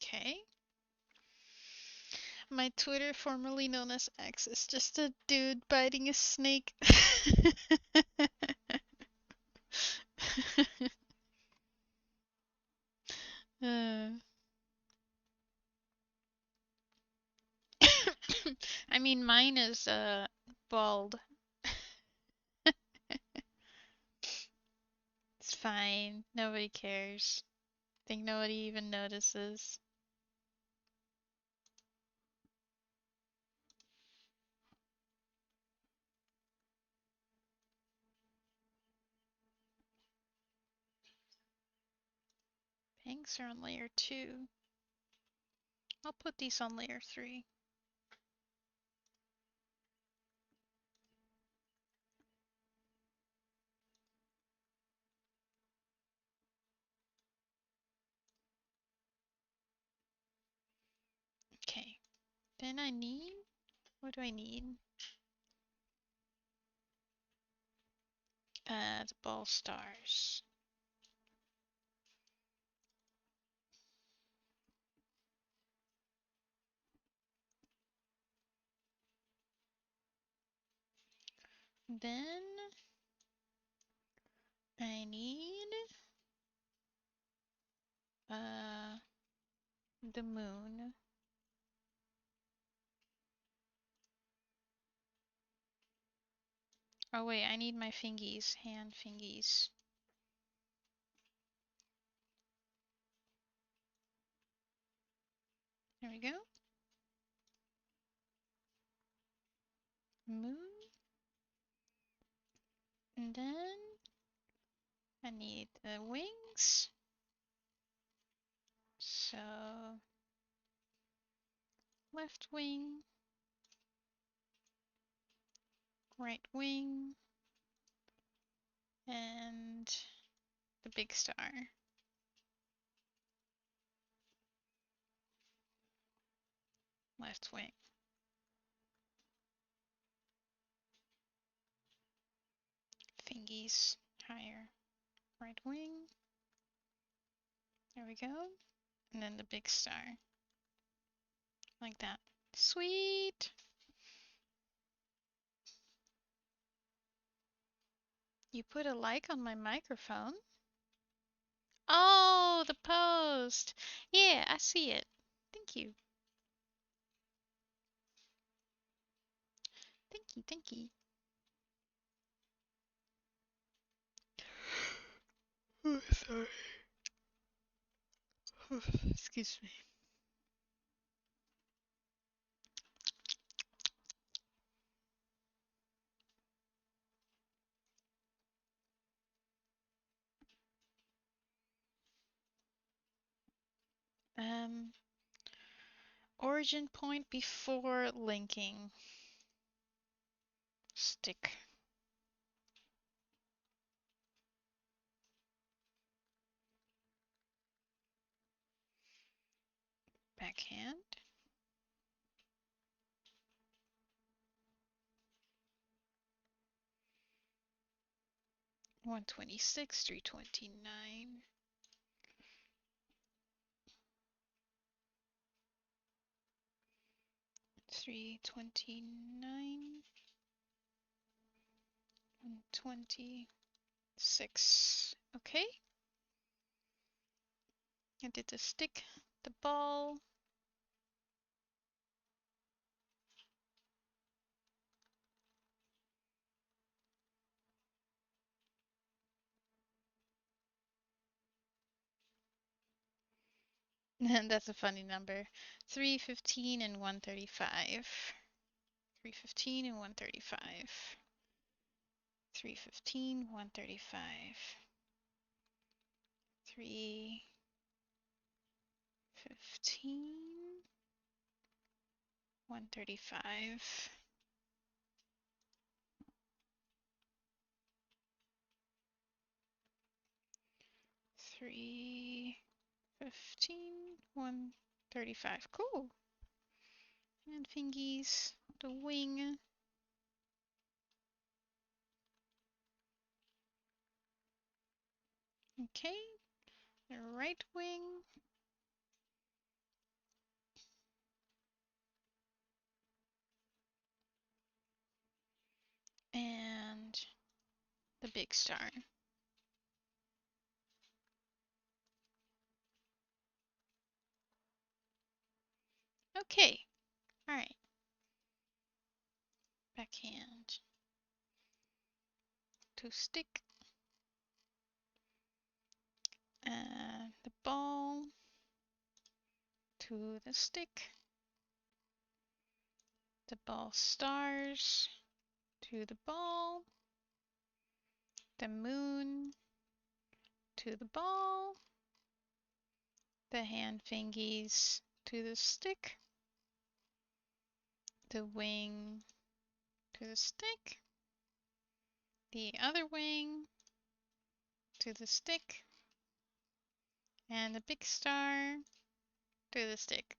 Okay. My Twitter, formerly known as X, is just a dude biting a snake. uh. I mean, mine is bald. It's fine. Nobody cares. I think nobody even notices. Bangs are on layer 2. I'll put these on layer 3. Okay. Then I need, what do I need? The ball stars. Then I need the moon. Oh wait, I need my fingies, hand fingies. There we go. Moon. And then I need the wings. So left wing, right wing, and the big star. Left wing. Fingies higher. Right wing. There we go. And then the big star. Like that. Sweet! You put a like on my microphone? Oh, the post! Yeah, I see it. Thank you. Thank you, thank you. Oh, sorry. Excuse me. Origin point before linking. Stick. Backhand. 126, 329. 329 and 26. Okay. I did the stick, the ball. That's a funny number. 315 and 135. 315 and 135. 315, 135. 315, 135. 315, 135. Cool. And fingies, the wing. Okay, the right wing. And the big star. Okay, alright. Backhand to stick. The ball to the stick. The ball stars to the ball. The moon to the ball. The hand fingies to the stick. The wing to the stick. The other wing to the stick. And the big star to the stick.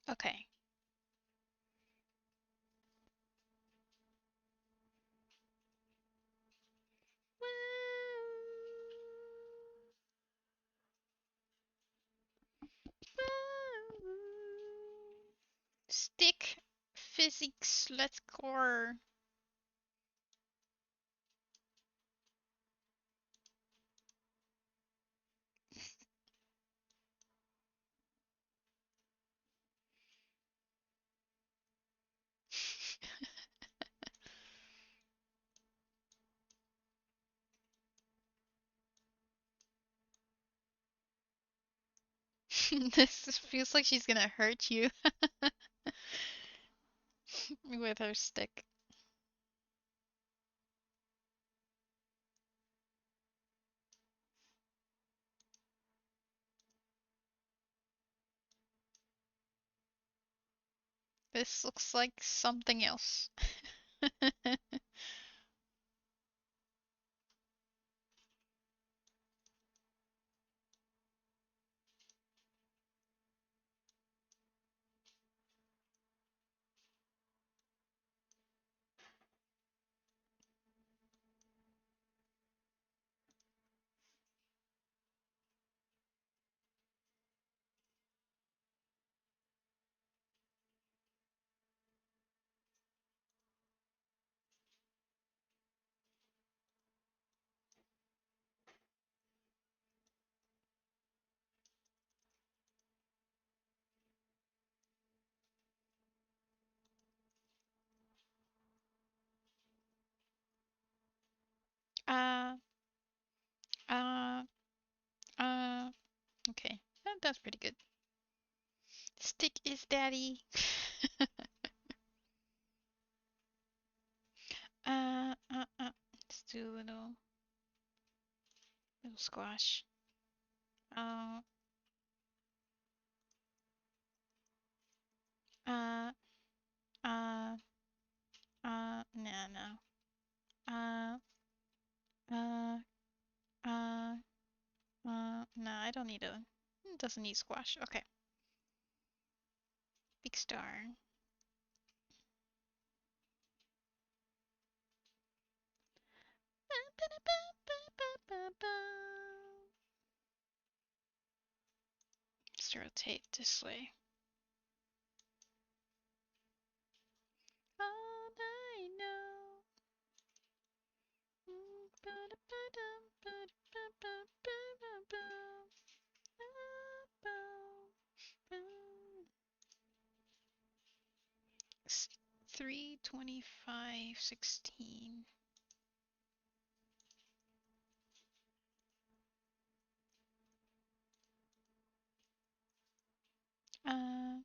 Okay. Stick physics, let's go. This feels like she's gonna hurt you with her stick. This looks like something else. Uh, uh, okay. That's pretty good. Stick is daddy. Let's do a little squash. Uh, uh, uh, no. Uh, uh, no, I don't need a Doesn't need squash. Okay. Big star. Let's rotate this way. All I know. It's 3:25:16. Uh,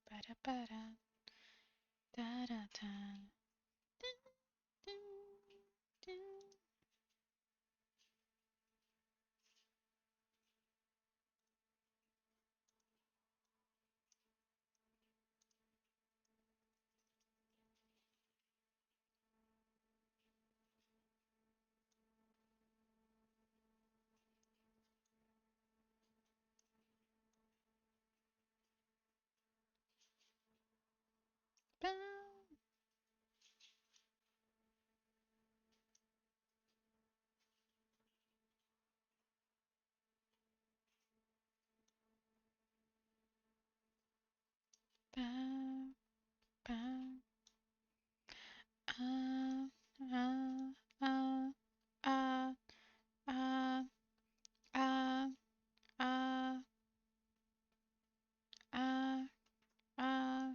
ba-da-ba-da, da-da-da, dun-dun-dun. Bow, bow, bow. Ah, ah, ah, ah, ah, ah, ah, ah, ah,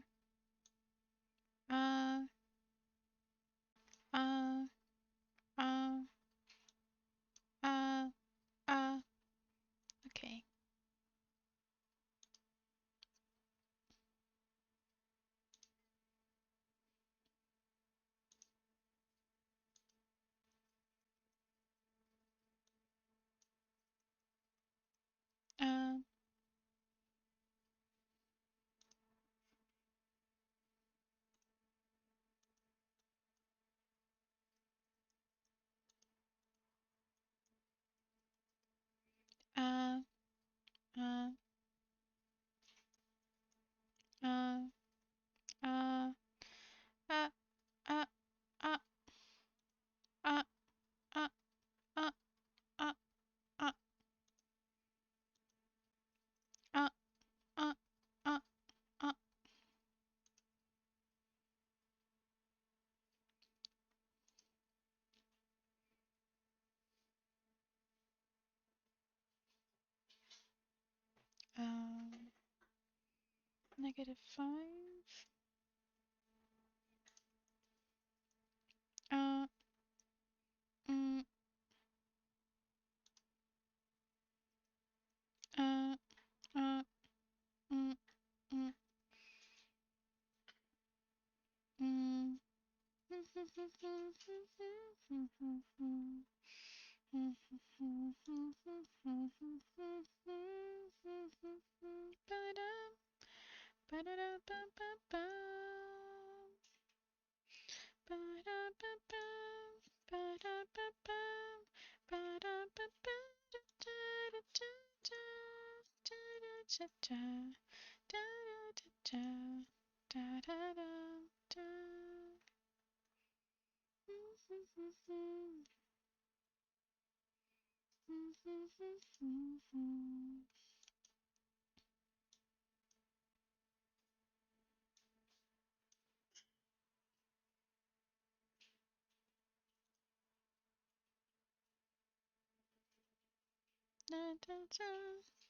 ah, ah, ah, ah, ah. Okay. Ah, ah, ah, ah, ah, ah, ah, ah, ah, ah, ah, ah, ah, ah, ah, ah, ah. Um, -5.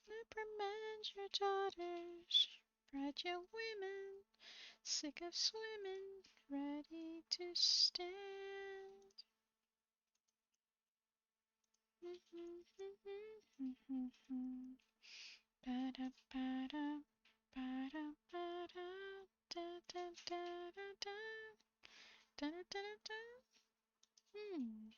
Reprimand your daughters, bright young women, sick of swimming, ready to stand. Ba-da, ba-da, ba-da, ba-da, da-da-da-da-da, da-da-da-da-da. Hmm.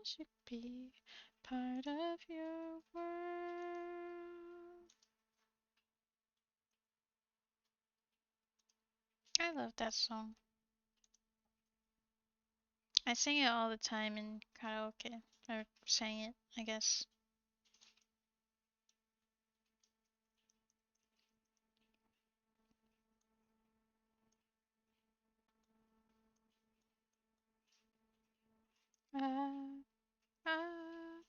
Should be part of your world. I love that song. I sing it all the time in karaoke. Or sang it, I guess. Ah, ah,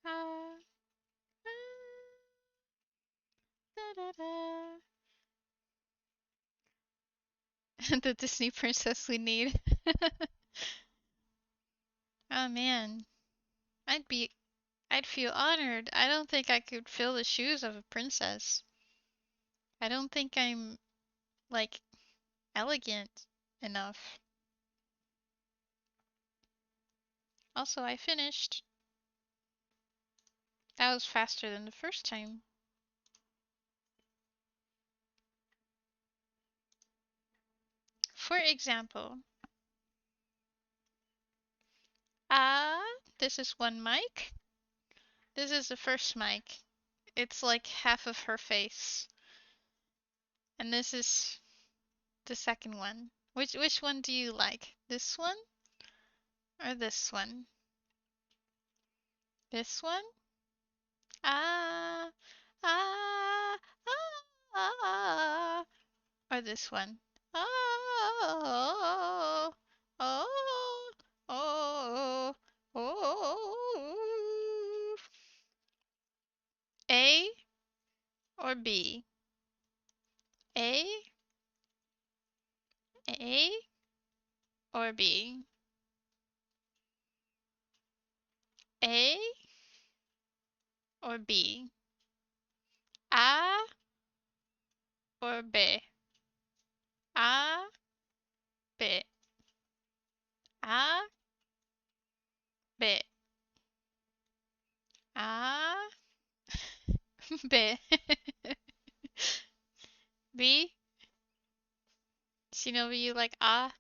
ah, ah, da da da. The Disney princess we need. Oh man, I'd be, I'd feel honored. I don't think I could fill the shoes of a princess. I don't think I'm, like, elegant enough. Also, I finished. That was faster than the first time. For example, ah, this is one mic. This is the first mic. It's like half of her face. And this is the second one. Which one do you like? This one or this one? This one? Ah, ah, ah, ah. Or this one? Oh, oh, oh, oh. A or B? A, A or B? A or B? A or B? A, B. A, B. A, B. B? Shinobi, you like A?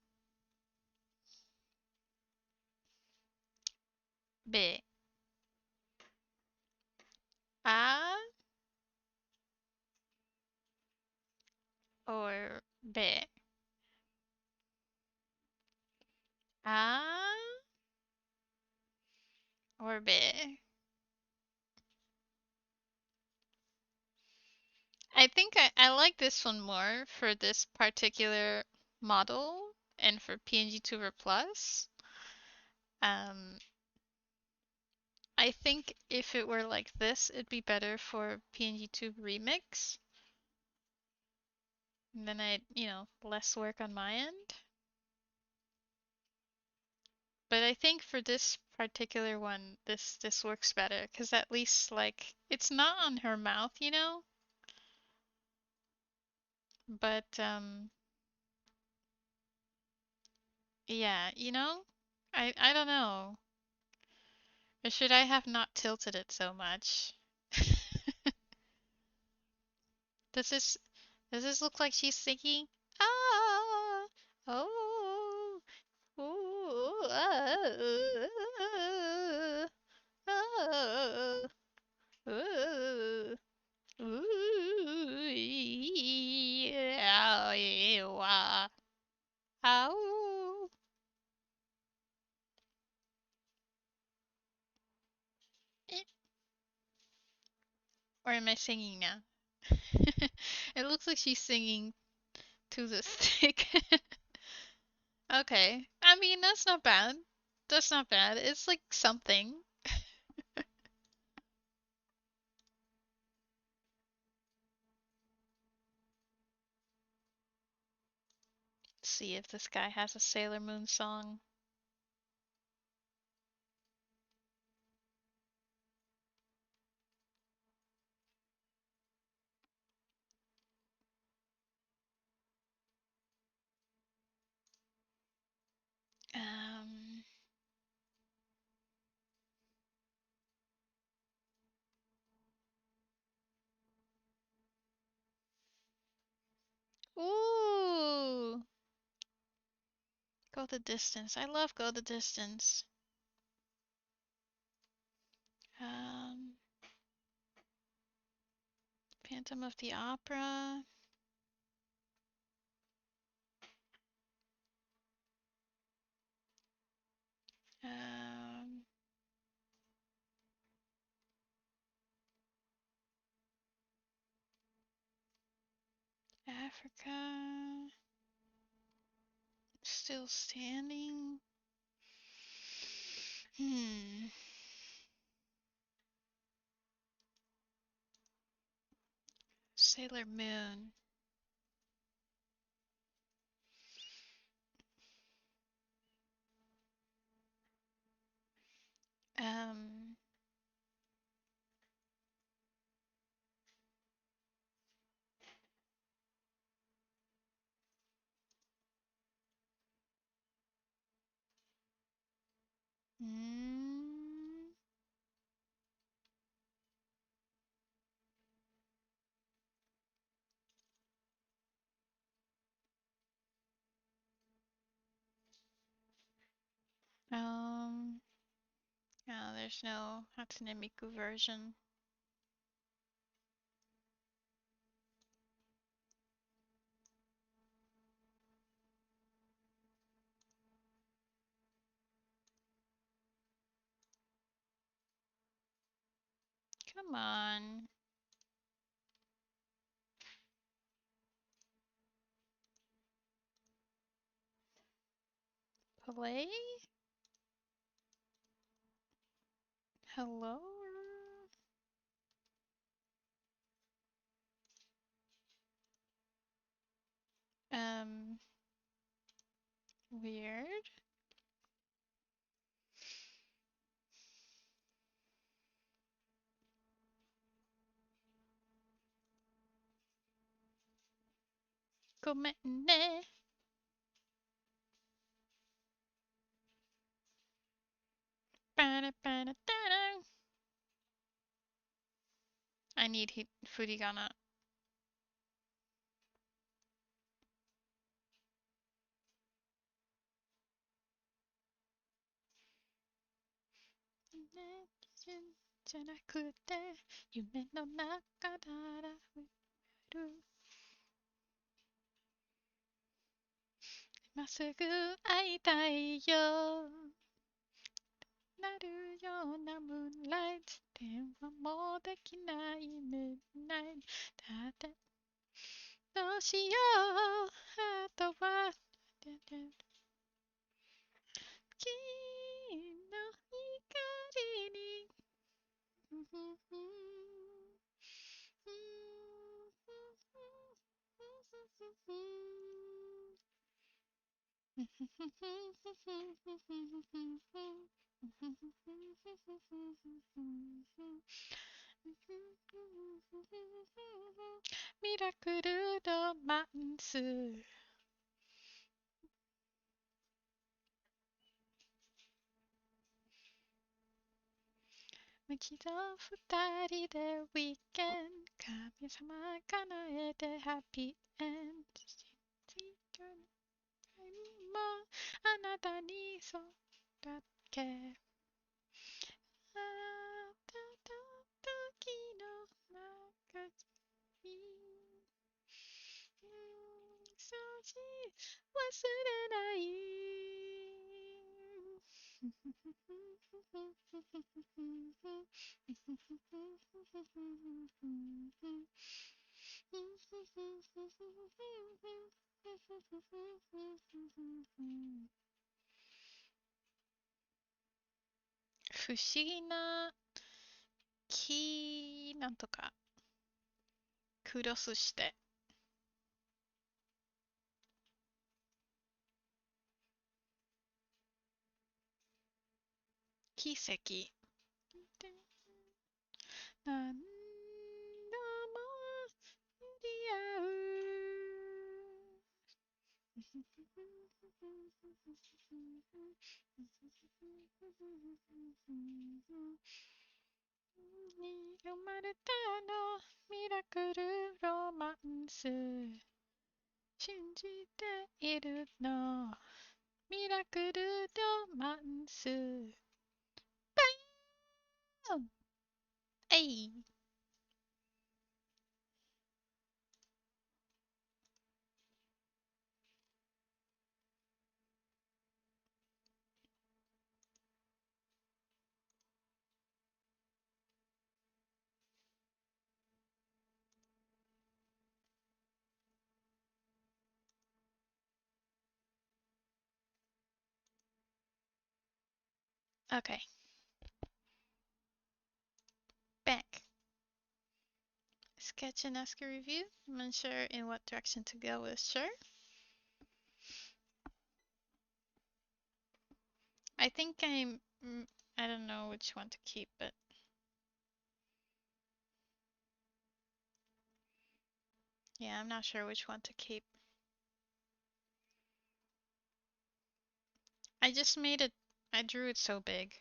B. A or B? A or B? I think I like this one more for this particular model and for PNGTuber Plus. Um, I think if it were like this, it'd be better for PNGTube Remix. And then less work on my end. But I think for this particular one, this works better because at least like it's not on her mouth, but yeah, I don't know. Or should I have not tilted it so much? Does this does this look like she's singing? Ah, oh, ooh, ah, ooh, ooh, yeah, yeah, ow. Eh, or am I singing now? It looks like she's singing to the stick. Okay. I mean, that's not bad. That's not bad. It's like something. See if this guy has a Sailor Moon song. Um, ooh, go the distance. I love go the distance. Um, Phantom of the Opera. Um, Africa. Still standing. Hmm. Sailor Moon. Um, mm, um, oh, there's no Hatsune Miku version. Come on. Play? Hello? Um, Weird. Gomen'ne. Ba-da-ba-da-da-da. I need Furigana. Ne, じゃなくて夢の中なら増える今すぐ会いたいよなるようなムーンライト電話もできない Midnight だってどうしようあとは金の光にミラクルロマンス。一度二人でウィーケン神様叶えてハッピーエンド。もあなたにそうだっけ。あった時の中に少し忘れない。不思議な木なんとかクロスして奇跡。何度も巡り合う。に生まれたのミラクルロマンス。信じているのミラクルロマンス。バンえい。Okay, back. Sketch and ask a review. I'm unsure in what direction to go with sure. I think I don't know which one to keep, but yeah, I'm not sure which one to keep. I just made it, I drew it so big.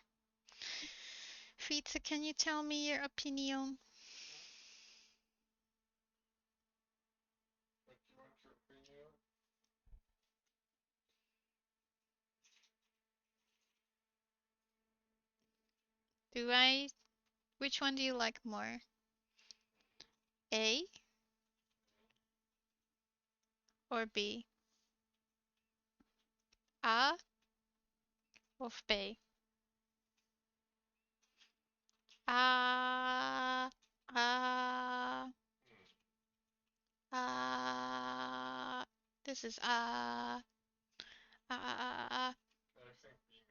Pizza, can you tell me your opinion? What do you want your opinion? Which one do you like more? A or B? A of B? A, A, A. This is A, A, A, A, A. I think B makes more sense.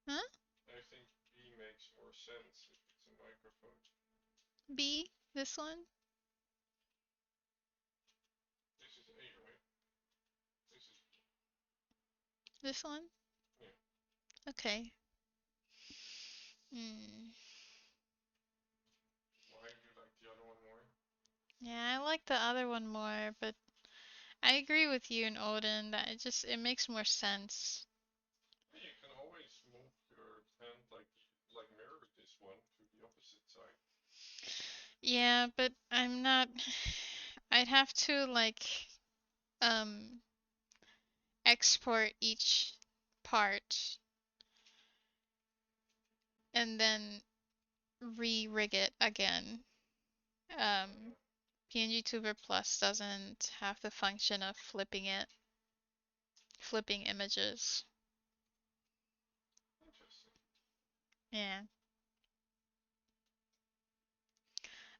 Huh? I think B makes more sense if it's a microphone. B, this one? This is A, right? This is B. This one? Yeah. Okay. Hmm. Why do you like the other one more? Yeah, I like the other one more, but I agree with you and Odin that it makes more sense. Yeah, you can always move your hand like mirror this one to the opposite side. Yeah, but I'm not. I'd have to like um export each part and then re-rig it again. PNGTuber Plus doesn't have the function of flipping images. Interesting. Yeah.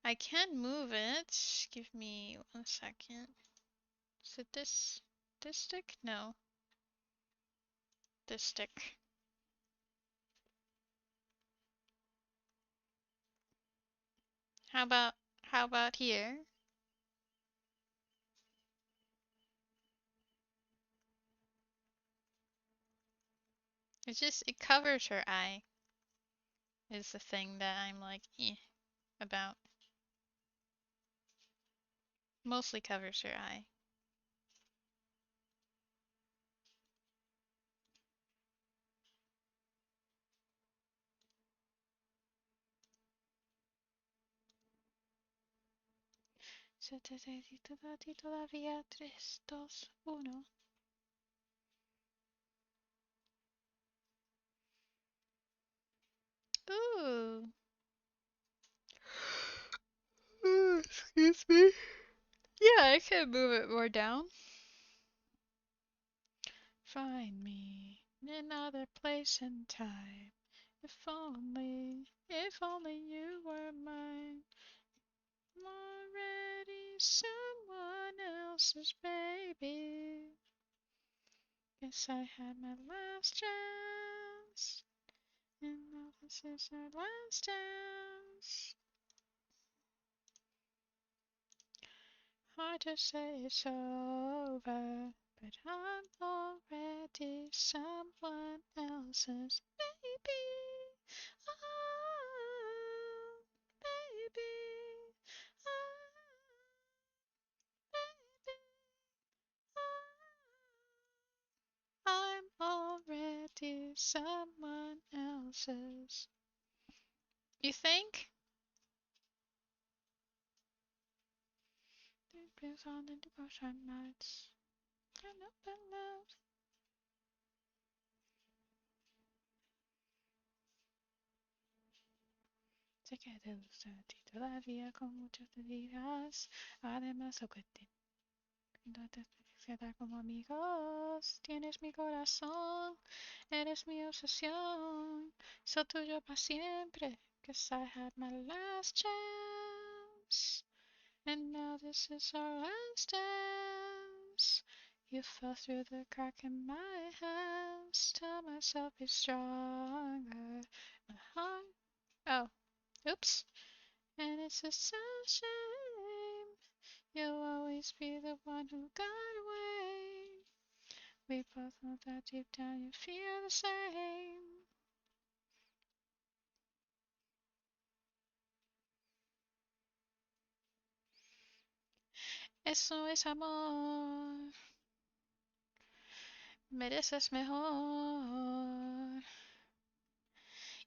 I can move it. Give me 1 second. Is it this stick? No. This stick. How about here? It covers her eye. Is the thing that I'm like about. Mostly covers her eye. Todavía 3, 2, 1. Ooh. Ooh, excuse me. Yeah, I can move it more down. Find me in another place and time. If only you were mine. I'm already someone else's baby. Guess I had my last chance. And now this is our last dance. Hard to say it's over, but I'm already someone else's baby. Oh, baby. Oh, baby. Oh, I'm already someone else's. You think? Depends on the devotion nights. I know that love. Sé que te gusta a ti todavía con muchos te dirás. Además, o que te quedar como amigos. Tienes mi corazón, eres mi obsesión. Soy tuyo para siempre. Cause I had my last chance. And now this is our last dance. You fell through the crack in my hands. Tell myself be stronger. My heart. Oh, oops. And it's a sad shame. You'll always be the one who got away. We both know that deep down you feel the same. Eso es amor. Mereces mejor.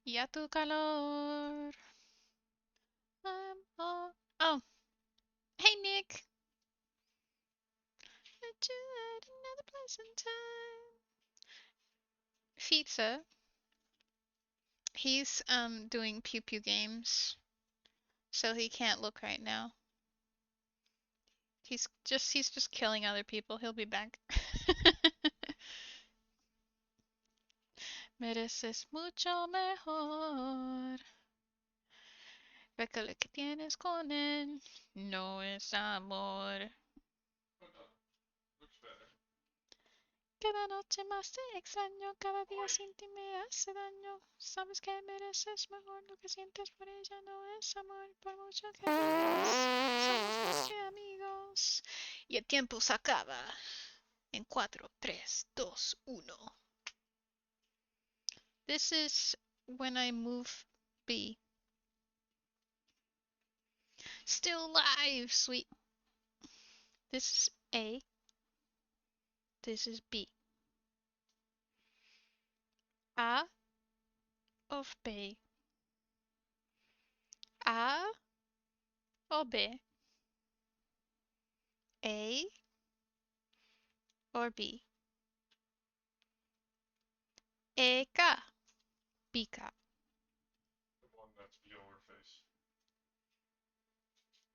Y a tu calor. I'm all. Oh, hey Nick. Met you at another place and time. Pizza. He's doing pew pew games, so he can't look right now. He's just killing other people. He'll be back. Mereces mucho mejor. Porque lo que tienes con él no es amor. Looks better. Cada noche más te extraño, cada día sin ti me hace daño. Sabes que mereces mejor, lo que sientes por ella no es amor, por mucho que digas. Somos más que amigos. Y el tiempo se acaba en 4, 3, 2, 1. This is when I move B. Still alive, sweet. This is A. This is B. A of B. A or B. A or B. Eka. Bika. The one that's below her face.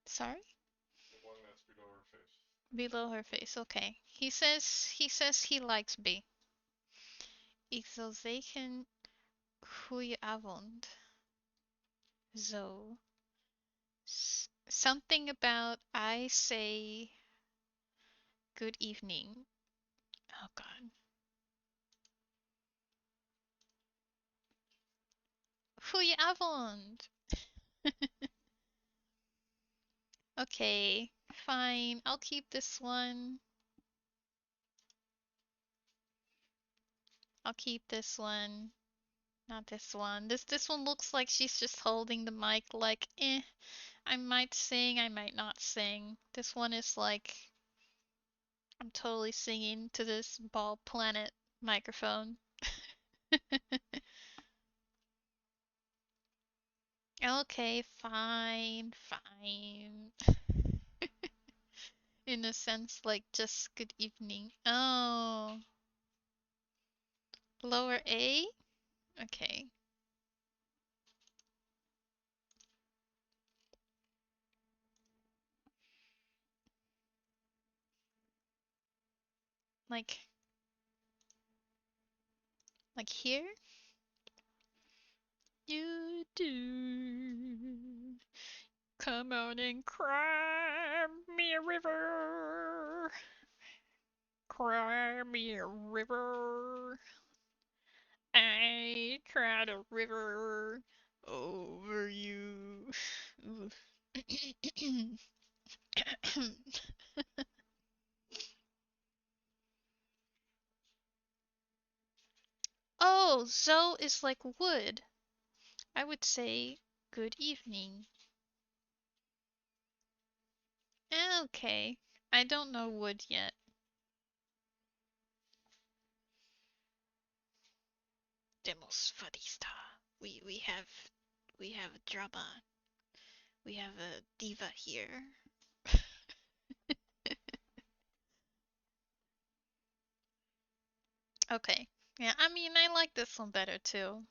Sorry? The one that's below her face. Below her face. Okay. He says he likes B. Ik zal zeggen goedenavond. Zo. Something about I say good evening. Oh god. Goedenavond. Okay, fine. I'll keep this one. I'll keep this one. Not this one. This one looks like she's just holding the mic like, I might sing, I might not sing. This one is like, I'm totally singing to this ball planet microphone. Okay, fine, fine. In a sense, like just good evening. Oh, lower A? Okay. Like here? You do. Come on and cry me a river. Cry me a river. I cried a river over you. Oh, zo is like wood. I would say good evening. Okay. I don't know wood yet. Demos fadista. We have drama. We have a diva here. Okay. Yeah, I mean I like this one better too.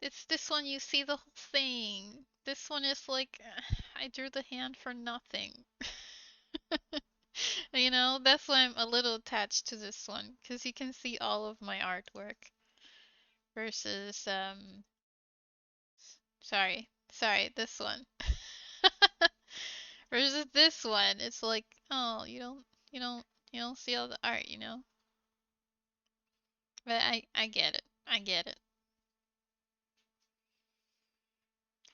It's this one you see the whole thing. This one is like I drew the hand for nothing. You know, that's why I'm a little attached to this one, because you can see all of my artwork versus sorry, this one. Versus this one, it's like, oh, you don't see all the art, you know? But I get it. I get it.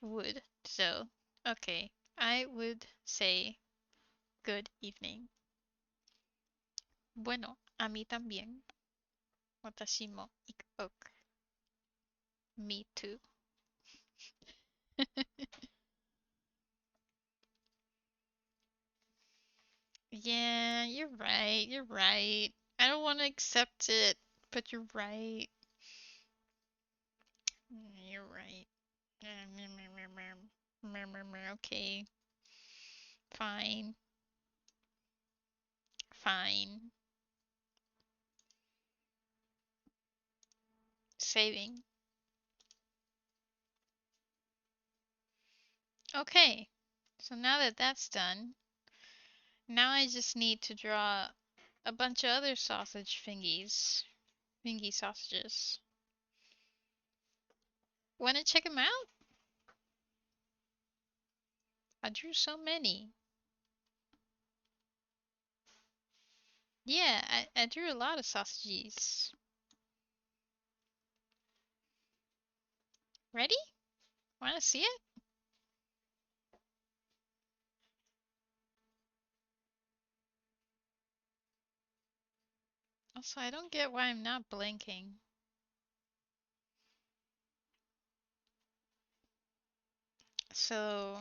Would. So, okay. I would say good evening. Bueno, a mí también. Watashi mo ikoku. Me too. Yeah, you're right. You're right. I don't want to accept it, but you're right. You're right. Okay. Fine. Fine. Saving. Okay. So now that that's done, now I just need to draw a bunch of other sausage fingies. Fingy sausages. Wanna check them out? I drew so many. Yeah, I drew a lot of sausages. Ready? Wanna see it? Also, I don't get why I'm not blinking. So,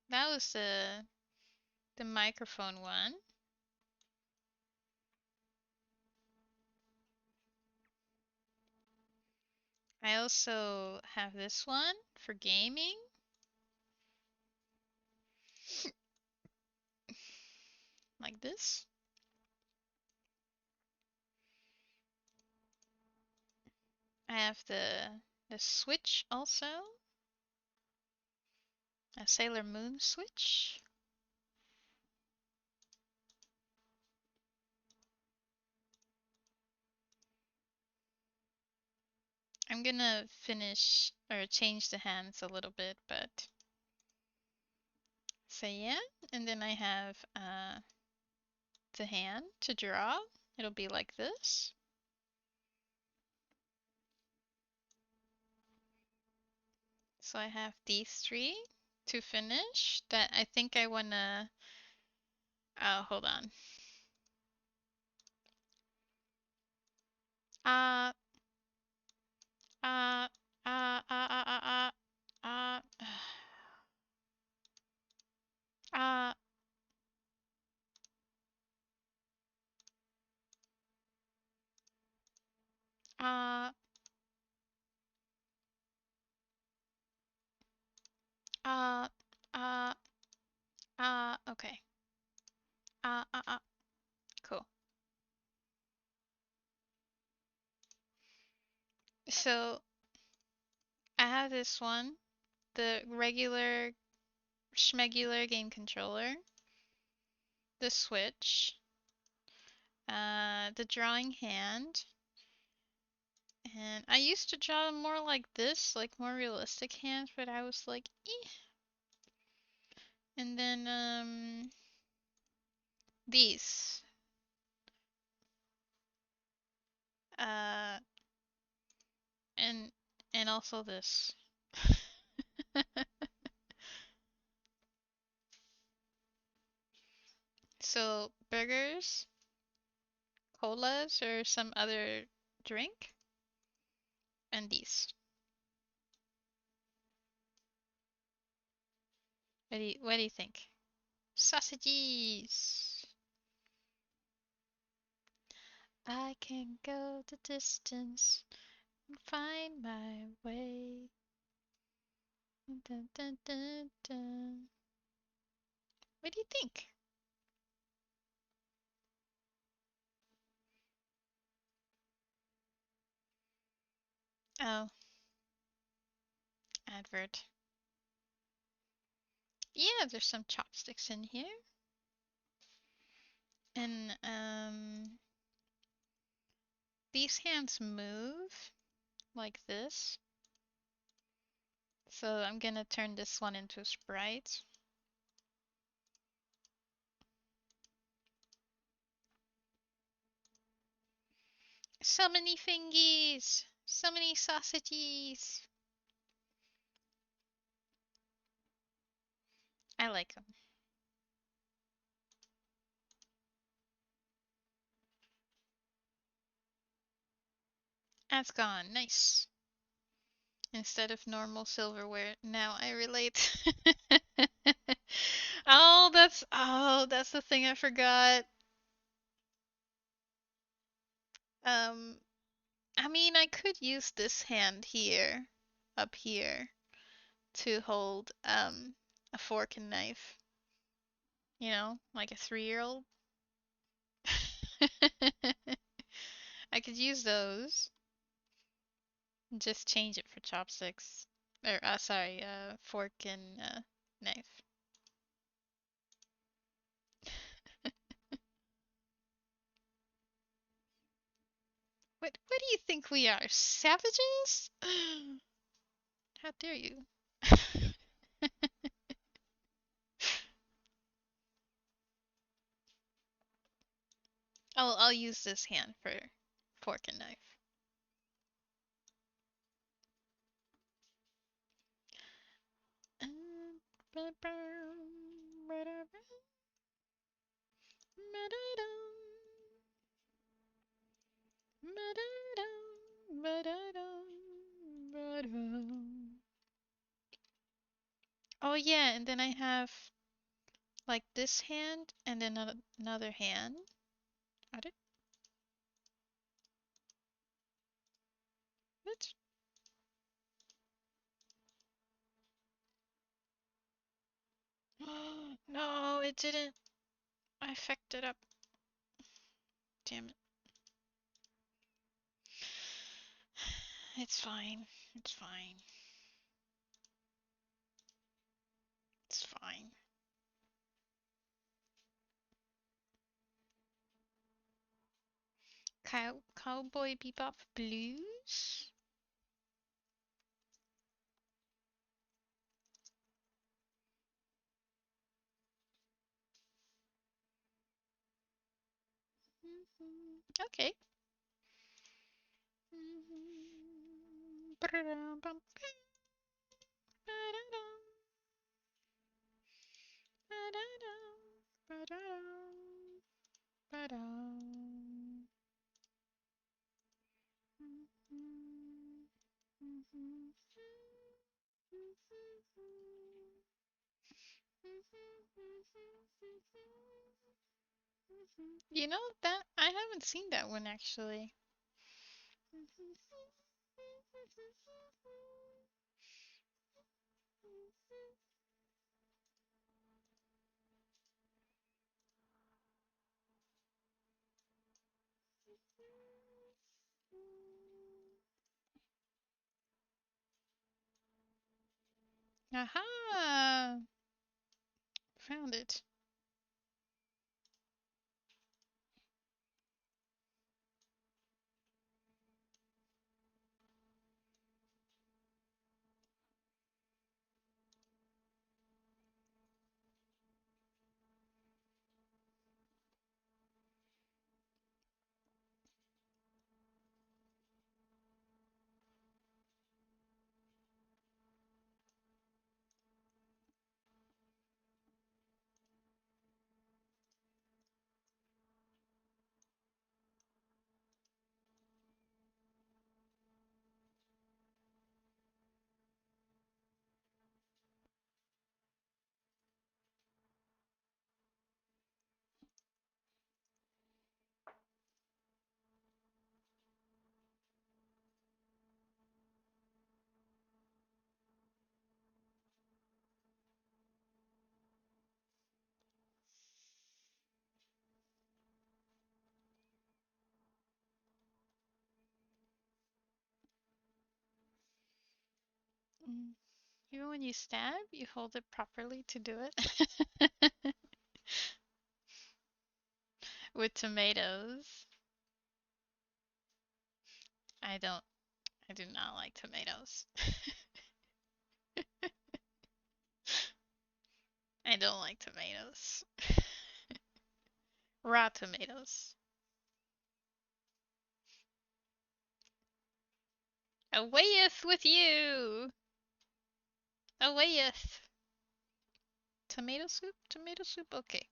that was the microphone one. I also have this one for gaming. Like this. I have the Switch also. A Sailormoon Switch. I'm gonna finish or change the hands a little bit, but so yeah, and then I have the hand to draw. It'll be like this. So I have these three to finish that I think I wanna, hold on. Uh, uh, uh, uh, uh, uh, uh, uh, uh, uh, uh, okay. Cool. So I have this one, the regular schmegular game controller, the Switch, the drawing hand, and I used to draw them more like this, like more realistic hands, but I was like, eh. And then these, uh, and also this. So burgers, colas, or some other drink, and these. What do you think? Sausages. I can go the distance and find my way. Dun, dun, dun, dun. What do you think? Oh, advert. Yeah, there's some chopsticks in here. And these hands move like this. So I'm gonna turn this one into a sprite. So many fingies! So many sausages! I like them. That's gone. Nice. Instead of normal silverware. Now I relate. Oh, that's the thing I forgot. Um, I mean, I could use this hand here, up here, to hold a fork and knife. You know, like a 3-year-old. I could use those. Just change it for chopsticks. Or, sorry, fork and knife. What do you think we are? Savages? How dare you? I'll use this hand for fork and knife. Oh yeah, and then I have like this hand and then another hand. Are it? What? No, it didn't. I fucked it up. Damn it. It's fine. It's fine. It's fine. Cowboy Bebop Blues? Okay. You know that I haven't seen that one actually. Aha! Found it. Mm. Even when you stab, you hold it properly to do it. With tomatoes. I don't, I do not like tomatoes. I don't like tomatoes. Raw tomatoes. Awayeth with you! Awayeth! Tomato soup? Tomato soup? Okay.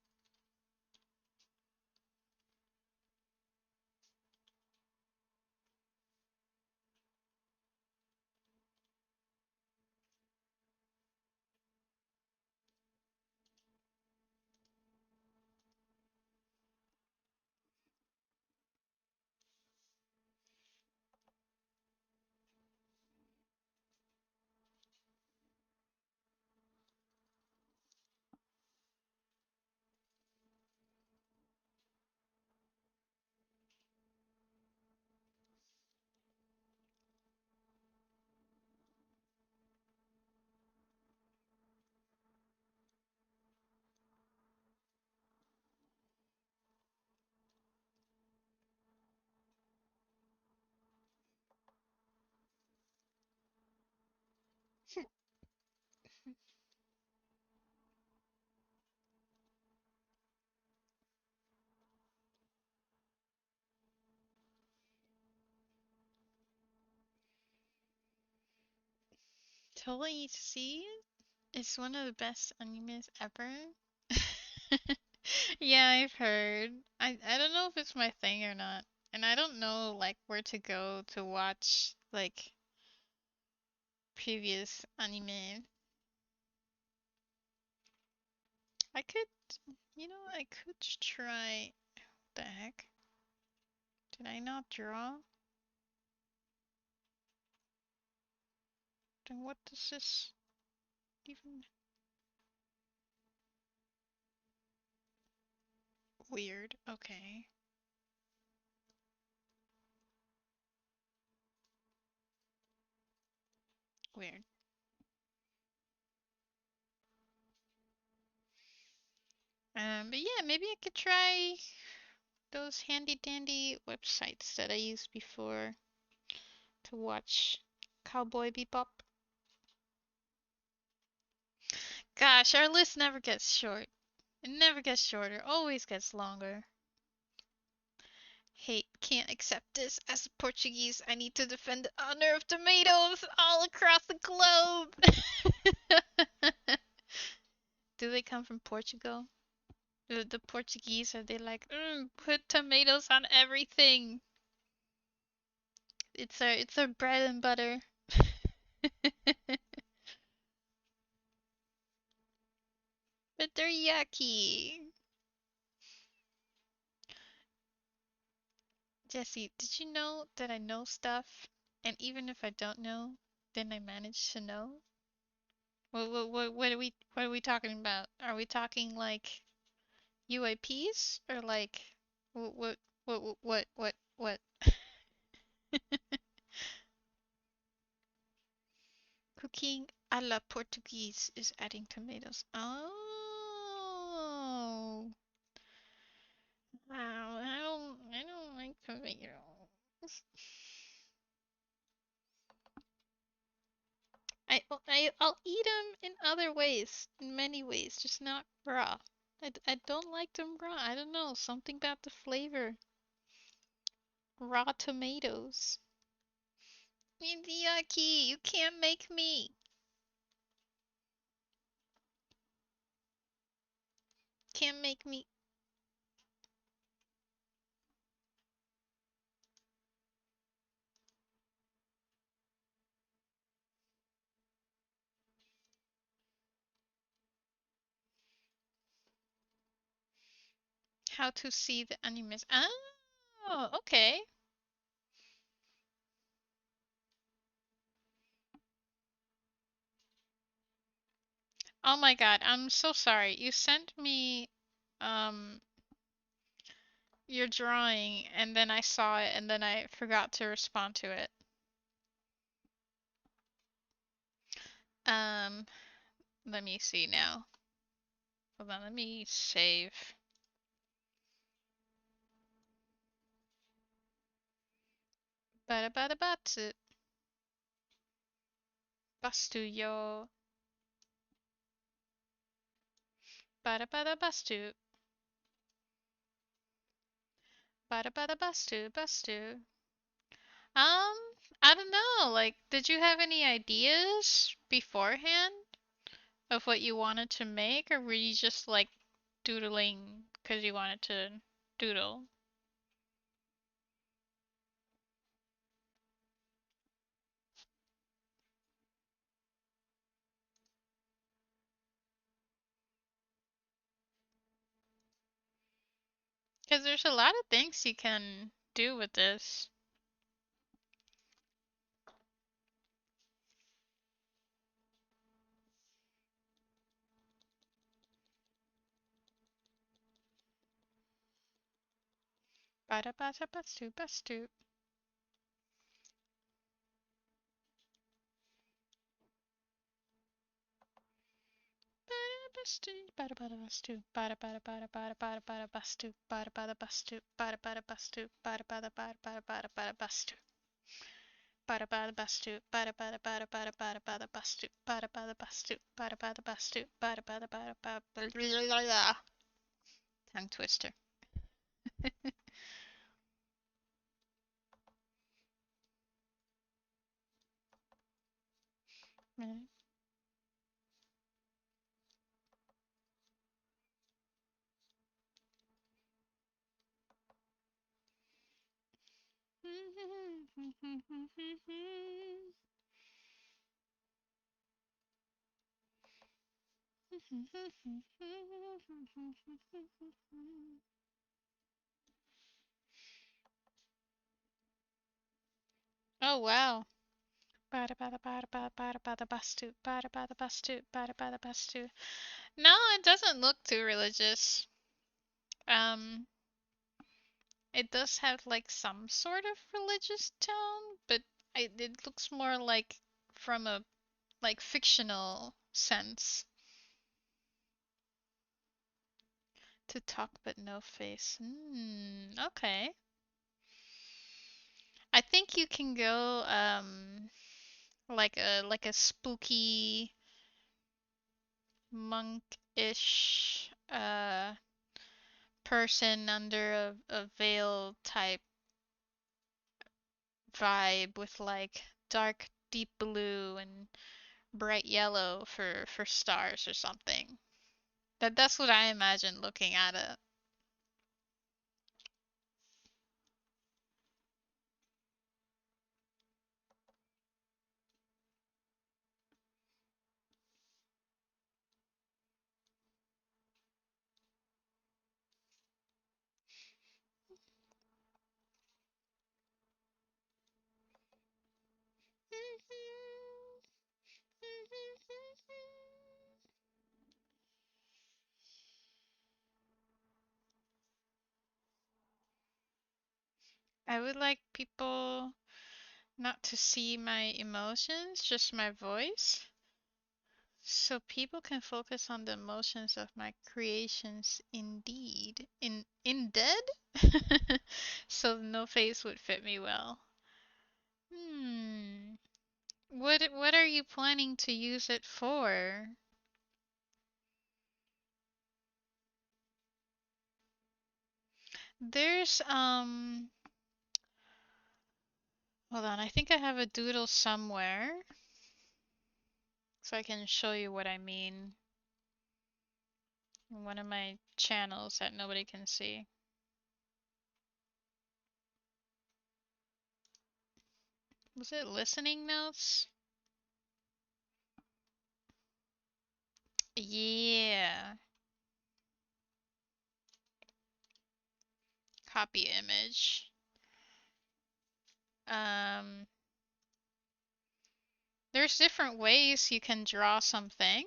Totally see? It's one of the best animes ever. Yeah, I've heard. I don't know if it's my thing or not. And I don't know like where to go to watch like previous anime. I could, I could try. The heck? Did I not draw? Then what does this even? Weird. Okay. Weird. But yeah, maybe I could try those handy dandy websites that I used before to watch Cowboy Bebop. Gosh, our list never gets short. It never gets shorter, always gets longer. Hate, can't accept this. As a Portuguese, I need to defend the honor of tomatoes all across the globe. Do they come from Portugal? The Portuguese, are they like, put tomatoes on everything? It's our bread and butter. But they're yucky. Jesse, did you know that I know stuff? And even if I don't know, then I manage to know? What are we talking about? Are we talking like UAPs or like what what? Cooking a la Portuguese is adding tomatoes. Oh. Wow, I don't like tomatoes. I'll eat them in other ways, in many ways, just not raw. I don't like them raw. I don't know, something about the flavor. Raw tomatoes. Yucky, you can't make me. Can't make me. How to see the animes. Oh, okay. Oh my god, I'm so sorry. You sent me um your drawing and then I saw it and then I forgot to respond to it. Um, let me see now. Hold on, let me save. Bada bada batsu. Bastu yo. Bada bada bastu. Bada bada bastu. Bastu. Um, I don't know. Like, did you have any ideas beforehand of what you wanted to make, or were you just like doodling because you wanted to doodle? Because there's a lot of things you can do with this. Bada bada bastu bastu. Bada bastu. Bada bada bastu. Bada bada bada bada bada bada bastu. Bada bada bastu. Bada bada bastu. Bada bada bada bada bada bada bastu. Bada bada bastu. Bada bada bada bada bada bada bastu. Bada bada bastu. Bada bada bastu. Bada bada bada bada. Tongue twister. Oh wow. Bada bada bada bada bada bada bastu. Bada bada bastu. Bada bada bastu. No, it doesn't look too religious. Um, it does have like some sort of religious tone, but it looks more like from a like fictional sense. To talk but no face. Okay. I think you can go like a spooky monk-ish person under a veil type vibe with like dark deep blue and bright yellow for stars or something. That's what I imagine looking at it. I would like people not to see my emotions, just my voice. So people can focus on the emotions of my creations indeed. In dead? So no face would fit me well. Hmm. What are you planning to use it for? There's hold on, I think I have a doodle somewhere so I can show you what I mean in one of my channels that nobody can see. Was it listening notes? Yeah. Copy image. Um, there's different ways you can draw something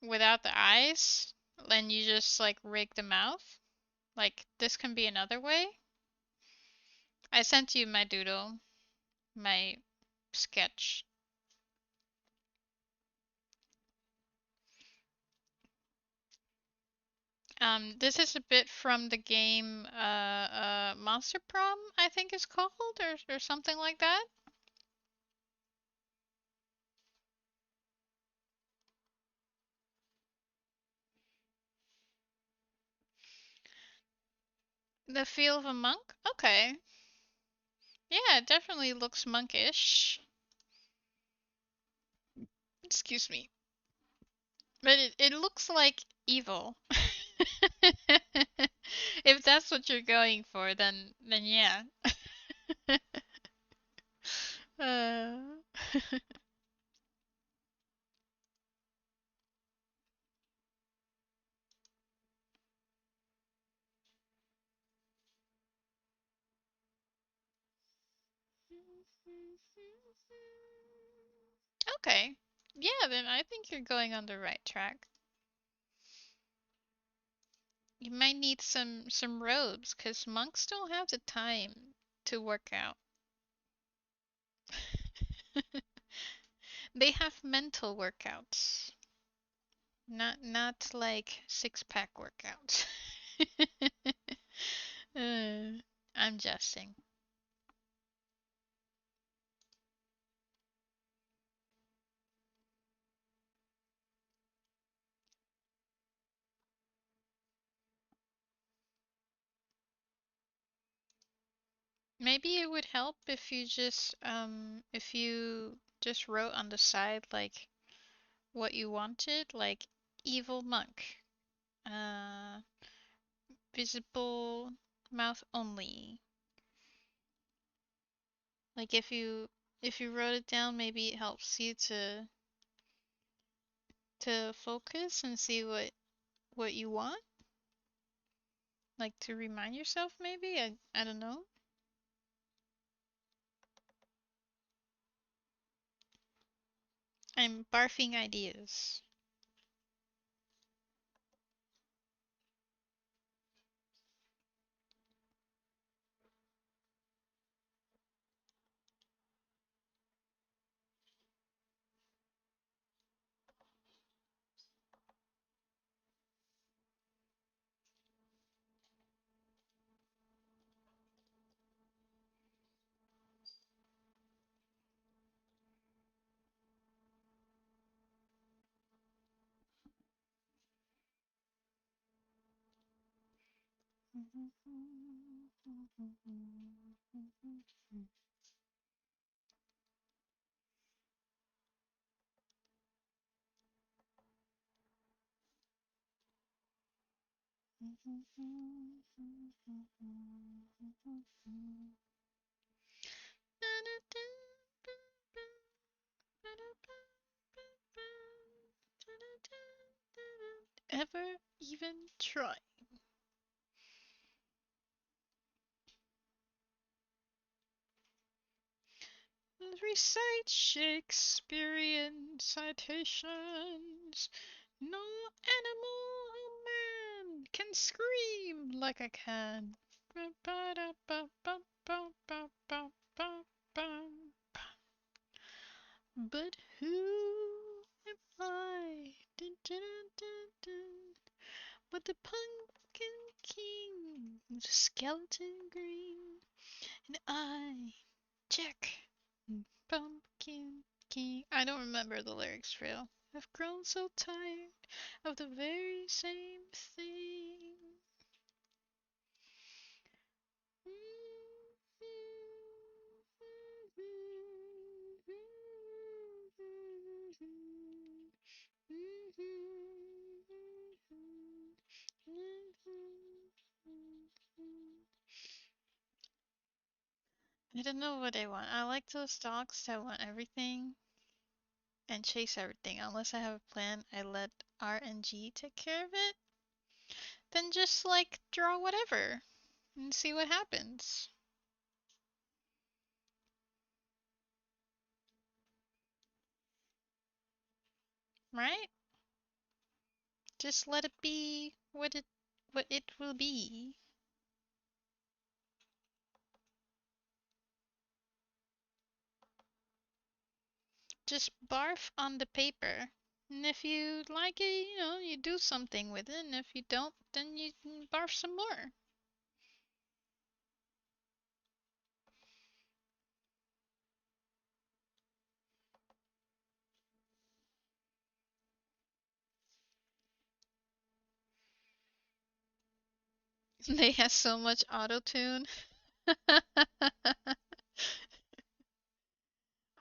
without the eyes, and you just like rig the mouth. Like this can be another way. I sent you my doodle, my sketch. This is a bit from the game Monster Prom, I think it's called, or something like that. The feel of a monk? Okay. Yeah, it definitely looks monkish. Excuse me. But it looks like evil. If that's what you're going for, then yeah. uh, okay. Yeah, then I think you're going on the right track. You might need some robes, 'cause monks don't have the time to work out. They have mental workouts, not like six-pack workouts. Uh, I'm jesting. Maybe it would help if you just wrote on the side like what you wanted, like evil monk, uh, visible mouth only. Like if you wrote it down, maybe it helps you to focus and see what you want, like to remind yourself maybe. I don't know. I'm barfing ideas. Ever even try? Recite Shakespearean citations. No animal or man can scream like I can. and green, and I check. Pumpkin King. I don't remember the lyrics real. I've grown so tired of the very same thing. I don't know what I want. I like those dogs that want everything and chase everything. Unless I have a plan, I let RNG take care of it. Then just like draw whatever and see what happens. Right? Just let it be what it will be. Just barf on the paper. And if you like it, you do something with it. And if you don't, then you barf some more. They have so much auto tune.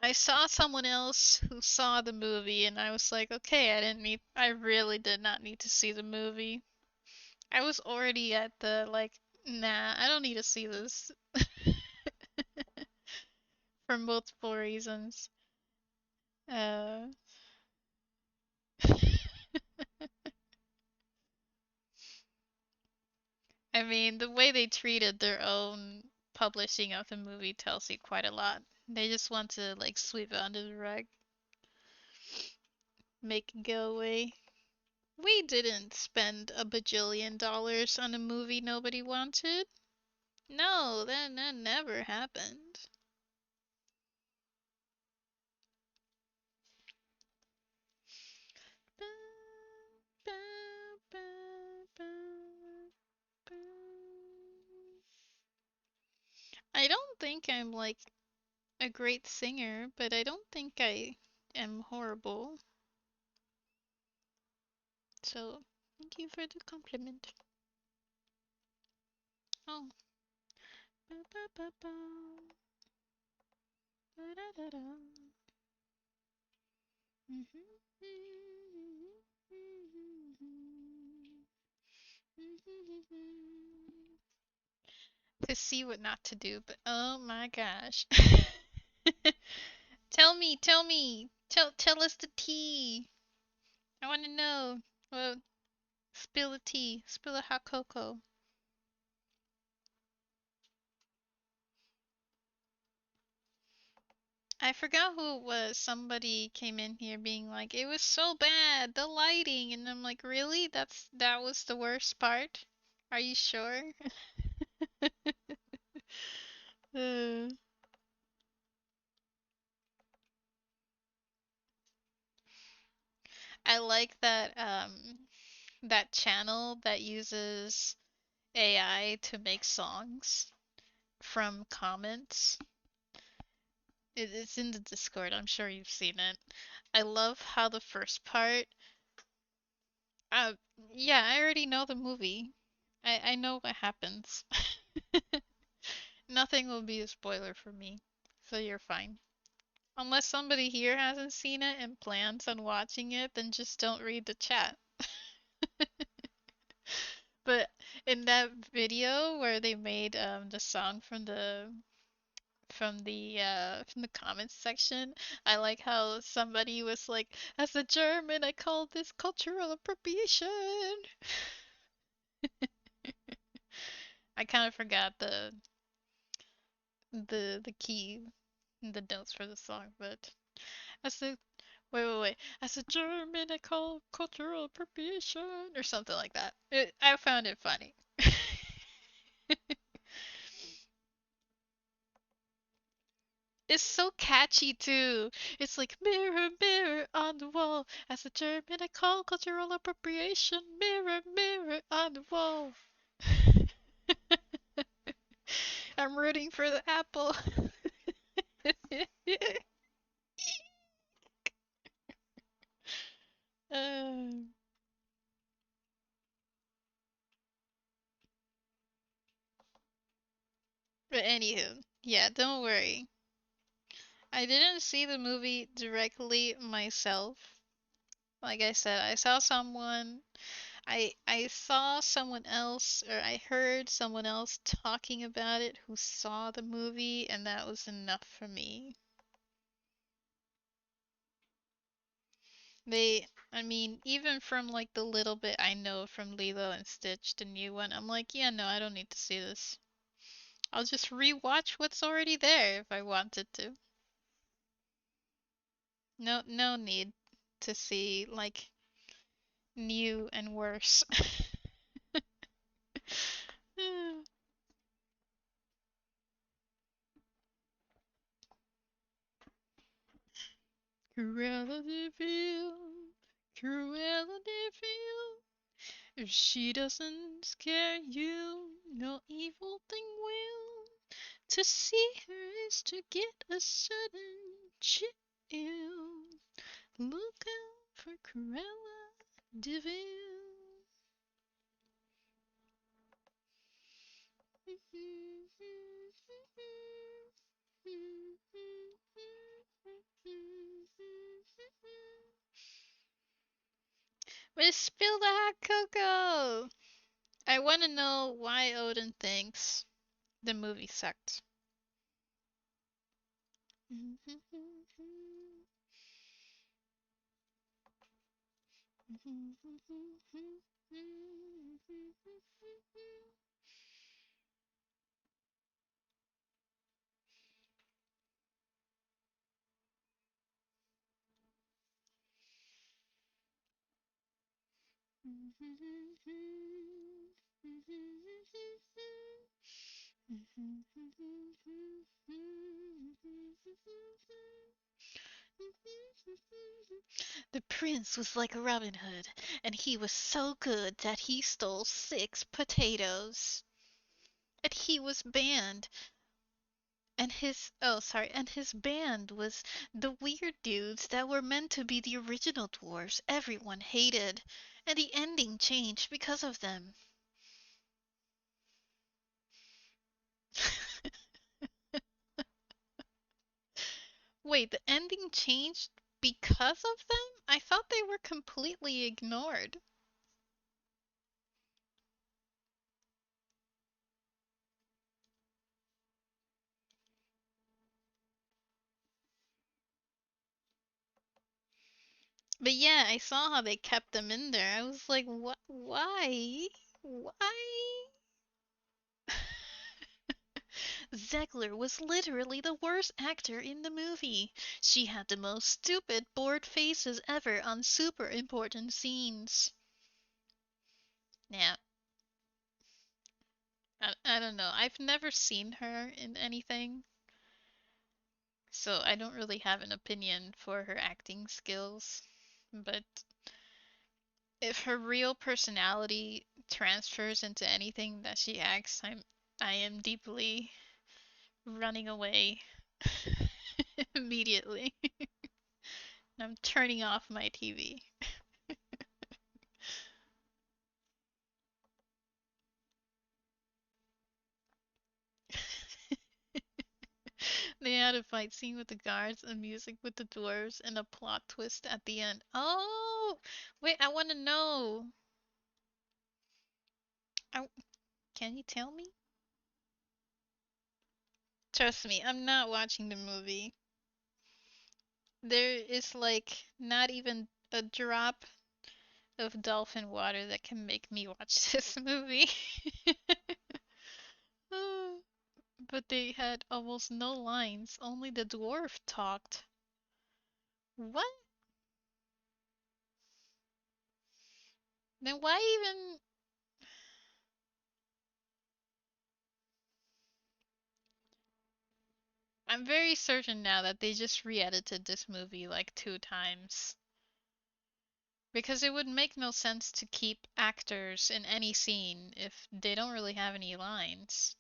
I saw someone else who saw the movie, and I was like, okay, I really did not need to see the movie. I was already at the, like, nah, I don't need to see this. For multiple reasons. Uh, I mean, the way they treated their own publishing of the movie tells you quite a lot. They just want to, like, sweep it under the rug, make it go away. We didn't spend a bajillion dollars on a movie nobody wanted. No, that never happened. I don't think I'm like a great singer, but I don't think I am horrible. So, thank you for the compliment. Oh. Ba ba ba ba. Ba da da da. To see what not to do, but oh my gosh. Tell us the tea. I want to know. Well, spill the tea. Spill the hot cocoa. I forgot who it was. Somebody came in here being like, "It was so bad, the lighting," and I'm like, "Really? That was the worst part? Are you sure?" Uh, I like that channel that uses AI to make songs from comments. It's in the Discord. I'm sure you've seen it. I love how the first part. Uh, yeah, I already know the movie. I know what happens. Nothing will be a spoiler for me, so you're fine. Unless somebody here hasn't seen it and plans on watching it, then just don't read the chat. But in that video where they made the song from the comments section, I like how somebody was like, "As a German, I call this cultural appropriation." I kind of forgot the key, the notes for the song, but as a wait. As a German, I call cultural appropriation or something like that. I found it funny. It's so catchy too. It's like mirror, mirror on the wall. As a German, I call cultural appropriation. Mirror, mirror on the wall. I'm rooting for the apple. Um, but anywho, yeah, don't worry. I didn't see the movie directly myself. Like I said, I saw someone else or I heard someone else talking about it who saw the movie and that was enough for me. I mean, even from like the little bit I know from Lilo and Stitch, the new one, I'm like, yeah, no, I don't need to see this. I'll just rewatch what's already there if I wanted to. No need to see like new and worse. Cruella de Vil, Cruella de Vil. If she doesn't scare you, no evil thing will. To see her is to get a sudden chill. Look out for Cruella de Vil. We spilled the hot cocoa! I want to know why Odin thinks the movie sucked. The prince was like Robin Hood, and he was so good that he stole 6 potatoes. And he was banned. And his band was the weird dudes that were meant to be the original dwarves everyone hated. And the ending changed because of them. Wait, the ending changed because of them? I thought they were completely ignored. But yeah, I saw how they kept them in there. I was like, what? Why? Why? Zegler was literally the worst actor in the movie. She had the most stupid, bored faces ever on super important scenes. Now, I don't know. I've never seen her in anything, so I don't really have an opinion for her acting skills. But if her real personality transfers into anything that she acts, I am deeply running away immediately. I'm turning off my TV. They had a fight scene with the guards, a music with the dwarves, and a plot twist at the end. Oh, wait, I want to know. I, can you tell me? Trust me, I'm not watching the movie. There is like not even a drop of dolphin water that can make me watch this movie. But they had almost no lines, only the dwarf talked. What? Then why even. I'm very certain now that they just re-edited this movie like 2 times. Because it would make no sense to keep actors in any scene if they don't really have any lines.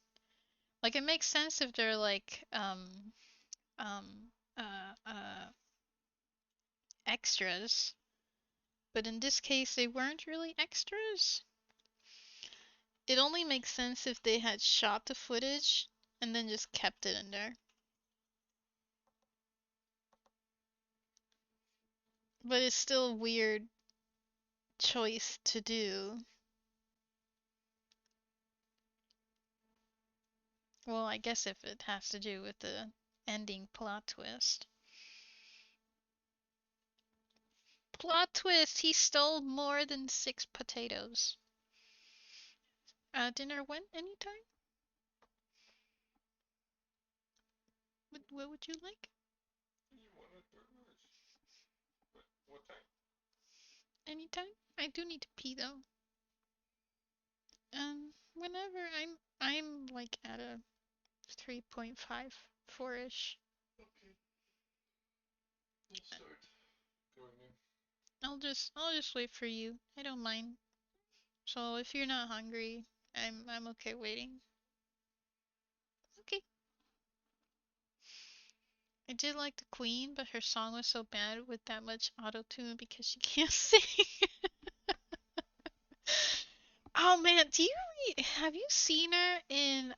Like it makes sense if they're like um uh uh extras, but in this case they weren't really extras. It only makes sense if they had shot the footage and then just kept it in there. But it's still a weird choice to do. Well, I guess if it has to do with the ending plot twist. Plot twist! He stole more than 6 potatoes. Dinner when? Anytime? What would you like? You wanted burgers. But what time? Anytime? I do need to pee though. Whenever I'm like at a 3.5, 4-ish. Okay. We'll start going in. I'll just wait for you. I don't mind. So if you're not hungry, I'm okay waiting. Okay. I did like the Queen, but her song was so bad with that much auto tune because she can't sing. Oh man, have you seen her in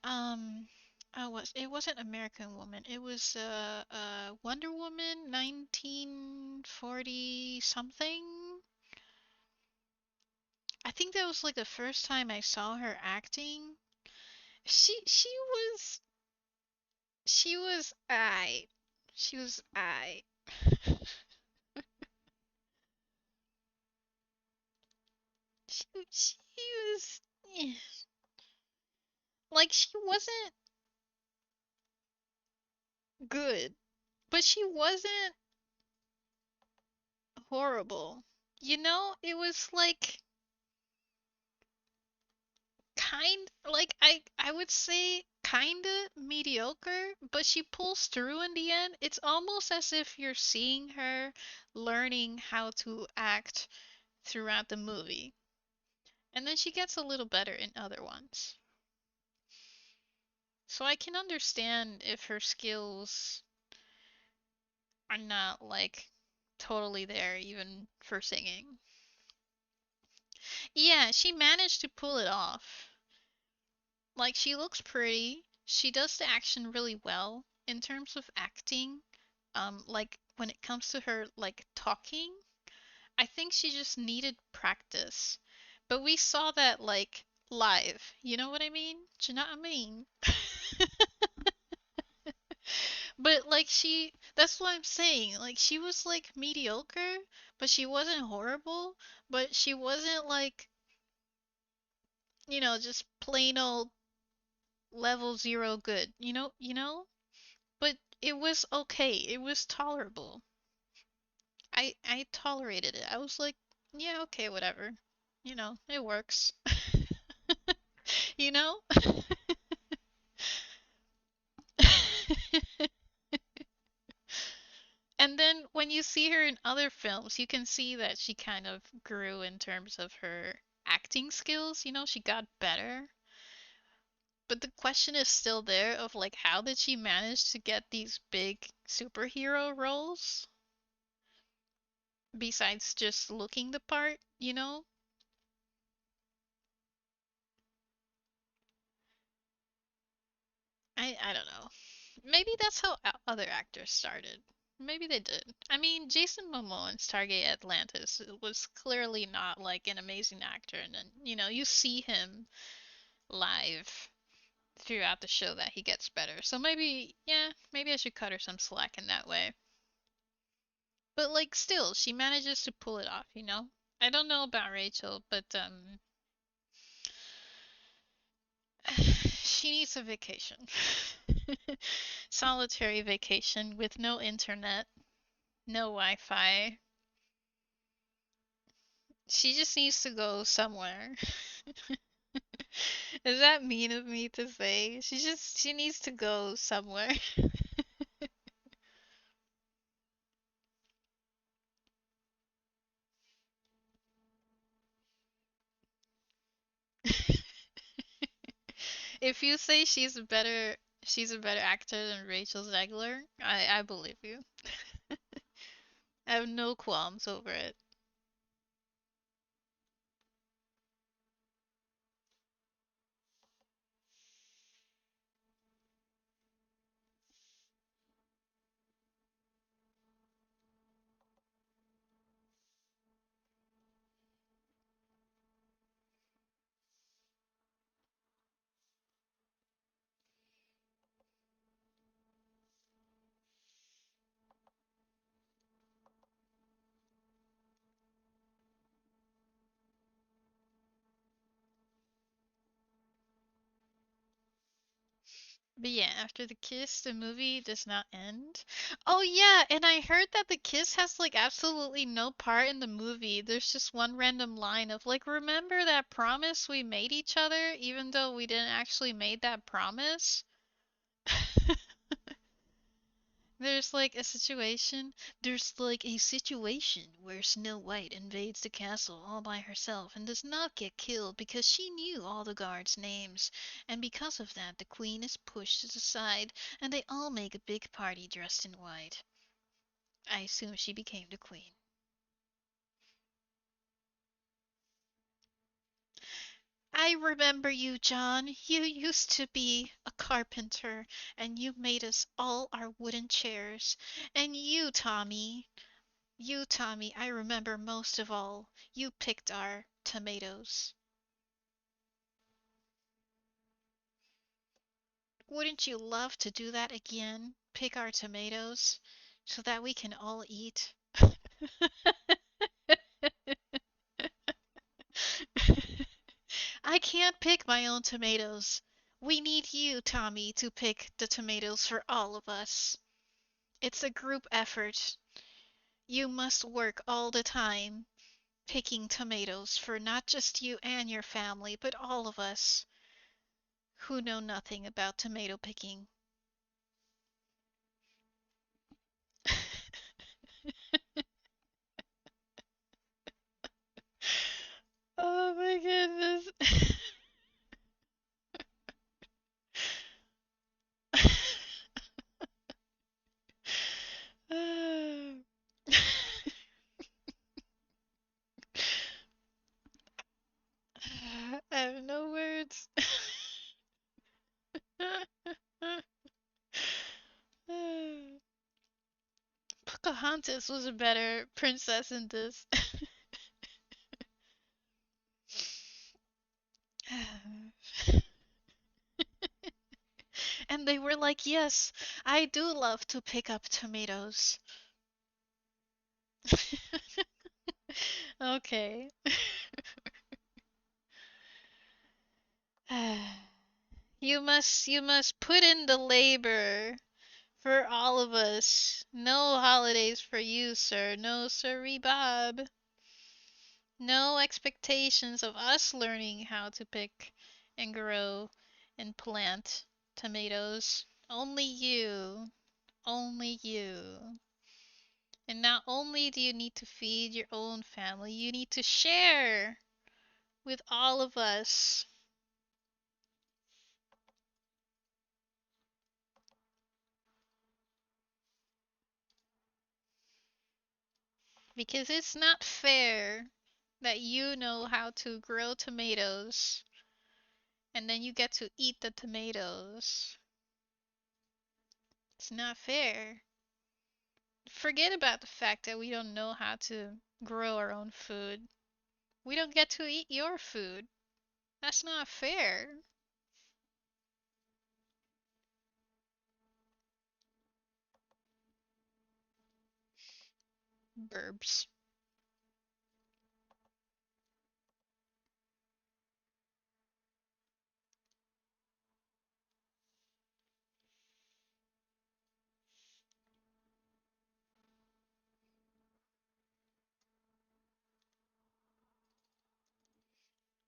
oh it wasn't American Woman. It was Wonder Woman 1940 something. I think that was like the first time I saw her acting. She she was I. She was I. She was eh. Like she wasn't good, but she wasn't horrible. You know, it was like I would say kinda mediocre, but she pulls through in the end. It's almost as if you're seeing her learning how to act throughout the movie. And then she gets a little better in other ones. So I can understand if her skills are not like totally there even for singing. Yeah, she managed to pull it off. Like she looks pretty. She does the action really well in terms of acting. Like when it comes to her like talking, I think she just needed practice. But we saw that like live. You know what I mean? Do you know what I mean? But like that's what I'm saying. Like she was like mediocre, but she wasn't horrible, but she wasn't like, just plain old level 0 good. But it was okay. It was tolerable. I tolerated it. I was like, yeah, okay, whatever. It works. You know? And then when you see her in other films, you can see that she kind of grew in terms of her acting skills. She got better. But the question is still there of like, how did she manage to get these big superhero roles besides just looking the part? I don't know. Maybe that's how other actors started. Maybe they did. I mean, Jason Momoa in Stargate Atlantis was clearly not like an amazing actor, and then you see him live throughout the show that he gets better. So maybe, yeah, maybe I should cut her some slack in that way. But like, still, she manages to pull it off. I don't know about Rachel, but she needs a vacation. Solitary vacation with no internet, no Wi-Fi. She just needs to go somewhere. Is that mean of me to say? She needs to go somewhere. If you say she's a better actor than Rachel Zegler, I believe you. I have no qualms over it. But yeah, after the kiss, the movie does not end. Oh yeah, and I heard that the kiss has like absolutely no part in the movie. There's just one random line of like, remember that promise we made each other, even though we didn't actually make that promise? There's like a situation where Snow White invades the castle all by herself and does not get killed because she knew all the guards' names. And because of that, the queen is pushed to the side and they all make a big party dressed in white. I assume she became the queen. I remember you, John. You used to be a carpenter and you made us all our wooden chairs. And you, Tommy, I remember most of all. You picked our tomatoes. Wouldn't you love to do that again? Pick our tomatoes so that we can all eat? I can't pick my own tomatoes. We need you, Tommy, to pick the tomatoes for all of us. It's a group effort. You must work all the time picking tomatoes for not just you and your family, but all of us who know nothing about tomato picking. Oh my goodness. I have no words. Pocahontas was a better princess in this. And they were like, yes, I do love to pick up tomatoes. Okay. You must put in the labor for all of us. No holidays for you, sir. No, sirree, Bob. No expectations of us learning how to pick and grow and plant tomatoes. Only you. Only you. And not only do you need to feed your own family, you need to share with all of us. Because it's not fair that you know how to grow tomatoes and then you get to eat the tomatoes. It's not fair. Forget about the fact that we don't know how to grow our own food. We don't get to eat your food. That's not fair. Burbs.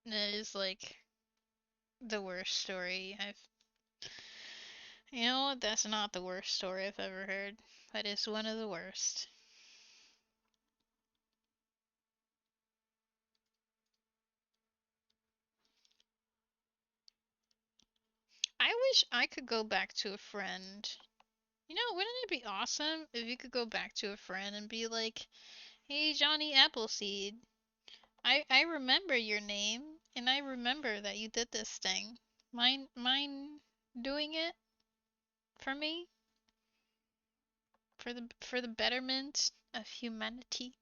That is like the worst story I've. You know what? That's not the worst story I've ever heard. But it's one of the worst. I wish I could go back to a friend. You know, wouldn't it be awesome if you could go back to a friend and be like, "Hey, Johnny Appleseed, I remember your name, and I remember that you did this thing. Mind doing it for me for the betterment of humanity?"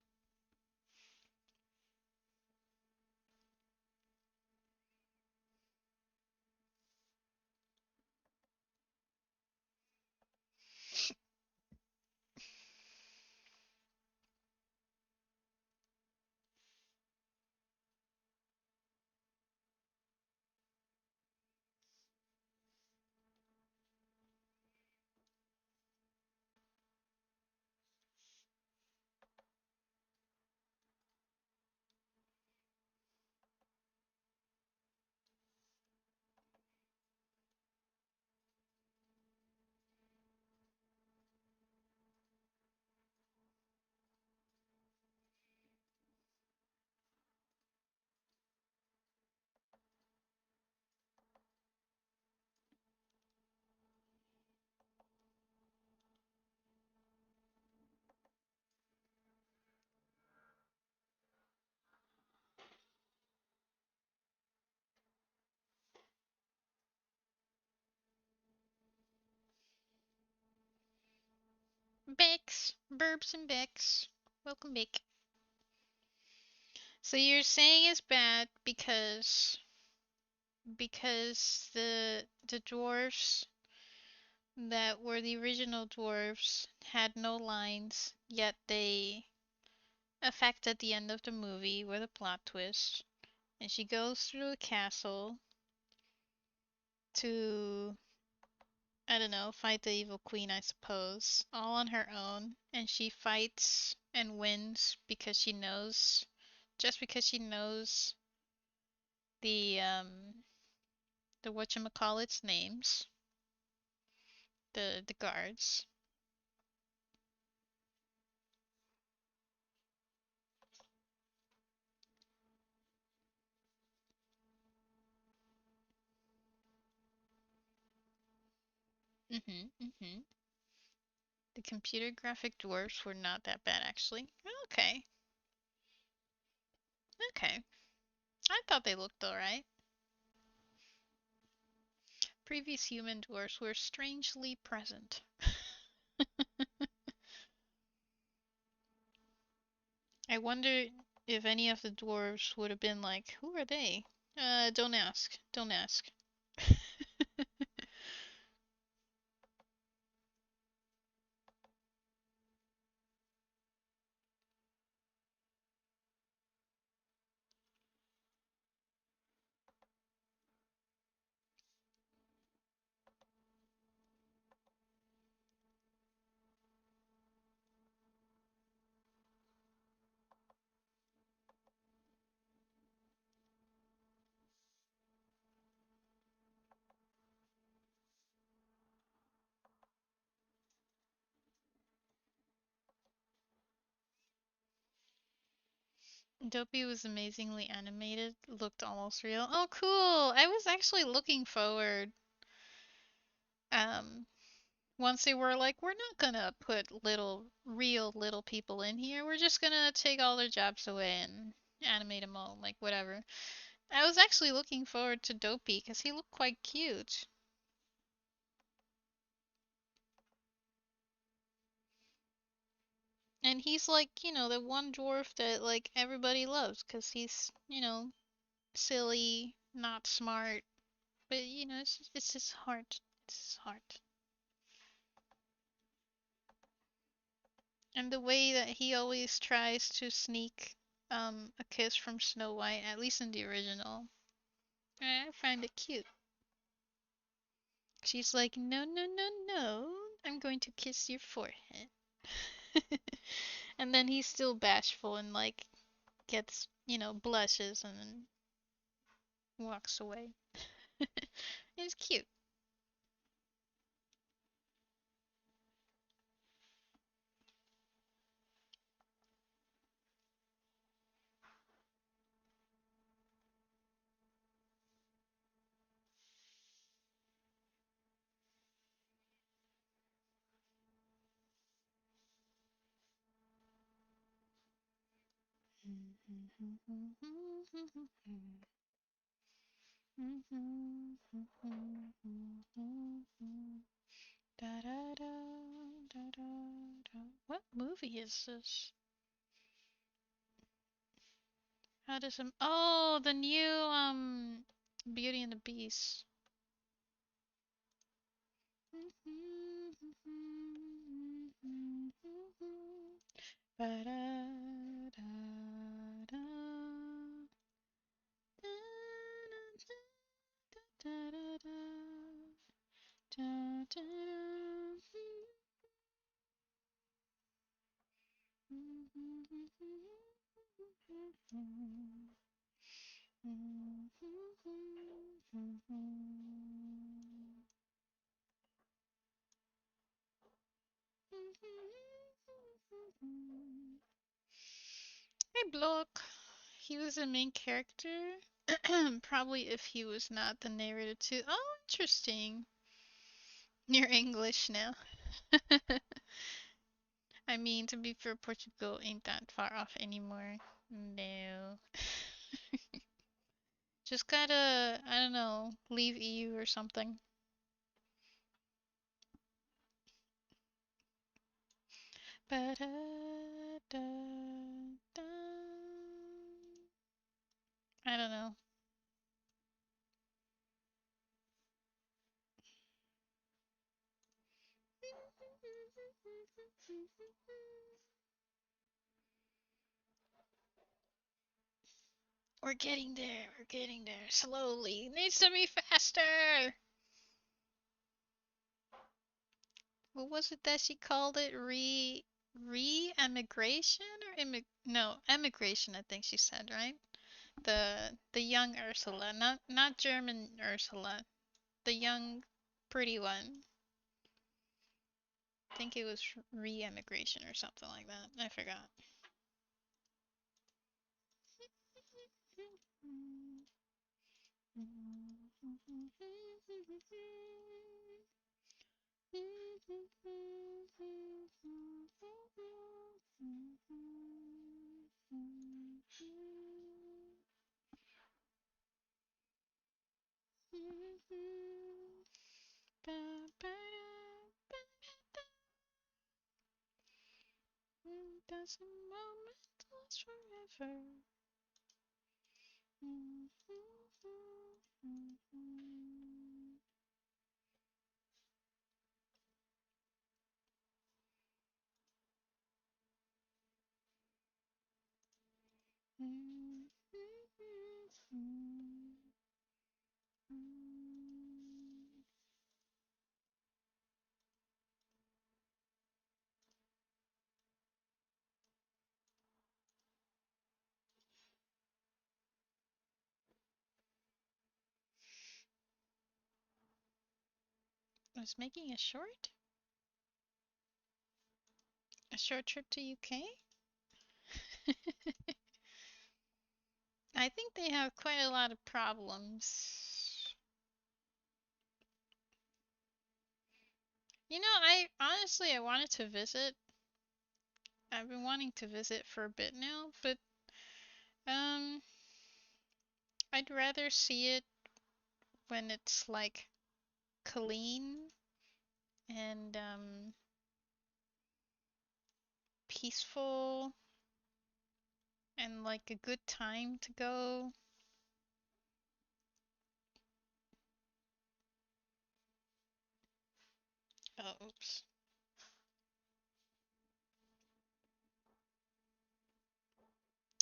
Bex, Burbs and Bex, welcome back. So you're saying it's bad because the dwarfs that were the original dwarfs had no lines, yet they affected the end of the movie with a plot twist. And she goes through a castle to, I don't know, fight the evil queen, I suppose, all on her own. And she fights and wins because she knows, just because she knows the whatchamacallit's names, the guards. Mhm, mhm. The computer graphic dwarfs were not that bad, actually. Okay, okay. I thought they looked alright. Previous human dwarfs were strangely present. I wonder if any of the dwarves would have been like, who are they? Don't ask. Don't ask. Dopey was amazingly animated, looked almost real. Oh, cool! I was actually looking forward. Um, Once they were like, we're not gonna put real little people in here. We're just gonna take all their jobs away and animate them all, like whatever. I was actually looking forward to Dopey because he looked quite cute. And he's like, the one dwarf that like everybody loves because he's, silly, not smart, but it's his heart. It's his heart. And the way that he always tries to sneak a kiss from Snow White, at least in the original, I find it cute. She's like, no, no, no, no, I'm going to kiss your forehead. And then he's still bashful and like gets, blushes and then walks away. It's cute. Da, da, da, da, da, da. What movie is this? How does oh, the new Beauty and the Beast. Hey, Block. He was the main character. Probably if he was not the narrator too. Oh, interesting. You're English now. I mean, to be fair, Portugal ain't that far off anymore. No. Just gotta, I don't know, leave EU or something. Ba-da-da-da. I don't know. We're getting there. We're getting there. Slowly. Needs to be faster. What was it that she called it? Re-emigration or no, emigration, I think she said, right? The young Ursula, not German Ursula. The young pretty one. I think it was re-emigration or something like that. I forgot. Does a moment last forever? Was making a short? A short trip to UK? I think they have quite a lot of problems. You know, I wanted to visit. I've been wanting to visit for a bit now, but um I'd rather see it when it's like clean and peaceful and like a good time to go. Oh, oops.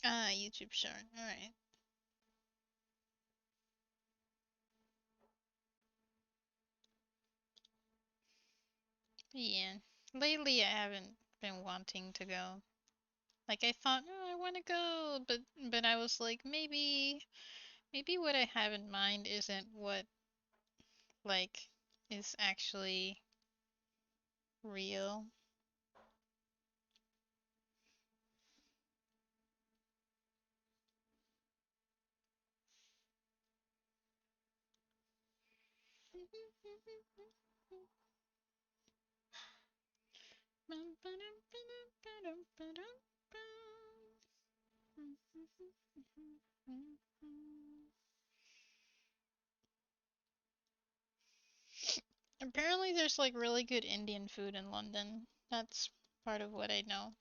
Ah, YouTube short. All right. Yeah. Lately, I haven't been wanting to go. Like I thought, oh, I want to go, but I was like, maybe what I have in mind isn't what like is actually real. Apparently there's like really good Indian food in London. That's part of what I know.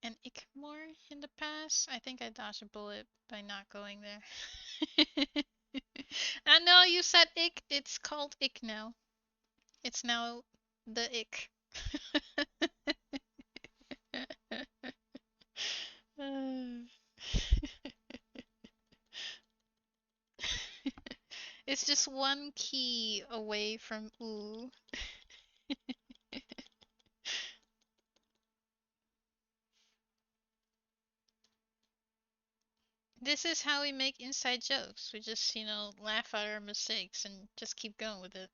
And Ickmore in the past. I think I dodged a bullet by not going there. I know you said Ick. It's called Ick now. It's now the Ick. It's just one key away from ooh. This is how we make inside jokes. We just, laugh at our mistakes and just keep going with it.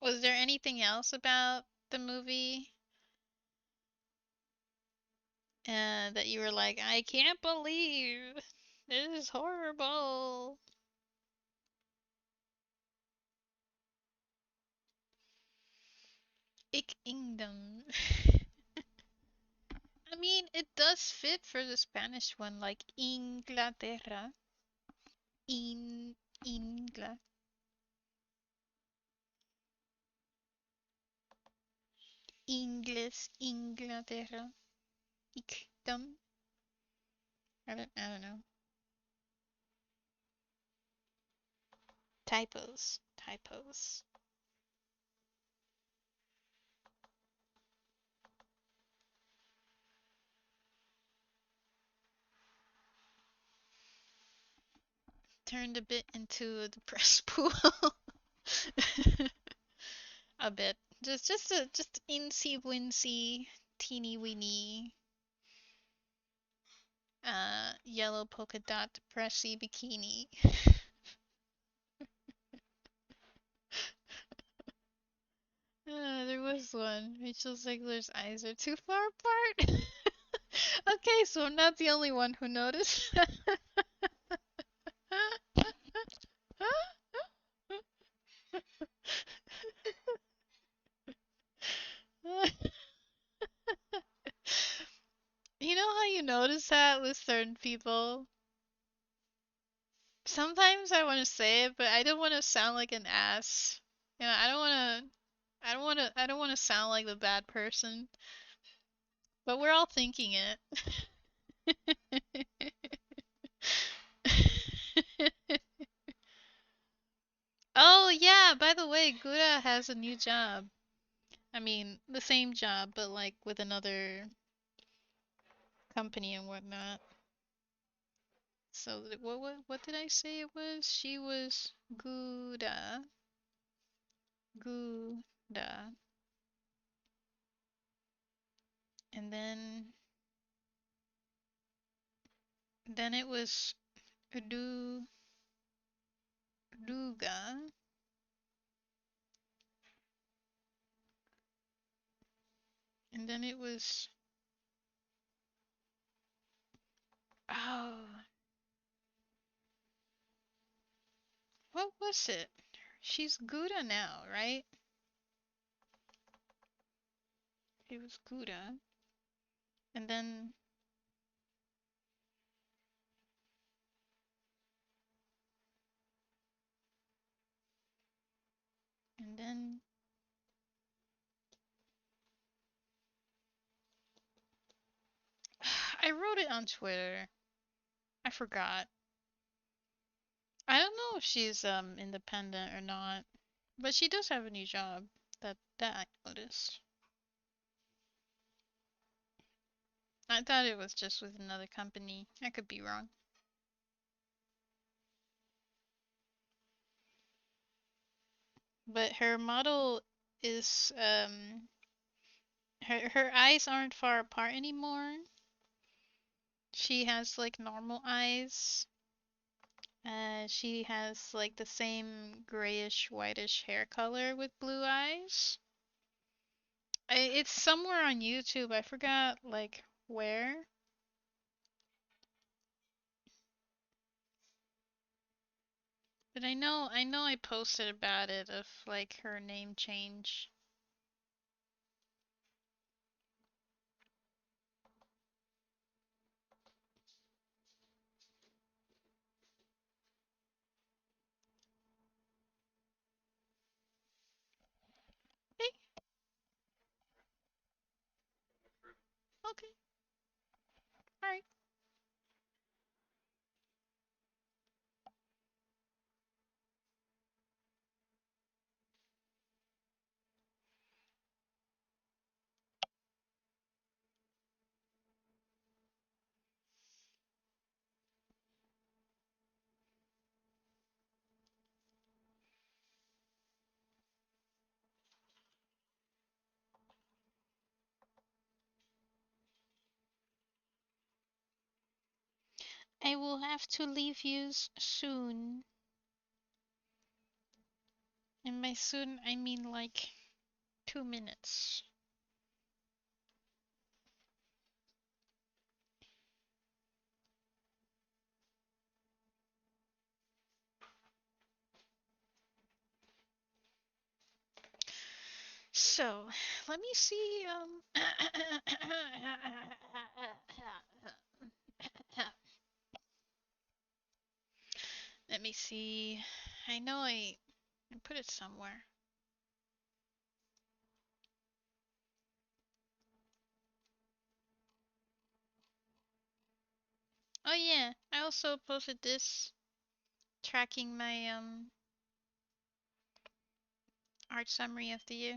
Was there anything else about the movie that you were like, I can't believe this is horrible? Ik Kingdom. I mean, it does fit for the Spanish one, like Inglaterra. In Ingla. Ingles, Inglaterra. Ikdom. I don't know. Typos. Typos. Turned a bit into a depressed pool. A bit. Just incy wincy, teeny weeny, yellow polka dot depressy bikini. There was one. Rachel Zegler's eyes are too far apart. Okay, so I'm not the only one who noticed. You know how you notice that with certain people? Sometimes I want to say it, but I don't want to sound like an ass. I don't want to I don't want to sound like the bad person, but we're all thinking it. Oh yeah, by the way, Gura has a new job. I mean, the same job, but like with another company and whatnot. So what did I say it was? She was Gura. Gura. And then it was Ruga. And then it was, oh, what was it? She's Gouda now, right? It was Gouda. And then I wrote it on Twitter. I forgot. I don't know if she's independent or not, but she does have a new job. That I noticed. I thought it was just with another company. I could be wrong. But her model is her eyes aren't far apart anymore. She has like normal eyes. She has like the same grayish whitish hair color with blue eyes. It's somewhere on YouTube. I forgot like where. But I know I posted about it of like her name change. Hey, okay, alright. I will have to leave you soon. And by soon I mean like 2 minutes. So, let me see. Let me see. I know I put it somewhere. Oh yeah, I also posted this tracking my art summary of the year.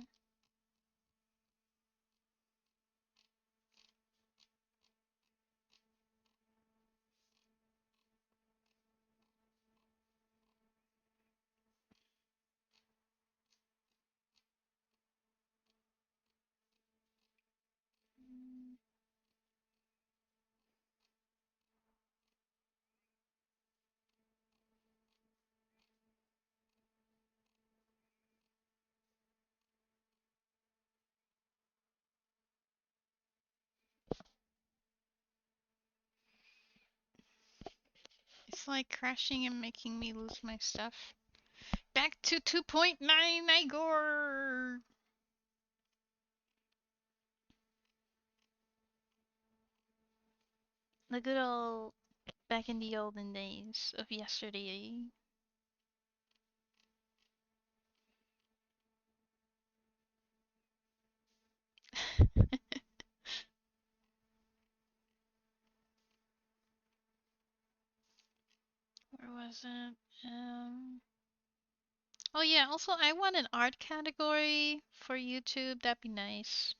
It's like crashing and making me lose my stuff. Back to 2.9 Igor! The good old back in the olden days of yesterday. Where was it? Oh yeah, also I want an art category for YouTube. That'd be nice.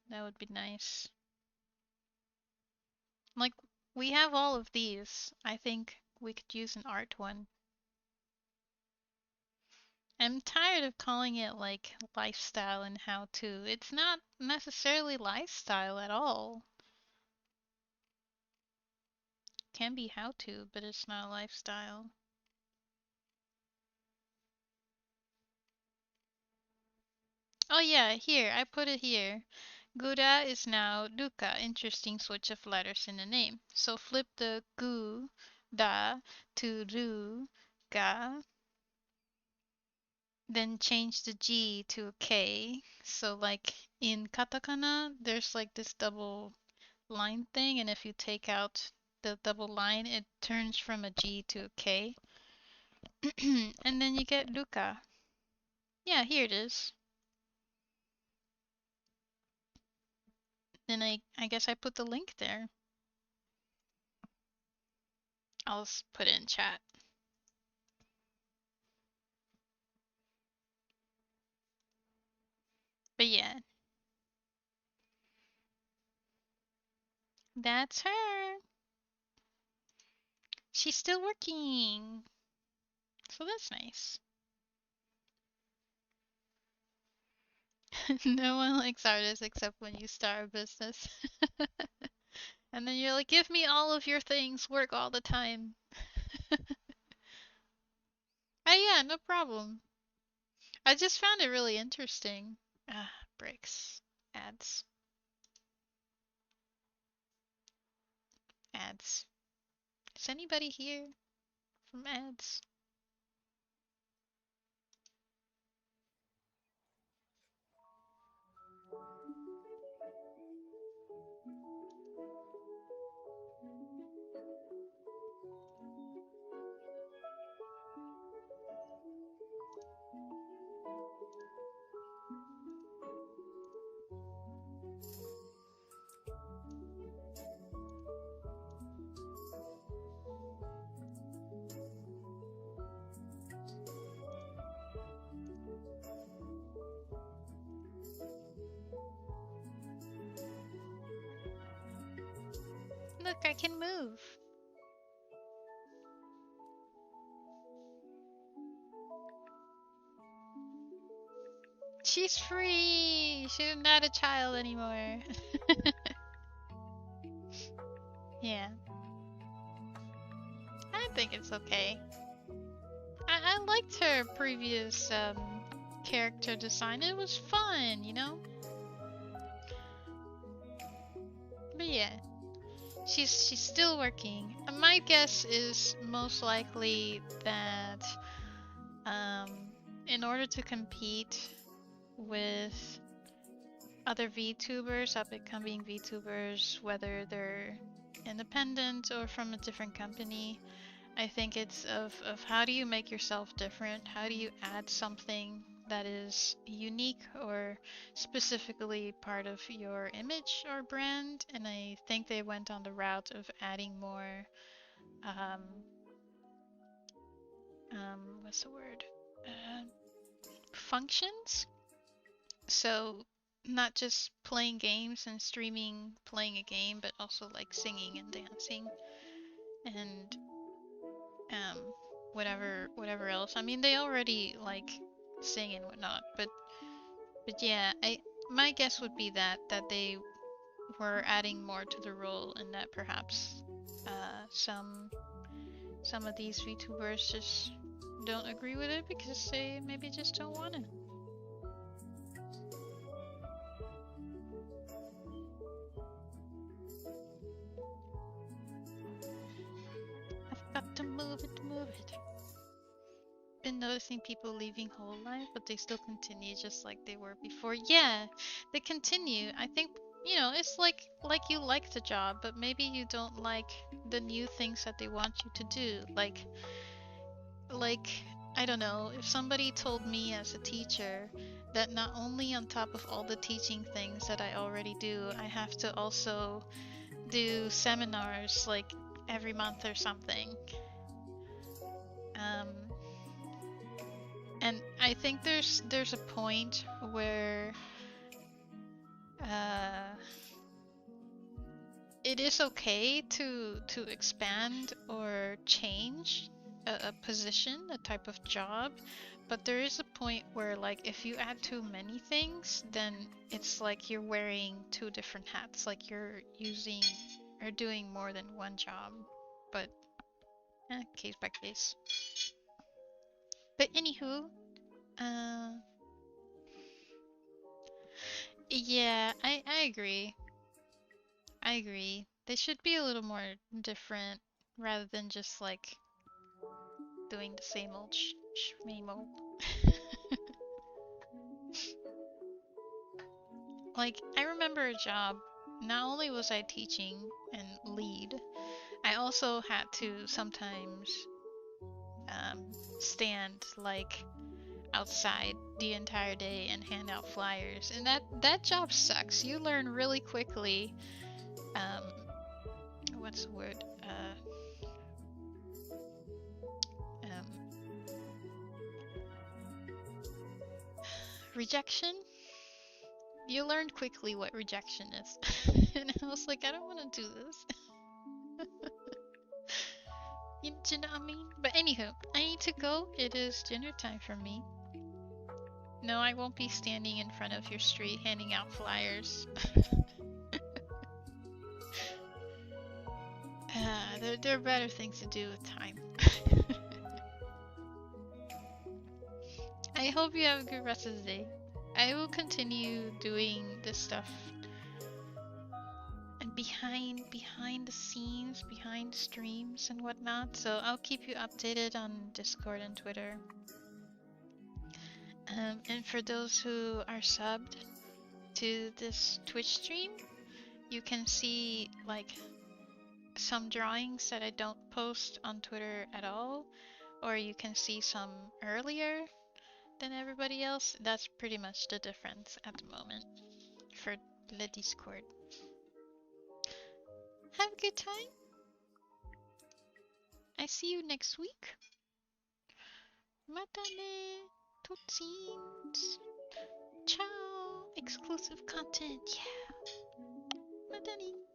That would be nice. Like, we have all of these. I think we could use an art one. I'm tired of calling it like lifestyle and how to. It's not necessarily lifestyle at all. Can be how to, but it's not lifestyle. Oh yeah, here, I put it here. Gura is now Duka. Interesting switch of letters in the name. So flip the gu, da, to ru, ga. Then change the G to a K. So like in katakana, there's like this double line thing, and if you take out the double line, it turns from a G to a K. And then you get Luca. Yeah, here it is. Then I guess I put the link there. I'll put it in chat. But yeah, that's her. She's still working. So that's nice. No one likes artists except when you start a business. And then you're like, give me all of your things, work all the time. Oh yeah, no problem. I just found it really interesting. Ah, bricks. Ads. Ads. Is anybody here from ads? Look, I can move. She's free! She's not a child anymore. Yeah, I think it's okay. I liked her previous character design. It was fun, you know? But yeah, she's still working. My guess is most likely that in order to compete with other VTubers, up and coming VTubers, whether they're independent or from a different company, I think it's of how do you make yourself different? How do you add something that is unique or specifically part of your image or brand? And I think they went on the route of adding more, um, what's the word? Uh, Functions. So not just playing games and streaming playing a game, but also like singing and dancing and um whatever else. I mean, they already like sing and whatnot, but yeah, I my guess would be that they were adding more to the role and that perhaps some of these VTubers just don't agree with it because they maybe just don't want to. I've got to move it. Been noticing people leaving whole life, but they still continue just like they were before. Yeah, they continue. I think it's like you like the job, but maybe you don't like the new things that they want you to do. Like I don't know, if somebody told me as a teacher that not only on top of all the teaching things that I already do, I have to also do seminars like every month or something. Um, And I think there's a point where uh, it is okay to expand or change a position, a type of job, but there is a point where like if you add too many things, then it's like you're wearing two different hats, like you're using or doing more than one job. But case by case. But anywho, uh, yeah, I agree. I agree. They should be a little more different rather than just like doing the same old shmame old. Like, I remember a job, not only was I teaching and lead, I also had to sometimes stand like outside the entire day and hand out flyers. And that job sucks. You learn really quickly um what's the word? Um Rejection. You learned quickly what rejection is. And I was like, I don't want to do this. You know what I mean? But anywho, I need to go. It is dinner time for me. No, I won't be standing in front of your street handing out flyers. There are better things to do with time. I hope you have a good rest of the day. I will continue doing this stuff and behind the scenes, behind streams and whatnot. So I'll keep you updated on Discord and Twitter. And for those who are subbed to this Twitch stream, you can see like some drawings that I don't post on Twitter at all, or you can see some earlier than everybody else. That's pretty much the difference at the moment for the Discord. Have a good time. I see you next week. Mata ne, Totsins. Ciao. Exclusive content. Yeah. Mata ne.